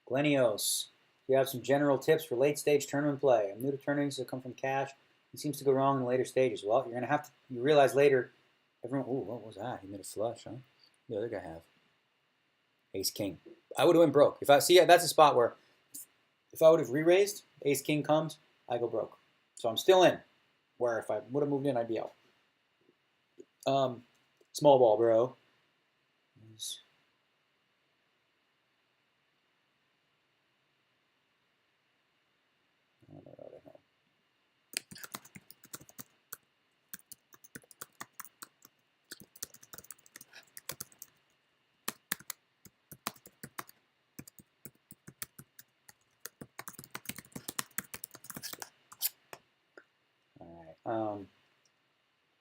Glenios, do you have some general tips for late stage tournament play? I'm new to tournaments that come from cash. It seems to go wrong in the later stages. Well, you're gonna have to. You realize later, everyone. Ooh, what was that? He made a flush, huh? The other guy have ace king. I would have went broke. If I see, that's a spot where if I would have re-raised, ace king comes, I go broke. So I'm still in. Where if I would have moved in, I'd be out. Small ball, bro.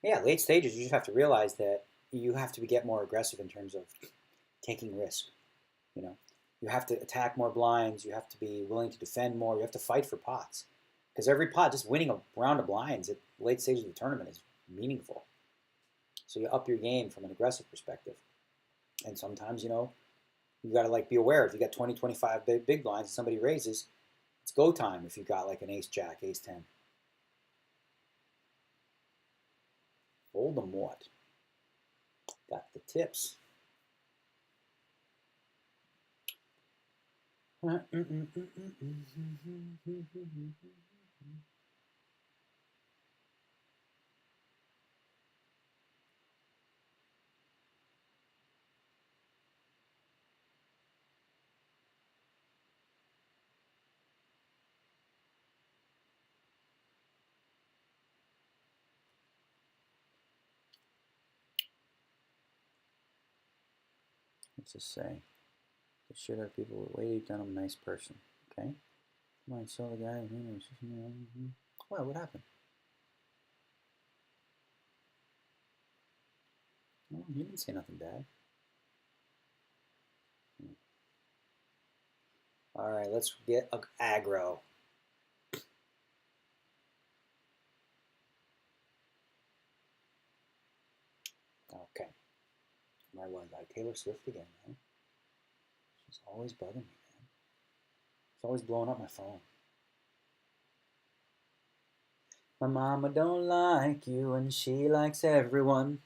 Yeah, late stages, you just have to realize that you have to get more aggressive in terms of taking risk. You know, you have to attack more blinds. You have to be willing to defend more. You have to fight for pots, because every pot, just winning a round of blinds at late stages of the tournament is meaningful. So you up your game from an aggressive perspective. And sometimes, you know, you got to like be aware if you got 20, 25 big blinds and somebody raises, it's go time if you got like an ace jack, ace 10. Fold them what? Got the tips. What's this say? The shit out of people way deep down. I'm a nice person. Okay. Might saw the guy. What? What happened? Well, he didn't say nothing bad. All right, let's get aggro. Okay. Where was I? Taylor Swift again, man. She's always bugging me, man. She's always blowing up my phone. My mama don't like you and she likes everyone.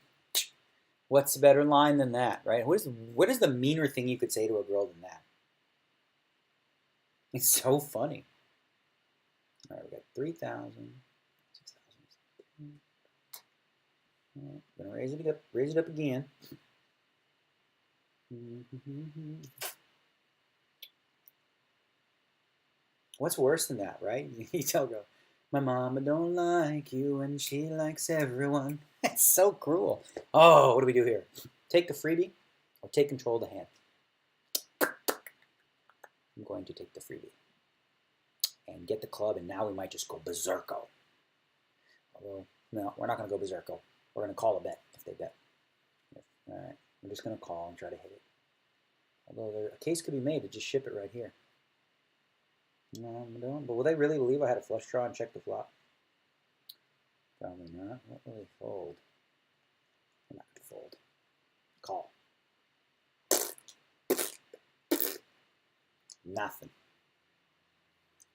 What's a better line than that, right? What is the meaner thing you could say to a girl than that? It's so funny. All right, we got 3,000, 6,000. All right, gonna raise it up again. What's worse than that, right? You tell a girl, my mama don't like you and she likes everyone. That's so cruel. Oh, what do we do here? Take the freebie or take control of the hand? I'm going to take the freebie and get the club, and now we might just go berserko. Although, no, we're not going to go berserko. We're going to call a bet if they bet. All right, I'm just going to call and try to hit it. Although a case could be made to just ship it right here. No, I don't. But will they really believe I had a flush draw and check the flop? Probably not. What will they fold? I'm not going to fold. Call. Nothing.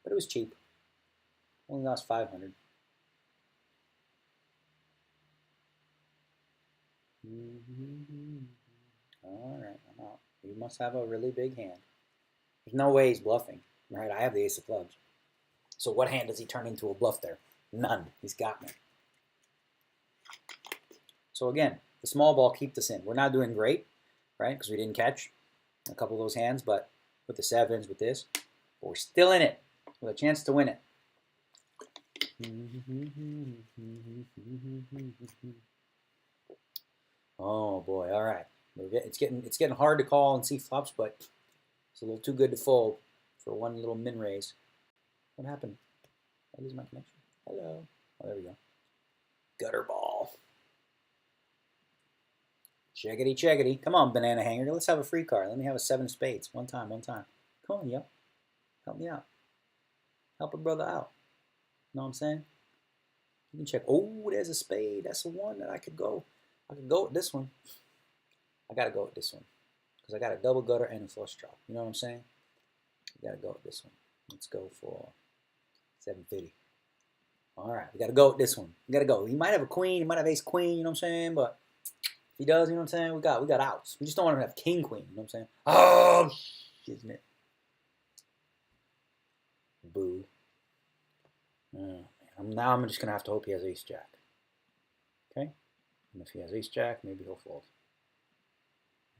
But it was cheap. Only lost 500. All right, I'm out. You must have a really big hand. There's no way he's bluffing. Right, I have the ace of clubs. So what hand does he turn into a bluff there? None. He's got me. So again, the small ball keep this in. We're not doing great, right? Because we didn't catch a couple of those hands, but with the sevens, with this, but we're still in it with a chance to win it. Oh boy, all right. It's getting hard to call and see flops, but it's a little too good to fold for one little min raise. What happened? I lose my connection. Hello. Oh, there we go. Gutter ball. Checkity, checkity. Come on, banana hanger. Let's have a free card. Let me have a 7 of spades. One time. Come on, yo. Help me out. Help a brother out. Know what I'm saying? You can check. Oh, there's a spade. That's the one that I could go. I could go with this one. I got to go with this one because I got a double gutter and a flush draw. You know what I'm saying? I got to go with this one. Let's go for 750. All right, we got to go with this one. We got to go. He might have a queen. He might have ace queen. You know what I'm saying? But if he does, you know what I'm saying? We got outs. We just don't want him to have king queen. You know what I'm saying? Oh, isn't it? Boo. Now I'm just gonna have to hope he has ace jack. Okay, and if he has ace jack, maybe he'll fold.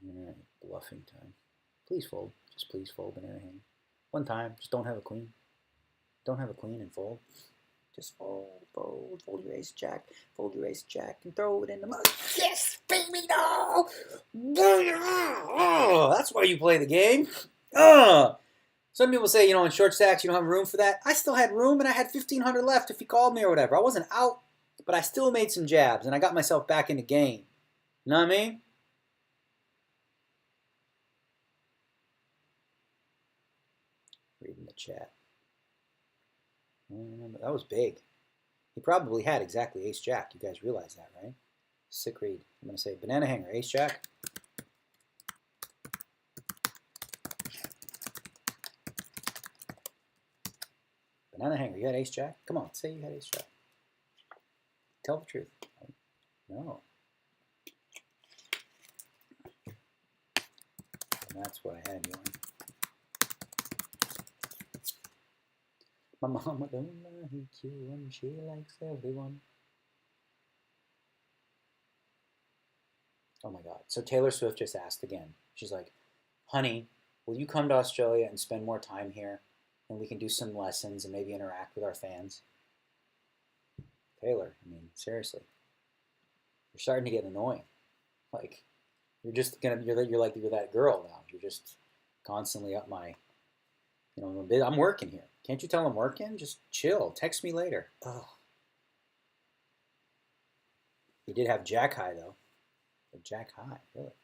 All right, bluffing time. Please fold. Just please fold, banana hand. One time. Just don't have a queen. Don't have a queen and fold. Just fold, fold, fold your ace jack, fold your ace jack, and throw it in the mud. Yes, baby, no! Oh, that's why you play the game. Some people say, in short stacks you don't have room for that. I still had room, and I had 1,500 left if he called me or whatever. I wasn't out, but I still made some jabs, and I got myself back in the game. You know what I mean? Reading the chat. That was big. He probably had exactly ace jack. You guys realize that, right? Sick read. I'm going to say banana hanger, ace jack. Banana hanger, you had ace jack? Come on, say you had ace jack. Tell the truth. No. And that's what I had you on. My mama don't like you and she likes everyone. Oh my God. So Taylor Swift just asked again. She's like, honey, will you come to Australia and spend more time here? And we can do some lessons and maybe interact with our fans. Taylor, I mean, seriously. You're starting to get annoying. Like, you're that girl now. You're just constantly up my, I'm working here. Can't you tell I'm working? Just chill. Text me later. Oh. He did have jack high, though. Jack high, really.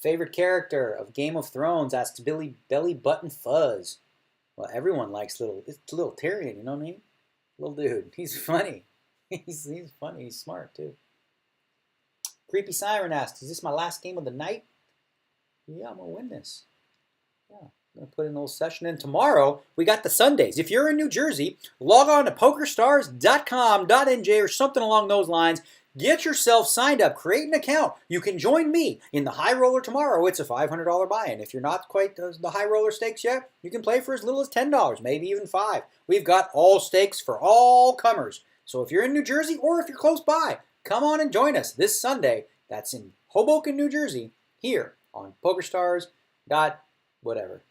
Favorite character of Game of Thrones, asks Belly Button Fuzz. Well, everyone likes little Tyrion, you know what I mean? Little dude. He's funny. He's funny. He's smart, too. Creepy Siren asks, is this my last game of the night? Yeah, I'm going to win this. Yeah, I'm going to put an old session in. Tomorrow, we got the Sundays. If you're in New Jersey, log on to PokerStars.com.nj or something along those lines. Get yourself signed up. Create an account. You can join me in the high roller tomorrow. It's a $500 buy-in. If you're not quite the high roller stakes yet, you can play for as little as $10, maybe even $5. We've got all stakes for all comers. So if you're in New Jersey or if you're close by, come on and join us this Sunday. That's in Hoboken, New Jersey, here on PokerStars. Whatever.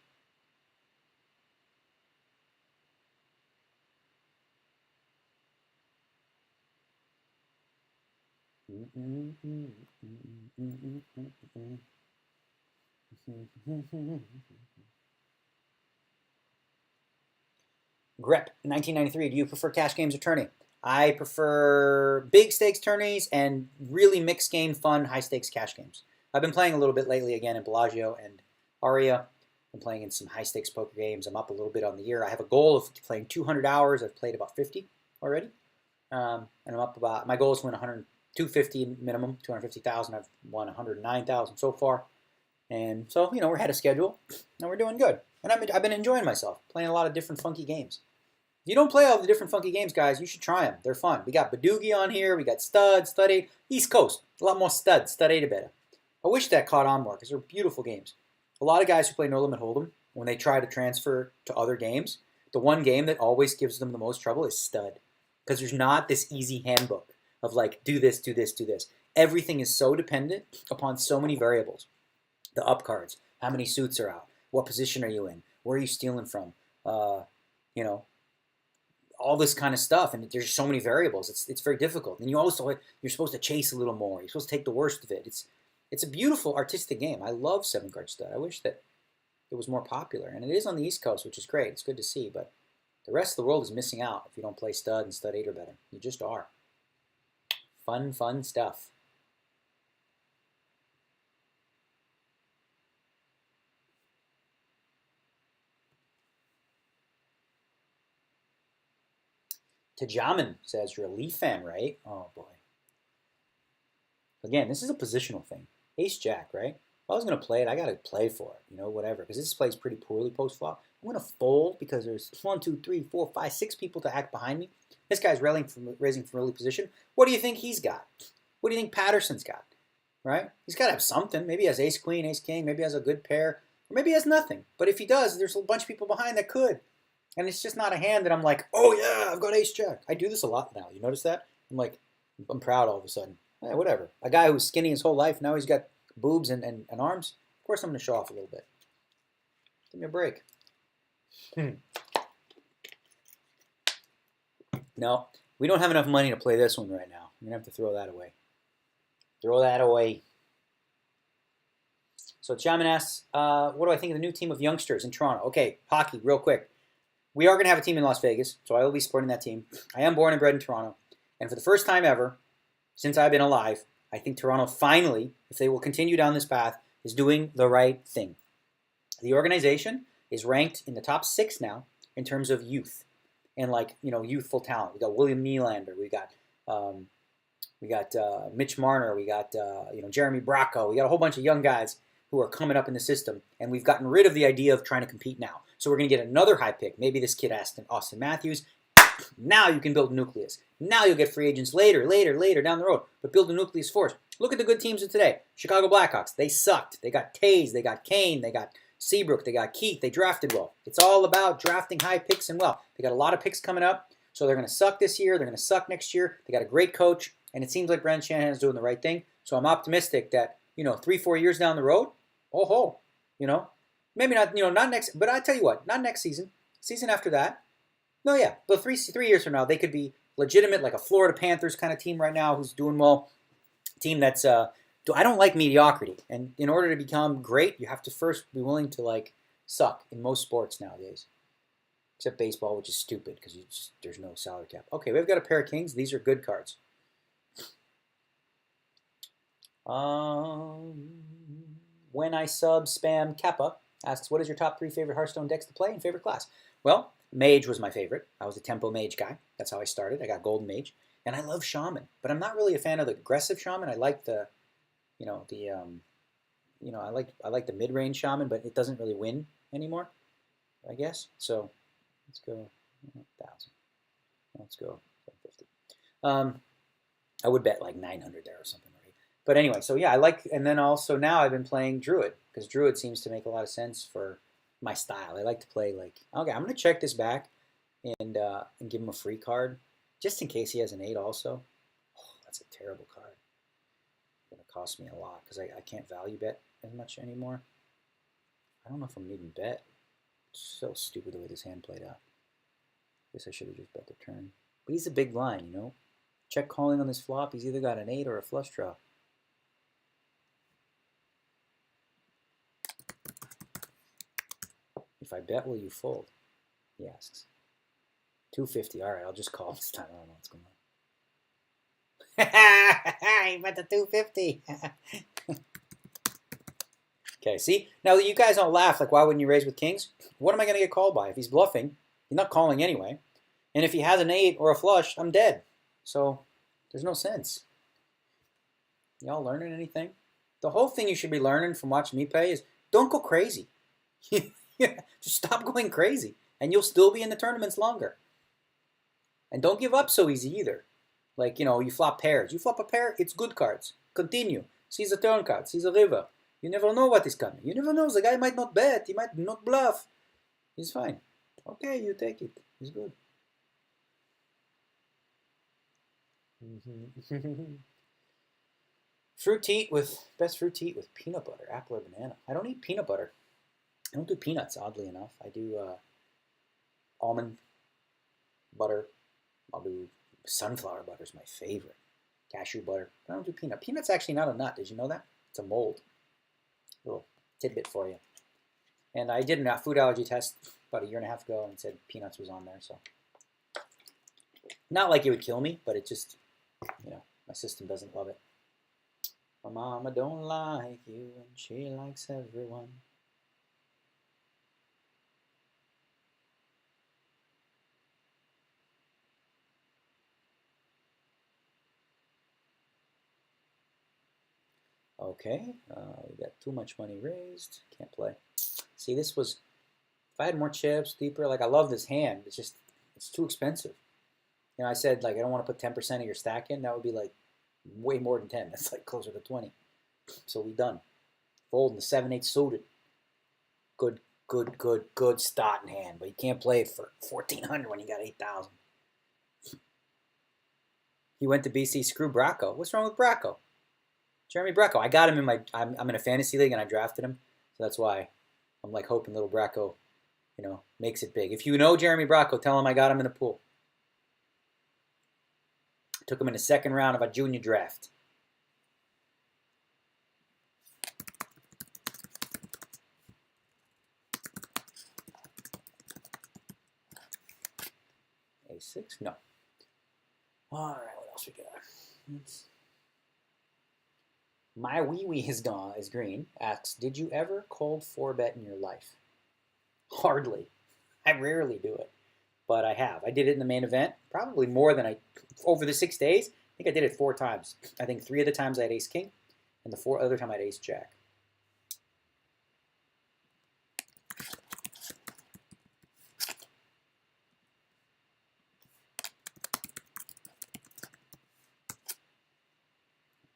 Grep, 1993. Do you prefer cash games or tourney? I prefer big stakes tourneys and really mixed game, fun, high stakes cash games. I've been playing a little bit lately again in Bellagio and Aria. I'm playing in some high stakes poker games. I'm up a little bit on the year. I have a goal of playing 200 hours. I've played about 50 already. And I'm up about, my goal is to win 250 minimum, 250,000. I've won 109,000 so far. And so, we're ahead of schedule and we're doing good. And I've been enjoying myself, playing a lot of different funky games. If you don't play all the different funky games, guys, you should try them. They're fun. We got Badoogie on here. We got Stud, Stud 8. East Coast, a lot more Stud, Stud 8 better. I wish that caught on more because they're beautiful games. A lot of guys who play No Limit Hold'em, when they try to transfer to other games, the one game that always gives them the most trouble is Stud. Because there's not this easy handbook of like, do this, do this, do this. Everything is so dependent upon so many variables. The up cards, how many suits are out, what position are you in, where are you stealing from, you know, all this kind of stuff, and there's so many variables. It's very difficult. And you're supposed to chase a little more. You're supposed to take the worst of it. It's a beautiful artistic game. I love 7-card stud. I wish that it was more popular, and it is on the East Coast, which is great. It's good to see, but the rest of the world is missing out if you don't play stud and stud 8 or better. You just are. Fun stuff. Tajaman says you're a Leaf fan, right? Oh boy. Again, this is a positional thing. Ace Jack, right? If I was going to play it, I got to play for it, whatever. Because this plays pretty poorly post flop. I'm going to fold because there's 1, 2, 3, 4, 5, 6 people to act behind me. This guy's raising from early position. What do you think he's got? What do you think Patterson's got? Right? He's got to have something. Maybe he has ace queen, ace king. Maybe he has a good pair. Or maybe he has nothing. But if he does, there's a bunch of people behind that could. And it's just not a hand that I'm like, oh yeah, I've got ace jack. I do this a lot now. You notice that? I'm proud all of a sudden. Whatever. A guy who was skinny his whole life, now he's got boobs and arms. Of course I'm going to show off a little bit. Give me a break. No, we don't have enough money to play this one right now. I'm going to have to throw that away. Throw that away. So Chaman asks, what do I think of the new team of youngsters in Toronto? Okay, hockey, real quick. We are going to have a team in Las Vegas, so I will be supporting that team. I am born and bred in Toronto. And for the first time ever, since I've been alive, I think Toronto finally, if they will continue down this path, is doing the right thing. The organization is ranked in the top 6 now in terms of youth and youthful talent. We got William Nylander, we got Mitch Marner, we got Jeremy Bracco, we got a whole bunch of young guys who are coming up in the system, and we've gotten rid of the idea of trying to compete now. So we're going to get another high pick. Maybe this kid Austin Matthews. Now you can build a nucleus. Now you'll get free agents later down the road. But build a nucleus first. Look at the good teams of today. Chicago Blackhawks, they sucked. They got Taves, they got Kane, they got Seabrook, they got Keith. They drafted well. It's all about drafting high picks and well. They got a lot of picks coming up, so they're going to suck this year. They're going to suck next year. They got a great coach, and it seems like Brendan Shanahan is doing the right thing. So I'm optimistic that 3-4 years down the road, maybe not not next, but I tell you what, not next season. Season after that. No, yeah, but 3 years from now, they could be legitimate, like a Florida Panthers kind of team right now who's doing well. Team that's I don't like mediocrity, and in order to become great, you have to first be willing to suck in most sports nowadays, except baseball, which is stupid because there's no salary cap. Okay, we've got a pair of kings. These are good cards. When I sub spam Kappa asks, what is your top 3 favorite Hearthstone decks to play and favorite class? Well, Mage was my favorite. I was a Tempo Mage guy. That's how I started. I got Golden Mage. And I love Shaman. But I'm not really a fan of the aggressive Shaman. I like the, I like the mid-range Shaman, but it doesn't really win anymore, I guess. So let's go 1,000. Let's go 750. I would bet like 900 there or something. But anyway, so yeah, and then also now I've been playing Druid, because Druid seems to make a lot of sense for my style. I like to play okay, I'm going to check this back and give him a free card, just in case he has an 8 also. Oh, that's a terrible card. It's going to cost me a lot, because I can't value bet as much anymore. I don't know if I'm going to even bet. It's so stupid the way this hand played out. Guess I should have just bet the turn. But he's a big line, Check calling on this flop, he's either got an 8 or a flush draw. If I bet, will you fold? He asks. 250. All right, I'll just call this time. I don't know what's going on. He bet the 250. Okay, see? Now, you guys don't laugh. Why wouldn't you raise with kings? What am I going to get called by? If he's bluffing, he's not calling anyway. And if he has an 8 or a flush, I'm dead. So there's no sense. Y'all learning anything? The whole thing you should be learning from watching me play is don't go crazy. Just stop going crazy, and you'll still be in the tournaments longer. And don't give up so easy either. You flop pairs. You flop a pair, it's good cards. Continue. Seize a turn card. Seize a river. You never know what is coming. You never know. The guy might not bet. He might not bluff. He's fine. Okay, you take it. He's good. best fruit tea with peanut butter, apple or banana. I don't eat peanut butter. I don't do peanuts, oddly enough. I do almond butter. I'll do sunflower butter is my favorite. Cashew butter. I don't do peanut. Peanut's actually not a nut. Did you know that? It's a mold. Little tidbit for you. And I did a food allergy test about a year and a half ago and said peanuts was on there. So not like it would kill me, but it just, my system doesn't love it. My mama don't like you and she likes everyone. Okay, we got too much money raised. Can't play. See, this was, if I had more chips, deeper, like I love this hand. It's just, it's too expensive. I said, like, I don't want to put 10% of your stack in. That would be like way more than 10. That's like closer to 20. So we done. Folding the 7-8 suited. Good starting hand. But you can't play it for 1,400 when you got 8,000. He went to BC. Screw Bracco. What's wrong with Bracco? Jeremy Bracco. I got him in my. I'm in a fantasy league and I drafted him, so that's why I'm like hoping little Bracco, makes it big. If you know Jeremy Bracco, tell him I got him in the pool. Took him in the second round of a junior draft. A6? No. All right, what else we got? My wee wee is gone. Is green. Asks, did you ever cold 4-bet in your life? Hardly. I rarely do it, but I have. I did it in the main event, probably more than over the 6 days. I think I did it 4 times. I think 3 of the times I had ace king, and the 4 other time I had ace jack.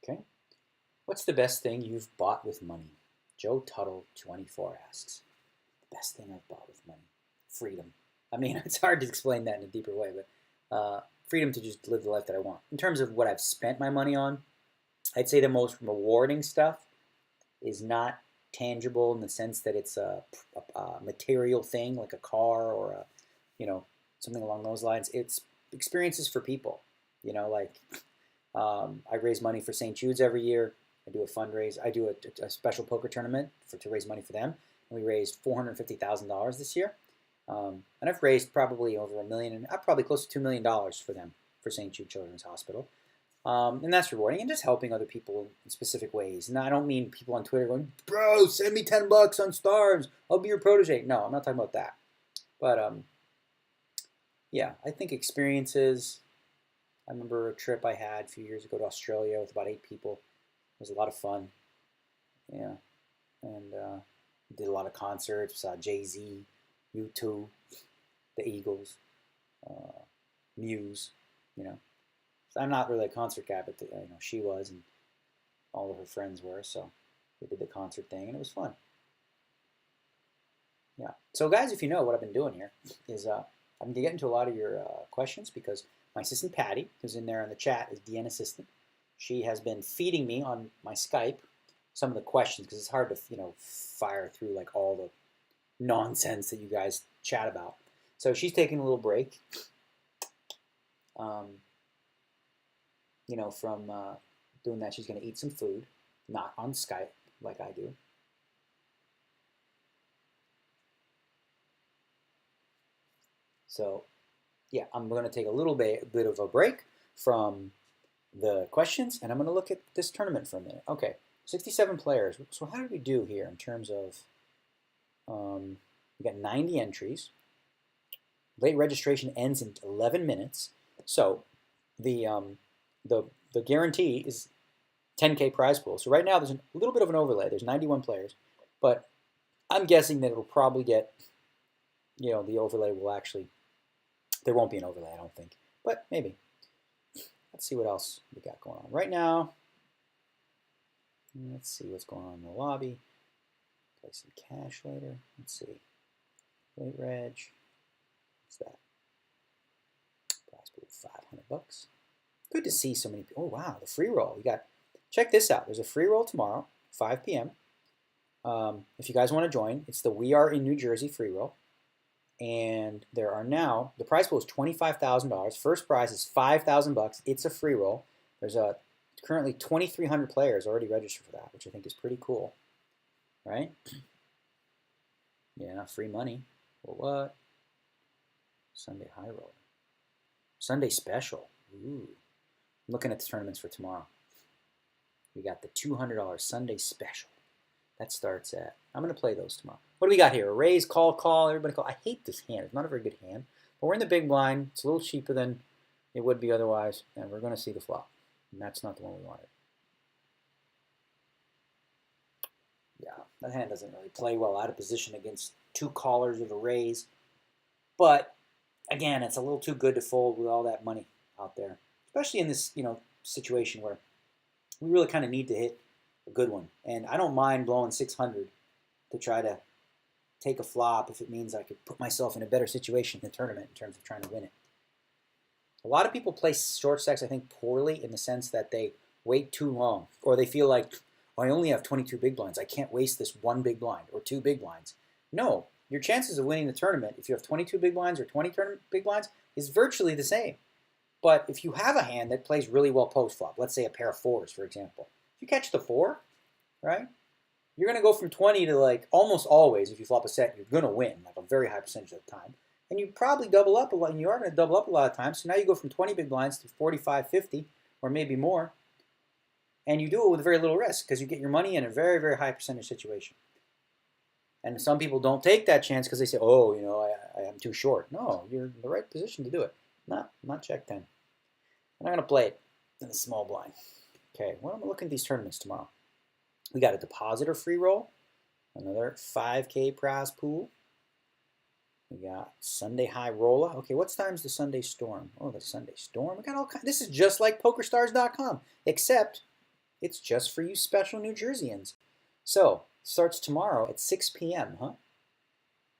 Okay. What's the best thing you've bought with money? Joe Tuttle 24 asks. The best thing I've bought with money? Freedom. I mean, it's hard to explain that in a deeper way, but freedom to just live the life that I want. In terms of what I've spent my money on, I'd say the most rewarding stuff is not tangible in the sense that it's a material thing like a car or something along those lines. It's experiences for people. I raise money for St. Jude's every year. I do a fundraise. I do a special poker tournament to raise money for them. And we raised $450,000 this year. And I've raised probably over $1 million, probably close to $2 million for them, for St. Jude Children's Hospital. And that's rewarding, and just helping other people in specific ways. And I don't mean people on Twitter going, bro, send me $10 on Stars. I'll be your protege. No, I'm not talking about that. But yeah, I think experiences. I remember a trip I had a few years ago to Australia with about 8 people. It was a lot of fun. Yeah. And did a lot of concerts. Saw Jay-Z, U2, the Eagles, Muse, So I'm not really a concert guy, but she was, and all of her friends were. So we did the concert thing, and it was fun. Yeah. So guys, if you know what I've been doing here is I'm going to get into a lot of your questions because my assistant Patty, who's in there in the chat, is DN assistant. She has been feeding me on my Skype some of the questions because it's hard to fire through like all the nonsense that you guys chat about. So she's taking a little break. From doing that, she's going to eat some food, not on Skype like I do. So, yeah, I'm going to take a little bit of a break from the questions, and I'm going to look at this tournament for a minute. Okay, 67 players. So how did we do here in terms of, we got 90 entries. Late registration ends in 11 minutes. So the guarantee is 10K prize pool. So right now there's a little bit of an overlay. There's 91 players, but I'm guessing that it'll probably get, the overlay will actually, there won't be an overlay, I don't think, but maybe. Let's see what else we got going on. Right now, let's see what's going on in the lobby. Play some cash later. Let's see. Late reg. What's that? Prize pool $500. Good to see so many people. Oh, wow, the free roll. We got check this out. There's a free roll tomorrow, 5 p.m. If you guys want to join, it's the We Are in New Jersey free roll. And there are now, the prize pool is $25,000. First prize is $5,000. It's a free roll. There's currently 2,300 players already registered for that, which I think is pretty cool, right? Yeah, free money. Well, what? Sunday high roll. Sunday special. Ooh. I'm looking at the tournaments for tomorrow. We got the $200 Sunday special. That starts at, I'm going to play those tomorrow. What do we got here? A raise, call, everybody call. I hate this hand. It's not a very good hand. But we're in the big blind. It's a little cheaper than it would be otherwise. And we're going to see the flop. And that's not the one we wanted. Yeah, that hand doesn't really play well out of position against two callers with a raise. But, again, it's a little too good to fold with all that money out there. Especially in this, situation where we really kind of need to hit a good one. And I don't mind blowing 600 to try to take a flop if it means I could put myself in a better situation in the tournament in terms of trying to win it. A lot of people play short stacks, I think, poorly in the sense that they wait too long. Or they feel like, oh, I only have 22 big blinds. I can't waste this one big blind or two big blinds. No, your chances of winning the tournament, if you have 22 big blinds or 20 big blinds, is virtually the same. But if you have a hand that plays really well post-flop, let's say a pair of fours, for example, if you catch the 4, right, you're going to go from 20 to like almost always, if you flop a set, you're going to win, like a very high percentage of the time. And you probably double up a lot, and you are going to double up a lot of times. So now you go from 20 big blinds to 45, 50, or maybe more. And you do it with very little risk because you get your money in a very, very high percentage situation. And some people don't take that chance because they say, oh, I am too short. No, you're in the right position to do it. Not check 10. I'm not going to play it in the small blind. Okay, well, I'm looking at these tournaments tomorrow. We got a depositor free roll, another 5K prize pool. We got Sunday high roller. Okay, what time's the Sunday storm? Oh, the Sunday storm. We got all kinds. This is just like PokerStars.com, except it's just for you special New Jerseyans. So, it starts tomorrow at 6 p.m., huh?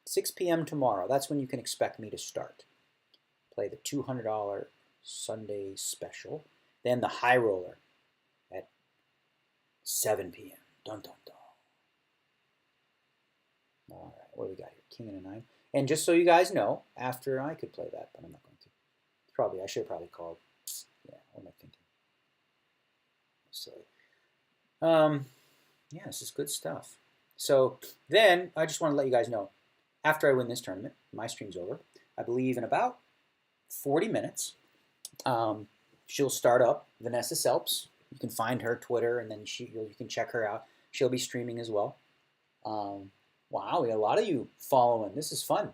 6 p.m. tomorrow. That's when you can expect me to start. Play the $200 Sunday special. Then the high roller at 7 p.m. Dun, dun, dun. All right, what do we got here? King and a 9. And just so you guys know, after I could play that, but I'm not going to. I should have probably called. Yeah, what am I thinking? Silly. Yeah, this is good stuff. So then I just want to let you guys know, after I win this tournament, my stream's over. I believe in about 40 minutes, she'll start up Vanessa Selps. You can find her Twitter, and then you can check her out. She'll be streaming as well. Wow, we got a lot of you following. This is fun.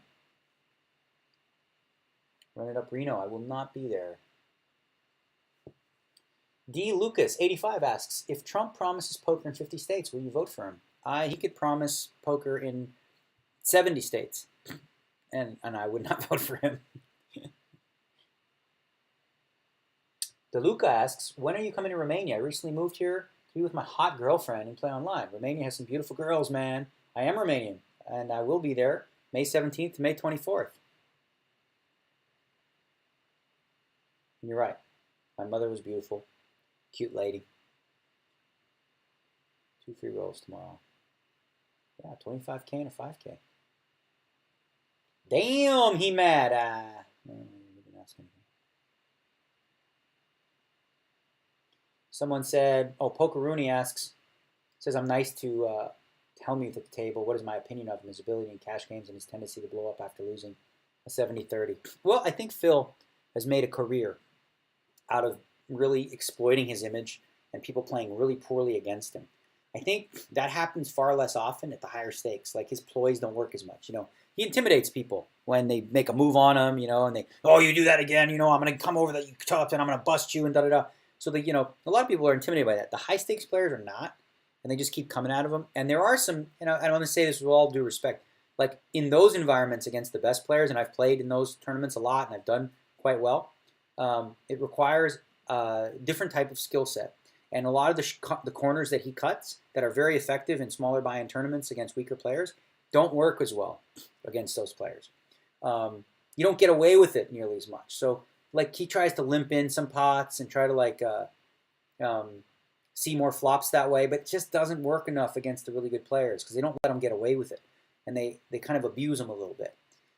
Run it up, Reno. I will not be there. D. Lucas, 85, asks, if Trump promises poker in 50 states, will you vote for him? He could promise poker in 70 states, and I would not vote for him. DeLuca asks, when are you coming to Romania? I recently moved here to be with my hot girlfriend and play online. Romania has some beautiful girls, man. I am Romanian, and I will be there May 17th to May 24th. And you're right. My mother was beautiful. Cute lady. 2 free rolls tomorrow. Yeah, 25K and a 5K. Damn, he mad. No, didn't ask anything. Someone said, Poker Rooney says, I'm nice to Helmuth at the table. What is my opinion of him, his ability in cash games and his tendency to blow up after losing a 70-30? Well, I think Phil has made a career out of really exploiting his image and people playing really poorly against him. I think that happens far less often at the higher stakes. Like his ploys don't work as much. He intimidates people when they make a move on him, and they, you do that again, I'm going to come over that you tough and I'm going to bust you and da-da-da. So, a lot of people are intimidated by that. The high stakes players are not, and they just keep coming out of them. And there are some, I want to say this with all due respect, like in those environments against the best players, and I've played in those tournaments a lot and I've done quite well, it requires a different type of skill set. And a lot of the corners that he cuts that are very effective in smaller buy-in tournaments against weaker players don't work as well against those players. You don't get away with it nearly as much. So, like, he tries to limp in some pots and try to, see more flops that way, but it just doesn't work enough against the really good players because they don't let them get away with it, and they kind of abuse him a little bit.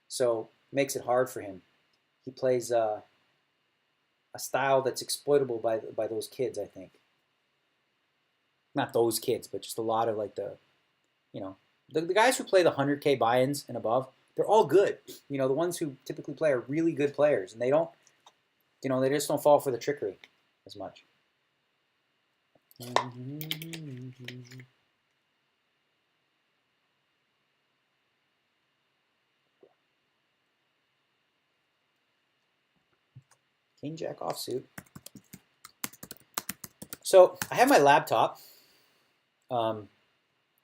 So it makes it hard for him. He plays a style that's exploitable by those kids, I think. Not those kids, but just a lot of like the guys who play the 100K buy-ins and above. They're all good. The ones who typically play are really good players, and they don't, they just don't fall for the trickery as much. King Jack offsuit. So I have my laptop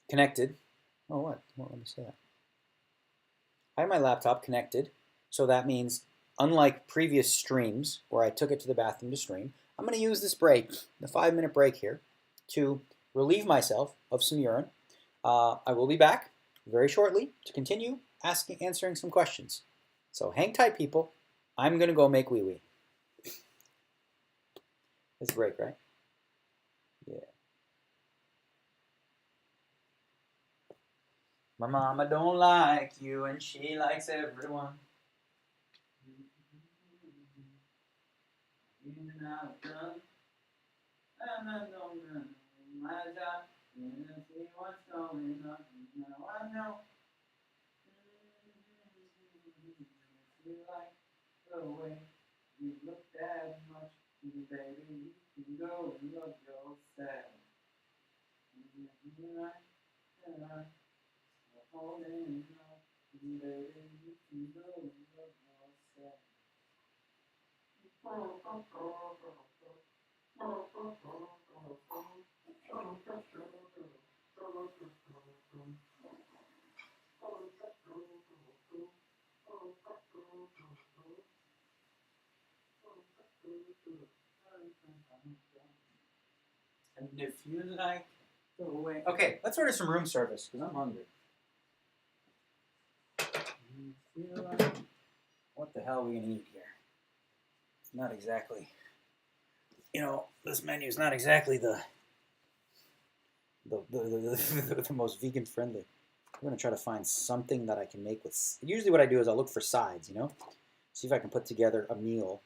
connected. Oh, what? Let me say that. I have my laptop connected, so that means unlike previous streams where I took it to the bathroom to stream, I'm going to use this break, the 5-minute break here, to relieve myself of some urine. I will be back very shortly to continue answering some questions. So hang tight, people. I'm going to go make wee-wee. It's a break, right? Yeah. My mama don't like you, and she likes everyone. Even I've done, I'm not done my job. See what's going on. Now I know. You like the way you look that much, baby. You can go and love yourself. Holding on, baby. You can go and love yourself. And if you like the way... Okay, let's order some room service, because I'm hungry. What the hell are we going to eat here? It's not exactly... this menu is not exactly the most vegan friendly. I'm going to try to find something that I can make with... Usually what I do is I'll look for sides, See if I can put together a meal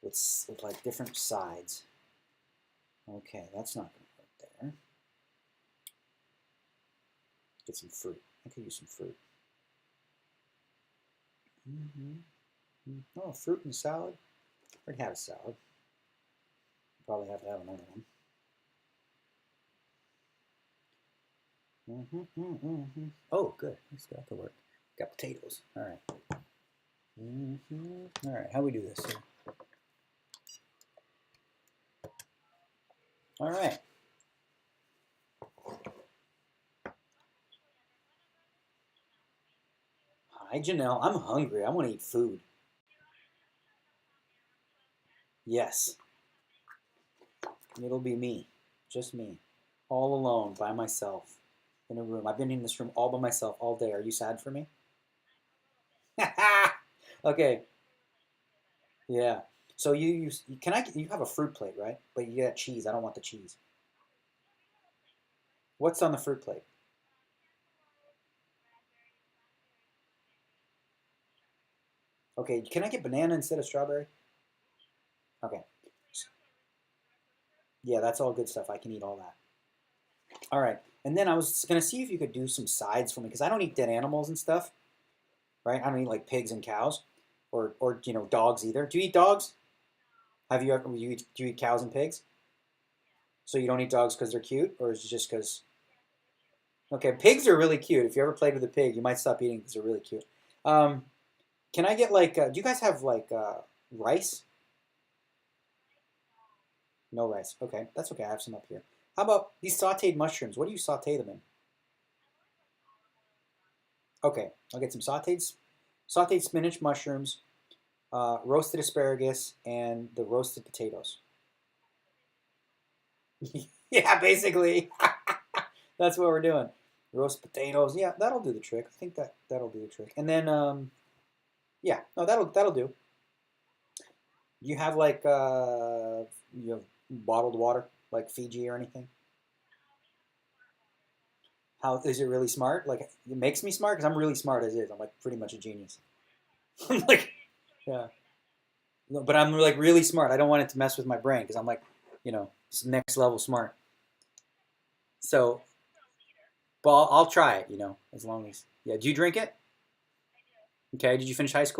with like different sides. Okay, that's not going to work there. Get some fruit. I could use some fruit. Oh, fruit and salad. I already had a salad. Probably have to have another one. Oh, good. That could work. Got potatoes. All right. All right. How do we do this here? All right. Hi, Janelle. I'm hungry. I want to eat food. Yes. It'll be me. Just me. All alone, by myself, in a room. I've been in this room all by myself all day. Are you sad for me? Okay. Yeah. So you have a fruit plate, right? But you get cheese. I don't want the cheese. What's on the fruit plate? Okay, can I get banana instead of strawberry? Okay. Yeah, that's all good stuff. I can eat all that. All right. And then I was going to see if you could do some sides for me because I don't eat dead animals and stuff, right? I don't eat like pigs and cows or dogs either. Do you eat dogs? Have you ever, do you eat cows and pigs? So you don't eat dogs because they're cute, or is it just because? Okay, pigs are really cute. If you ever played with a pig, you might stop eating because they're really cute. Um, can I get like? Do you guys have like rice? No rice. Okay, that's okay. I have some up here. How about these sautéed mushrooms? What do you sauté them in? Okay, I'll get some sautéed spinach mushrooms, roasted asparagus, and the roasted potatoes. Yeah, basically. That's what we're doing. Roast potatoes. Yeah, that'll do the trick. I think that'll do the trick. And then, yeah, no, that'll do. You have like you have bottled water. like Fiji or anything? How is it really smart? Like it makes me smart because I'm really smart as is. I'm like pretty much a genius. I'm like, yeah. No, but I'm like really smart. I don't want it to mess with my brain because I'm like, next level smart. So, but I'll try it. As long as yeah. Do you drink it? Okay. Did you finish high school?